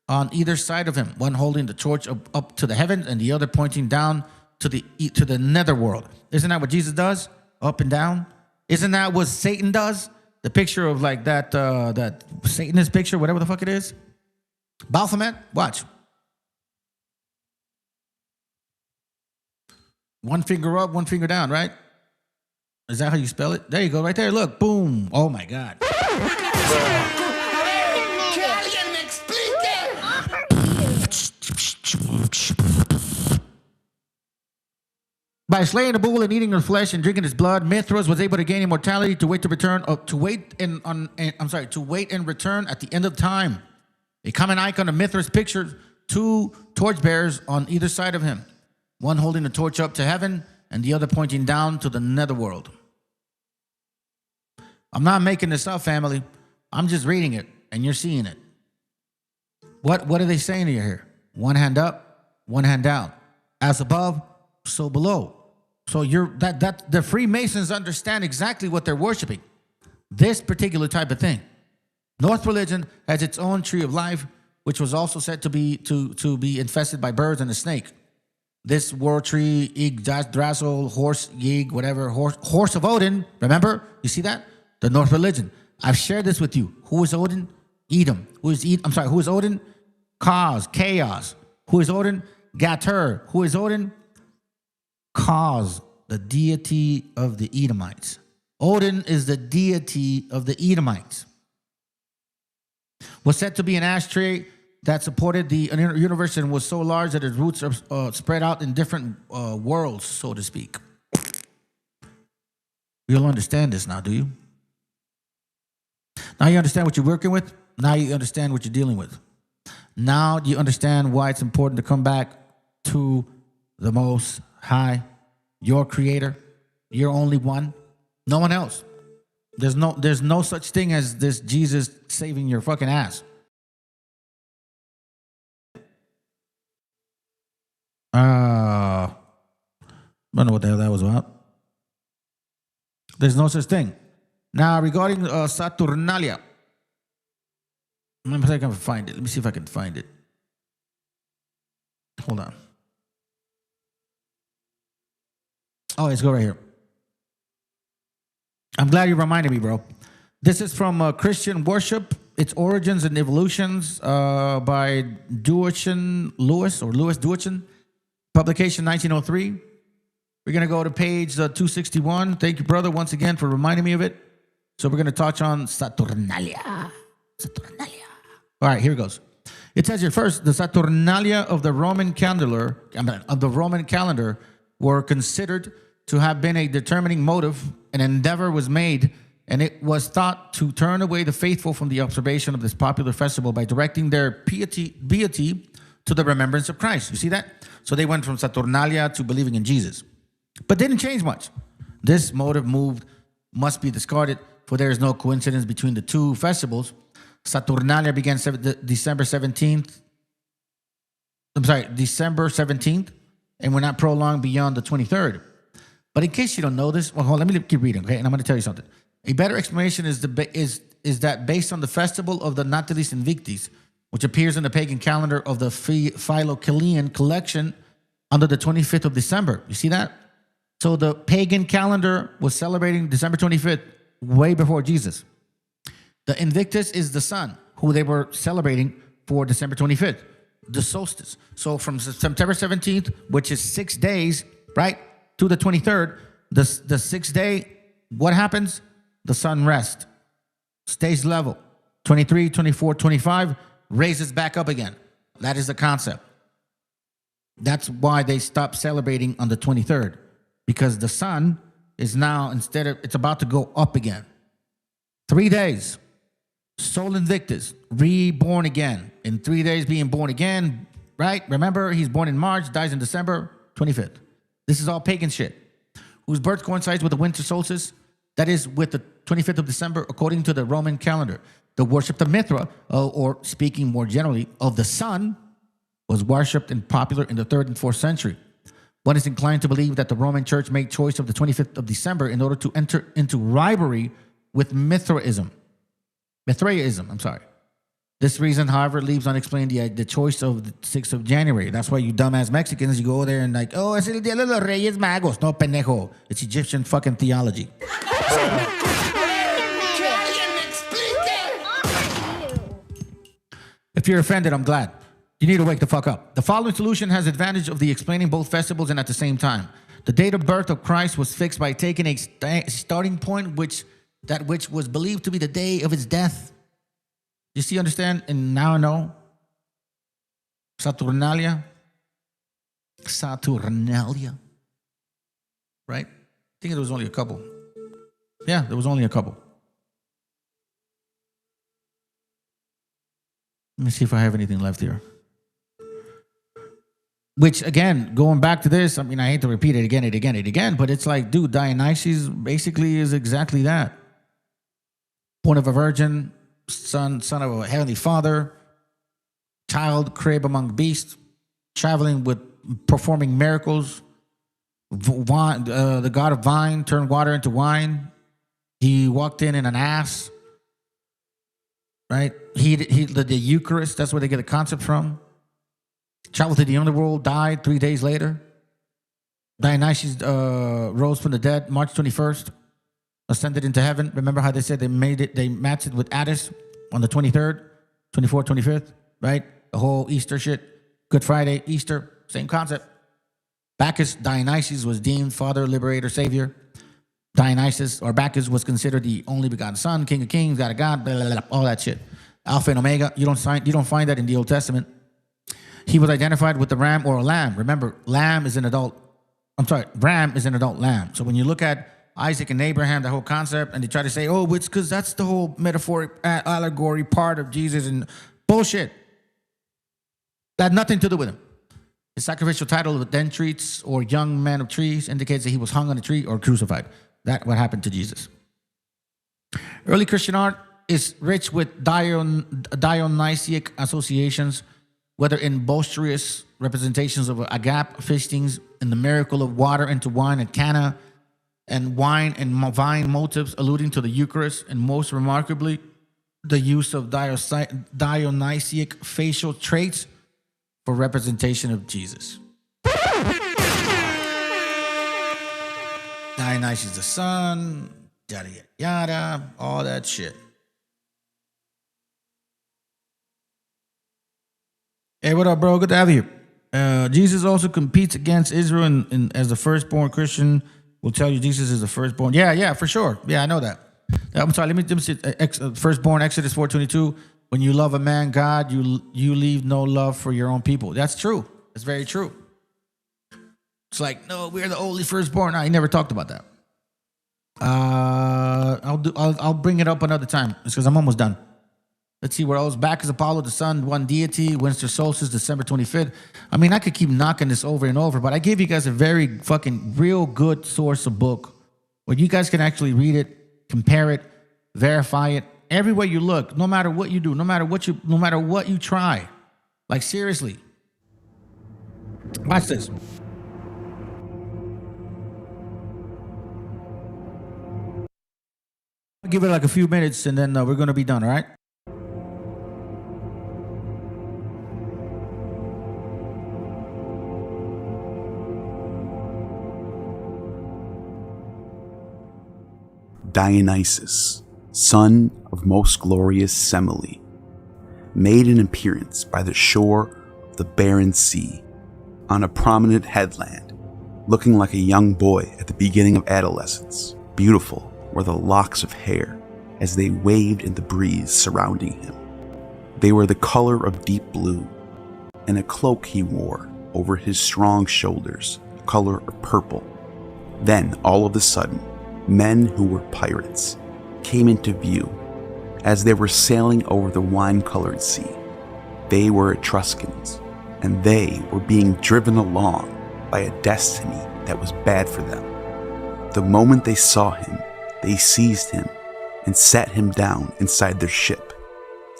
on either side of him, one holding the torch up to the heavens and the other pointing down to the netherworld. Isn't that what Jesus does? Up and down? Isn't that what Satan does? The picture of like that Satanist picture, whatever the fuck it is. Baphomet, watch. One finger up, one finger down, right? Is that how you spell it? There you go, right there. Look, boom. Oh my God. By slaying the bull and eating his flesh and drinking his blood, Mithras was able to gain immortality to wait and return at the end of time. A common icon of Mithras pictures 2 torchbearers on either side of him, one holding the torch up to heaven and the other pointing down to the netherworld. I'm not making this up, family. I'm just reading it, and you're seeing it. What are they saying to you here? One hand up, one hand down. As above, so below. So the Freemasons understand exactly what they're worshiping. This particular type of thing. North religion has its own tree of life, which was also said to be infested by birds and a snake. This world tree, Yggdrasil, horse, Yig, whatever, horse of Odin. Remember? You see that? The North religion. I've shared this with you. Who is Odin? Edom. Who is Odin? Cause, chaos. Who is Odin? Gatur. Who is Odin? Cause, the deity of the Edomites. Odin is the deity of the Edomites. Was said to be an ash tree that supported the universe and was so large that its roots are spread out in different worlds, so to speak. You'll understand this now, do you? Now you understand what you're working with. Now you understand what you're dealing with. Now you understand why it's important to come back to the Most High, your Creator, your only one, no one else. There's no such thing as this Jesus saving your fucking ass. I don't know what the hell that was about. There's no such thing. Now, regarding Saturnalia, let me see if I can find it. Let me see if I can find it. Hold on. Oh, let's go right here. I'm glad you reminded me, bro. This is from Christian Worship, Its Origins and Evolutions by Duichin Lewis, or Lewis Duichin, publication 1903. We're going to go to page 261. Thank you, brother, once again for reminding me of it. So we're going to touch on Saturnalia. Saturnalia. All right, here it goes. It says here first, the Saturnalia of the Roman calendar, were considered to have been a determining motive. An endeavor was made, and it was thought to turn away the faithful from the observation of this popular festival by directing their piety to the remembrance of Christ. You see that? So they went from Saturnalia to believing in Jesus, but didn't change much. This motive must be discarded, for there is no coincidence between the two festivals. Saturnalia began December 17th, and were not prolonged beyond the 23rd. But in case you don't know this, well, hold on, let me keep reading, okay? And I'm going to tell you something. A better explanation is that based on the festival of the Natalis Invictis, which appears in the pagan calendar of the Philocalian collection under the 25th of December. You see that? So the pagan calendar was celebrating December 25th way before Jesus. The Invictus is the sun, who they were celebrating for December 25th, the solstice. So from September 17th, which is 6 days, right, to the 23rd, the 6th day, what happens? The sun rests, stays level. 23, 24, 25, raises back up again. That is the concept. That's why they stopped celebrating on the 23rd, because the sun is now, it's about to go up again. 3 days. Sol Invictus, reborn again. In 3 days being born again, right? Remember, he's born in March, dies in December 25th. This is all pagan shit. Whose birth coincides with the winter solstice, that is with the 25th of December, according to the Roman calendar. The worship of Mithra, or speaking more generally, of the sun, was worshipped and popular in the 3rd and 4th century. One is inclined to believe that the Roman Church made choice of the 25th of December in order to enter into rivalry with Mithraism. This reason, however, leaves unexplained the choice of the 6th of January. That's why you dumbass Mexicans, you go there and like, oh, es el Día de los Reyes Magos. No, pendejo. It's Egyptian fucking theology. If you're offended, I'm glad. You need to wake the fuck up. The following solution has advantage of the explaining both festivals and at the same time. The date of birth of Christ was fixed by taking a starting point which was believed to be the day of his death. You see, understand? And now I know. Saturnalia. Right? I think there was only a couple. Yeah, there was only a couple. Let me see if I have anything left here. Which, again, going back to this, I mean, I hate to repeat it again, but it's like, dude, Dionysus basically is exactly that. Born of a virgin, son of a heavenly father, child, crib among beasts, traveling with, performing miracles. The god of vine turned water into wine. He walked in an ass. Right? The Eucharist, that's where they get the concept from. Traveled to the underworld, died 3 days later. Dionysus rose from the dead March 21st, ascended into heaven. Remember how they said they matched it with Attis on the 23rd, 24th, 25th, right? The whole Easter shit. Good Friday, Easter, same concept. Bacchus, Dionysus, was deemed father, liberator, savior. Dionysus, or Bacchus, was considered the only begotten son, king of kings, god of God, blah, blah, blah, all that shit. Alpha and Omega, you don't find that in the Old Testament. He was identified with the ram or a lamb. Remember, ram is an adult lamb. So when you look at Isaac and Abraham, the whole concept, and they try to say, oh, it's because that's the whole metaphoric allegory part of Jesus, and bullshit. That had nothing to do with him. His sacrificial title of Dendrites, or young man of trees, indicates that he was hung on a tree or crucified. That's what happened to Jesus. Early Christian art is rich with Dionysiac associations, whether in boisterous representations of agape feastings, in the miracle of water into wine at Cana, and wine and vine motifs alluding to the Eucharist, and most remarkably, the use of Dionysiac facial traits for representation of Jesus. Dionysius the sun, yada, yada, yada, all that shit. Hey, what up, bro? Good to have you. Jesus also competes against Israel and as the firstborn Christian will tell you Jesus is the firstborn. Yeah, for sure. Yeah, I know that. I'm sorry, let me see. Firstborn, Exodus 4:22. When you love a man, God, you leave no love for your own people. That's true. That's very true. It's like, no, we're the only firstborn. No, he never talked about that. I'll bring it up another time. It's because I'm almost done. Let's see where else. Back is Apollo, the sun, one deity. Winter solstice, December 25th. I mean, I could keep knocking this over and over, but I gave you guys a very fucking real good source of book where you guys can actually read it, compare it, verify it. Everywhere you look, no matter what you do, no matter what you try. Like, seriously. Watch this. I'll give it like a few minutes and then we're going to be done, all right? Dionysus, son of most glorious Semele, made an appearance by the shore of the barren sea, on a prominent headland, looking like a young boy at the beginning of adolescence. Beautiful were the locks of hair as they waved in the breeze surrounding him. They were the color of deep blue, and a cloak he wore over his strong shoulders, the color of purple. Then, all of a sudden, men who were pirates came into view as they were sailing over the wine-colored sea. They were Etruscans, and they were being driven along by a destiny that was bad for them. The moment they saw him, they seized him and set him down inside their ship,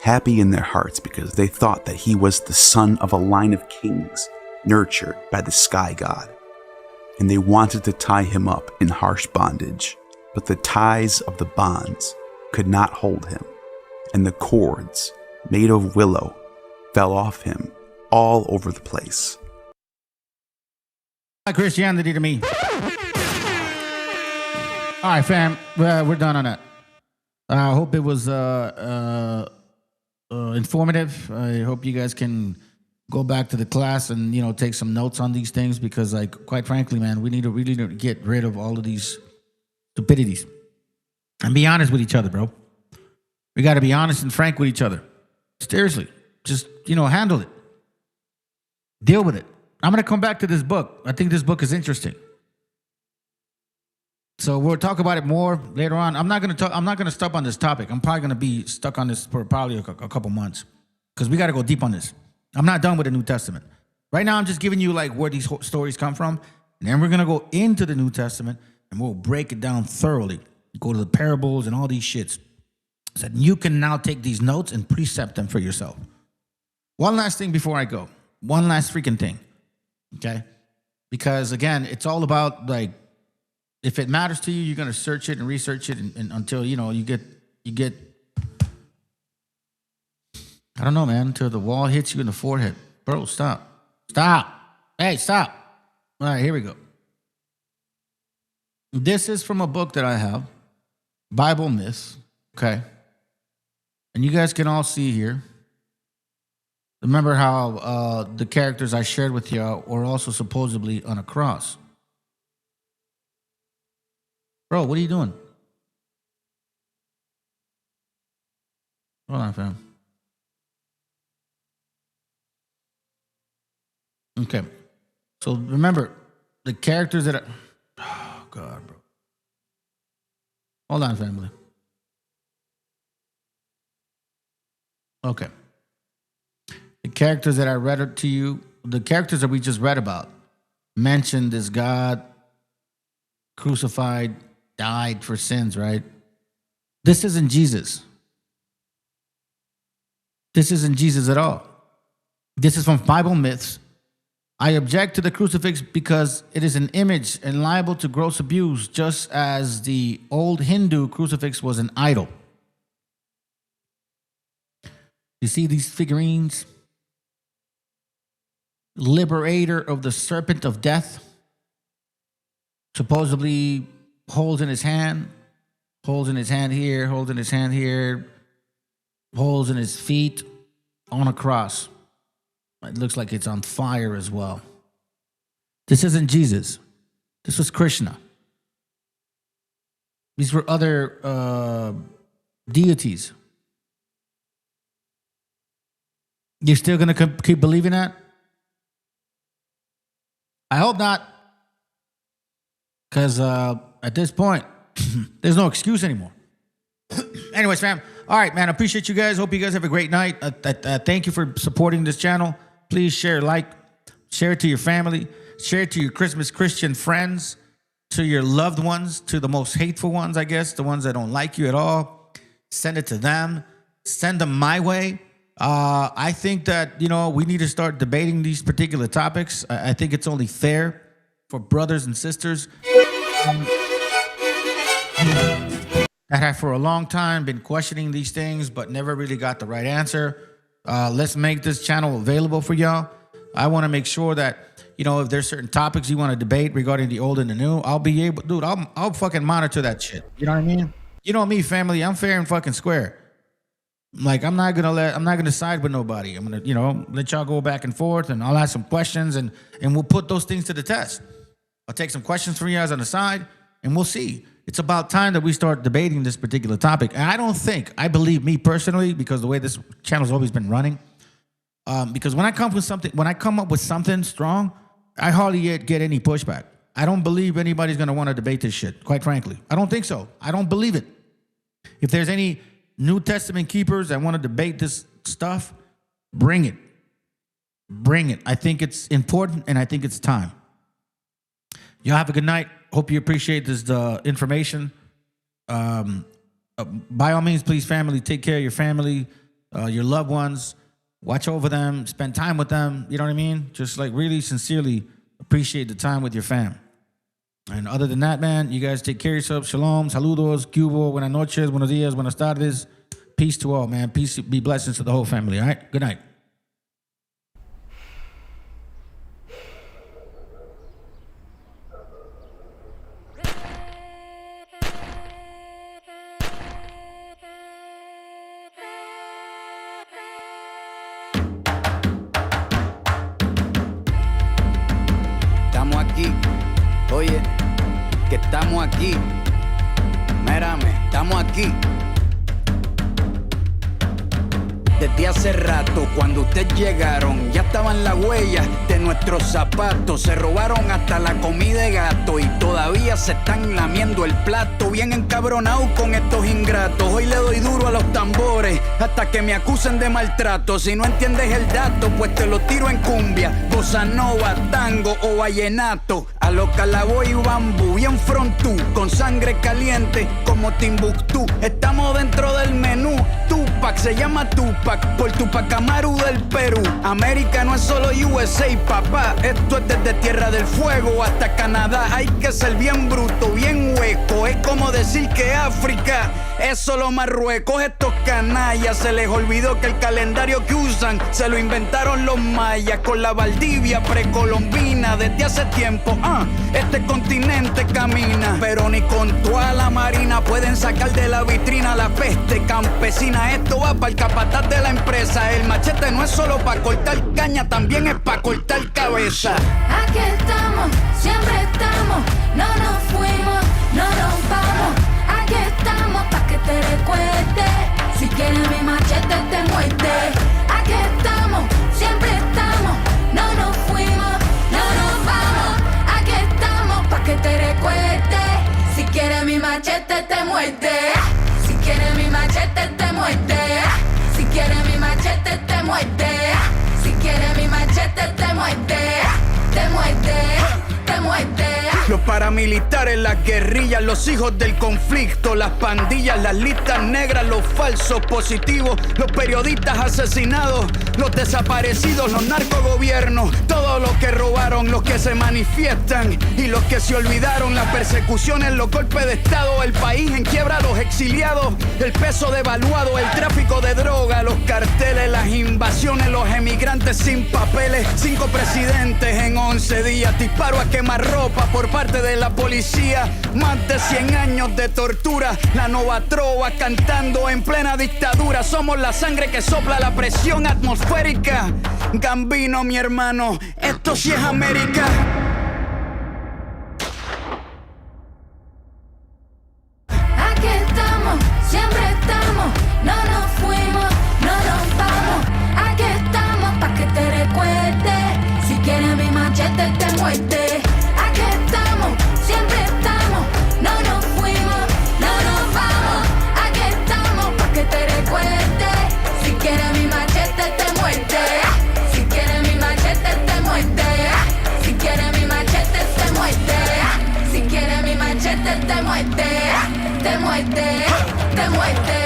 happy in their hearts because they thought that he was the son of a line of kings nurtured by the sky god. And they wanted to tie him up in harsh bondage, but the ties of the bonds could not hold him, and the cords, made of willow, fell off him all over the place. Christianity to me. All right, fam, we're done on that. I hope it was informative. I hope you guys can go back to the class and, you know, take some notes on these things because, like, quite frankly, man, we need to really get rid of all of these stupidities and be honest with each other, bro. We got to be honest and frank with each other. Seriously, just, you know, handle it. Deal with it. I'm going to come back to this book. I think this book is interesting. So we'll talk about it more later on. I'm not going to stop on this topic. I'm probably going to be stuck on this for probably a couple months because we got to go deep on this. I'm not done with the New Testament. Right now, I'm just giving you like where these stories come from. And then we're going to go into the New Testament and we'll break it down thoroughly. Go to the parables and all these shits. So you can now take these notes and precept them for yourself. One last thing before I go. One last freaking thing. Okay? Because again, it's all about like, if it matters to you, you're going to search it and research it and until, you know, you get, I don't know, man, until the wall hits you in the forehead. Bro, stop. Stop. Hey, stop. All right, here we go. This is from a book that I have, Bible Myths, okay? And you guys can all see here. Remember how the characters I shared with you were also supposedly on a cross. Bro, what are you doing? Hold on, fam. Okay. So remember, the characters that are... Oh, God, bro. Hold on, family. Okay. The characters that I read to you, the characters that we just read about, mentioned this God crucified, died for sins, right? This isn't Jesus. This isn't Jesus at all. This is from Bible Myths. I object to the crucifix because it is an image and liable to gross abuse, just as the old Hindu crucifix was an idol. You see these figurines? Liberator of the serpent of death, supposedly holds in his hand here, holds in his hand here, holes in his feet on a cross. It looks like it's on fire as well. This isn't Jesus. This was Krishna. These were other deities. You're still going to keep believing that? I hope not. Because at this point, there's no excuse anymore. Anyways, fam. All right, man. I appreciate you guys. Hope you guys have a great night. Thank you for supporting this channel. Please share, share it to your family, share it to your Christmas Christian friends, to your loved ones, to the most hateful ones, I guess, the ones that don't like you at all. Send it to them. Send them my way. I think that, we need to start debating these particular topics. I think it's only fair for brothers and sisters that have for a long time been questioning these things but never really got the right answer. Let's make this channel available for y'all. I want to make sure that, if there's certain topics you want to debate regarding the old and the new, I'll be able, dude, I'll fucking monitor that shit. You know what I mean? You know me, family, I'm fair and fucking square. Like, I'm not gonna side with nobody. I'm gonna, let y'all go back and forth, and I'll ask some questions, and we'll put those things to the test. I'll take some questions from you guys on the side, and we'll see. It's about time that we start debating this particular topic. And I believe me personally, because the way this channel's always been running, because when I come up with something strong, I hardly get any pushback. I don't believe anybody's gonna want to debate this shit, quite frankly. I don't think so. I don't believe it. If there's any New Testament keepers that want to debate this stuff, bring it. Bring it. I think it's important, and I think it's time. Y'all have a good night. Hope you appreciate this information. By all means, please, family, take care of your family, your loved ones. Watch over them. Spend time with them. You know what I mean? Just really sincerely appreciate the time with your fam. And other than that, man, you guys take care of yourselves. Shalom, saludos, cubo, buenas noches, buenos días, buenas tardes. Peace to all, man. Peace, be blessings to the whole family, all right? Good night. Estamos aquí. Oye, que estamos aquí. Mírame, estamos aquí. Desde hace rato, cuando ustedes llegaron, ya estaban las huellas de nuestros zapatos. Se robaron hasta la comida de gato y todavía se están lamiendo el plato. Bien encabronados con estos ingratos. Hoy le doy duro a los tambores hasta que me acusen de maltrato. Si no entiendes el dato, pues te lo tiro en cumbia, bossa nova, tango o vallenato. A lo Calaboy y bambú, bien frontú, con sangre caliente como Timbuktu. Estamos dentro del menú. Tupac se llama Tupac por Tupac Amaru del Perú. América no es solo USA, papá. Esto es desde Tierra del Fuego hasta Canadá. Hay que ser bien bruto, bien hueco. Es como decir que África es solo Marruecos. Estos canallas se les olvidó que el calendario que usan se lo inventaron los mayas con la Valdivia precolombina. Desde hace tiempo, este continente camina, pero ni con toda la marina pueden sacar de la vitrina la peste campesina. Esto va para el capataz de la empresa. El machete no es solo para cortar caña, también es para cortar cabeza. Aquí estamos, siempre estamos, no nos fuimos, no nos vamos. Aquí estamos pa' que te recuerdes. Si quieres mi machete te muerde. Aquí estamos, siempre estamos, no nos fuimos, no nos vamos. Aquí estamos pa' que te recuerdes. Si quieres mi machete te muerde. Si quieres mi machete te muerde. Si quieres mi machete te muerde. Si quieres mi machete te muerde. Te muerde, te muerde. Los paramilitares, las guerrillas, los hijos del conflicto, las pandillas, las listas negras, los falsos positivos, los periodistas asesinados, los desaparecidos, los narcogobiernos, todos los que robaron, los que se manifiestan y los que se olvidaron, las persecuciones, los golpes de estado, el país en quiebra, los exiliados, el peso devaluado, el tráfico de droga, los carteles, las invasiones, los emigrantes sin papeles, 5 presidentes en 11 días, disparo a quemarropa por parte de la policía, más de 100 años de tortura, la nova trova cantando en plena dictadura, somos la sangre que sopla la presión atmosférica, Gambino mi hermano, esto sí es América. Aquí estamos, siempre estamos, no nos fuimos, no nos vamos. Aquí estamos pa' que te recuerdes, si quieres mi machete te muerde. Aquí estamos, siempre estamos, no nos fuimos, no nos vamos. Aquí estamos pa' que te recuerdes, si quieres mi machete te muerde. Si quieres mi machete te muerde. Si quieres mi machete te muerde. Si quieres mi machete te muerde. Te muerde, te muerde.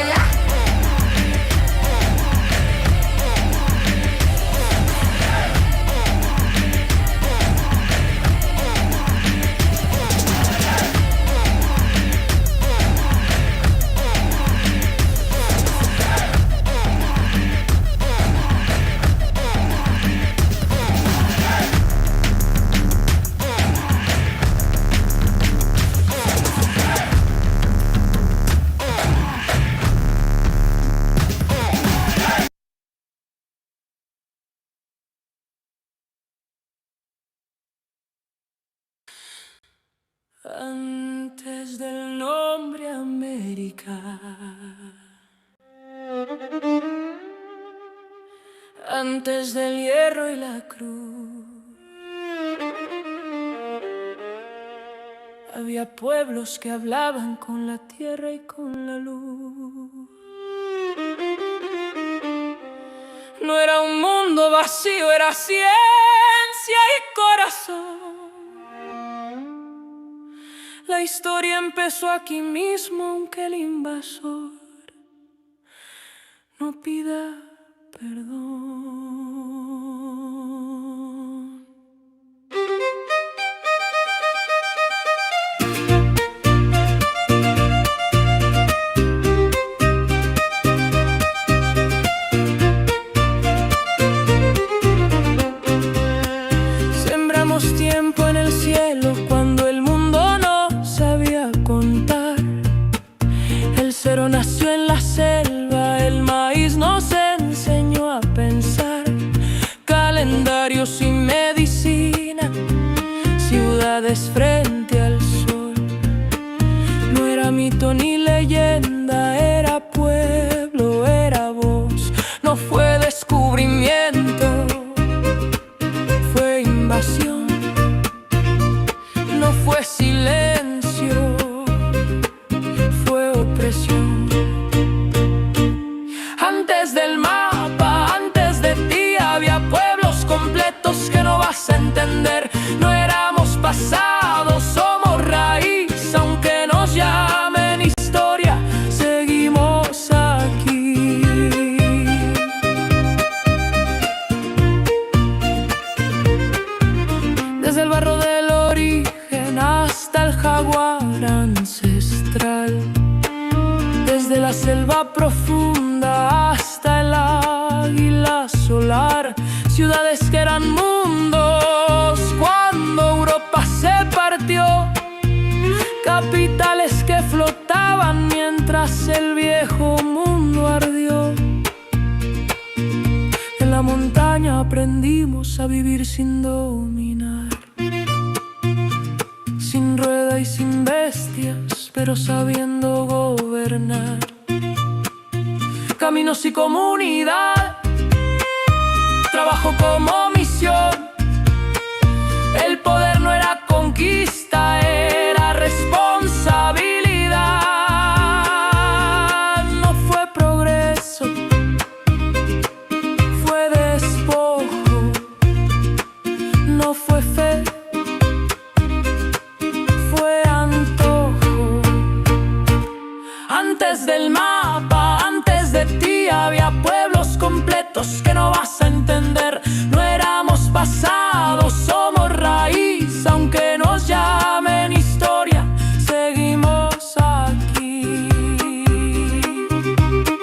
Antes del nombre América, antes del hierro y la cruz, había pueblos que hablaban con la tierra y con la luz. No era un mundo vacío, era ciencia y corazón. La historia empezó aquí mismo, aunque el invasor no pida perdón. Sembramos tiempo en el cielo cuando el mundo no sabía contar. El cero nació en la selva, el maíz nos enseñó a pensar. Calendarios y medicina, ciudades frente al sol. No era mito ni leyenda, era pueblo, era voz. No fue descubrimiento, fue invasión. No fue silencio, fue opresión. Antes del mapa, antes de ti, había pueblos completos que no vas a entender. No éramos pasado, somos raíz, aunque nos llamen historia, seguimos aquí. Desde el barro del origen hasta el jaguar ancestral, desde la selva profunda hasta el águila solar, ciudades que eran mundos cuando Europa se partió, capitales que flotaban mientras el viejo mundo ardió. En la montaña aprendimos a vivir sin dominar, sin rueda y sin bestias, pero sabiendo gobernar. Caminos y comunidad, trabajo como misión. El poder no era conquista, era responsabilidad. No fue progreso, fue despojo. No fue fe, había pueblos completos que no vas a entender. No éramos pasado, somos raíz, aunque nos llamen historia, seguimos aquí.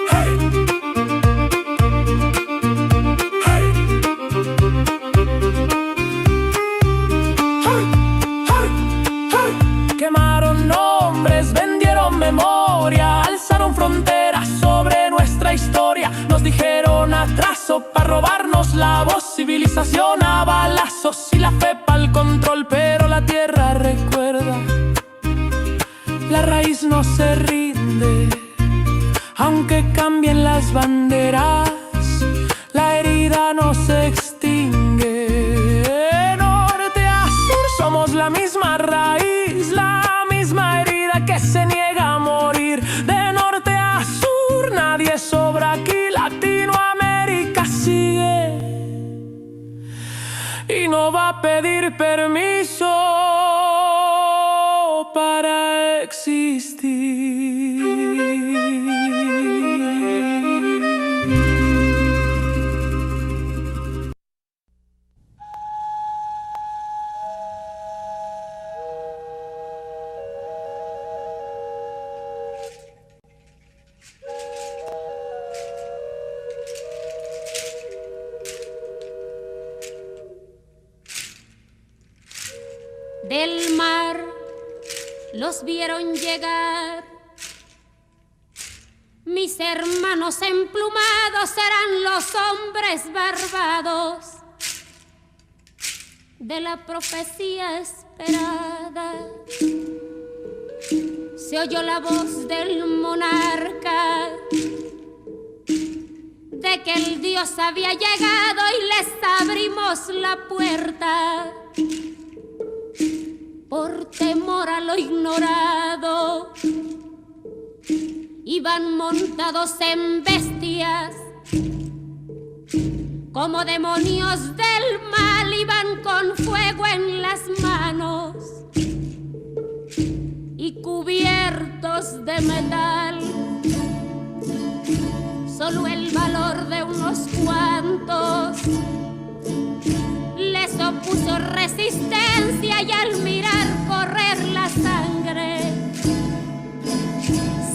Hey. Hey. Hey. Hey. Hey. Quemaron nombres, vendieron memoria, alzaron fronteras sobre nuestra historia. Nos dijeron atraso para robarnos la voz, civilización a balazos y la fe pa'l control. Pero la tierra recuerda, la raíz no se rinde. Aunque cambien las banderas, la herida no se extingue. De norte a sur somos la misma raíz, la misma herida que se niega a morir. De norte a sur nadie sobra aquí, Latinoamérica sigue y no va a pedir permiso para existir. Del mar los vieron llegar, mis hermanos emplumados eran los hombres barbados de la profecía esperada. Se oyó la voz del monarca de que el Dios había llegado y les abrimos la puerta. Por temor a lo ignorado, iban montados en bestias, como demonios del mal, iban con fuego en las manos y cubiertos de metal. Solo el valor de unos cuantos les opuso resistencia, y al mirar correr la sangre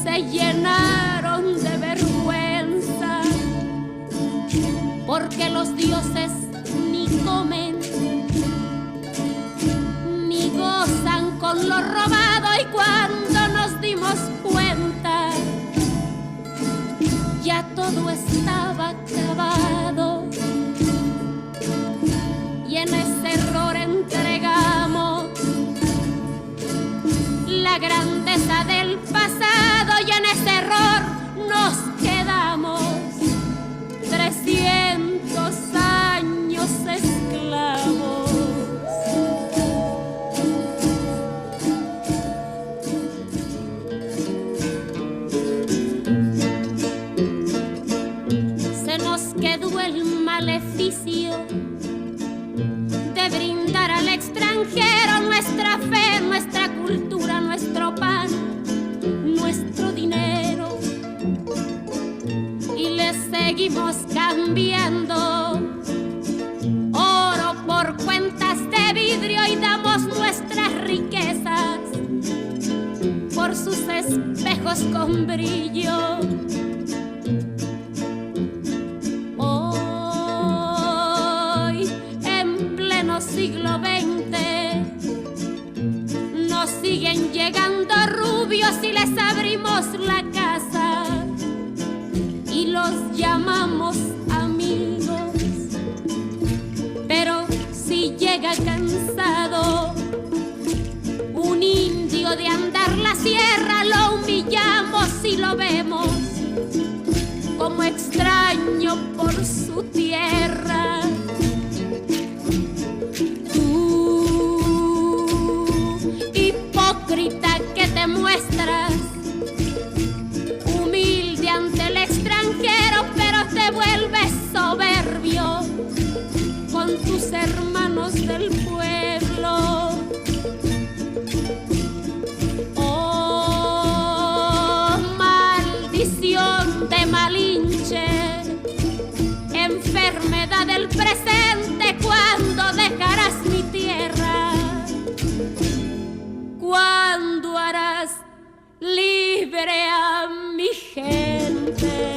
se llenaron de vergüenza, porque los dioses ni comen ni gozan con lo robado. Y cuando nos dimos cuenta, ya todo estaba acabado, y en ese error entregamos la grandeza del pasado, y en ese error nos quedamos 300 años esclavos. Se nos quedó el maleficio de brindar al extranjero nuestra fe, nuestra cultura, nuestro pan, nuestro dinero, y le seguimos cambiando oro por cuentas de vidrio, y damos nuestras riquezas por sus espejos con brillo. Siglo XX nos siguen llegando rubios y les abrimos la casa y los llamamos amigos. Pero si llega cansado un indio de andar la sierra, lo humillamos y lo vemos como extraño por su tierra. Hipócrita que te muestras humilde ante el extranjero, pero te vuelves soberbio con tus hermanos del pueblo. Oh, maldición de Malinche, libre a mi gente.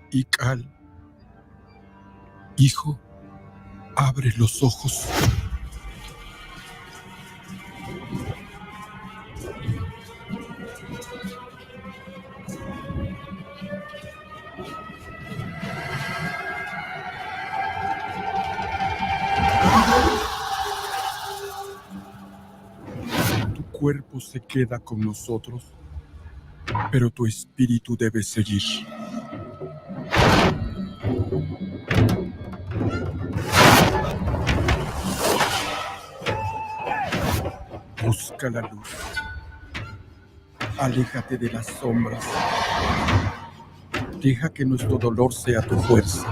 Ical, hijo, abre los ojos. Tu cuerpo se queda con nosotros, pero tu espíritu debe seguir. Busca la luz. Aléjate de las sombras. Deja que nuestro dolor sea tu fuerza.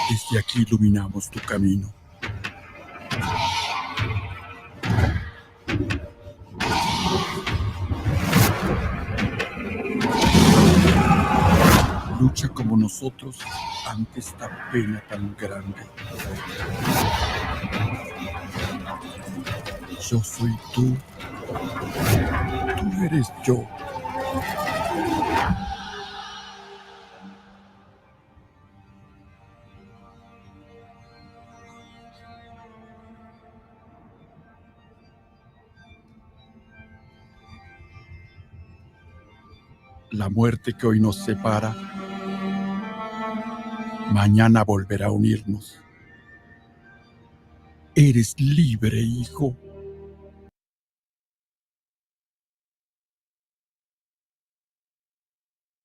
Desde aquí iluminamos tu camino. Lucha como nosotros ante esta pena tan grande. Yo soy tú. Tú eres yo. La muerte que hoy nos separa, mañana volverá a unirnos. Eres libre, hijo.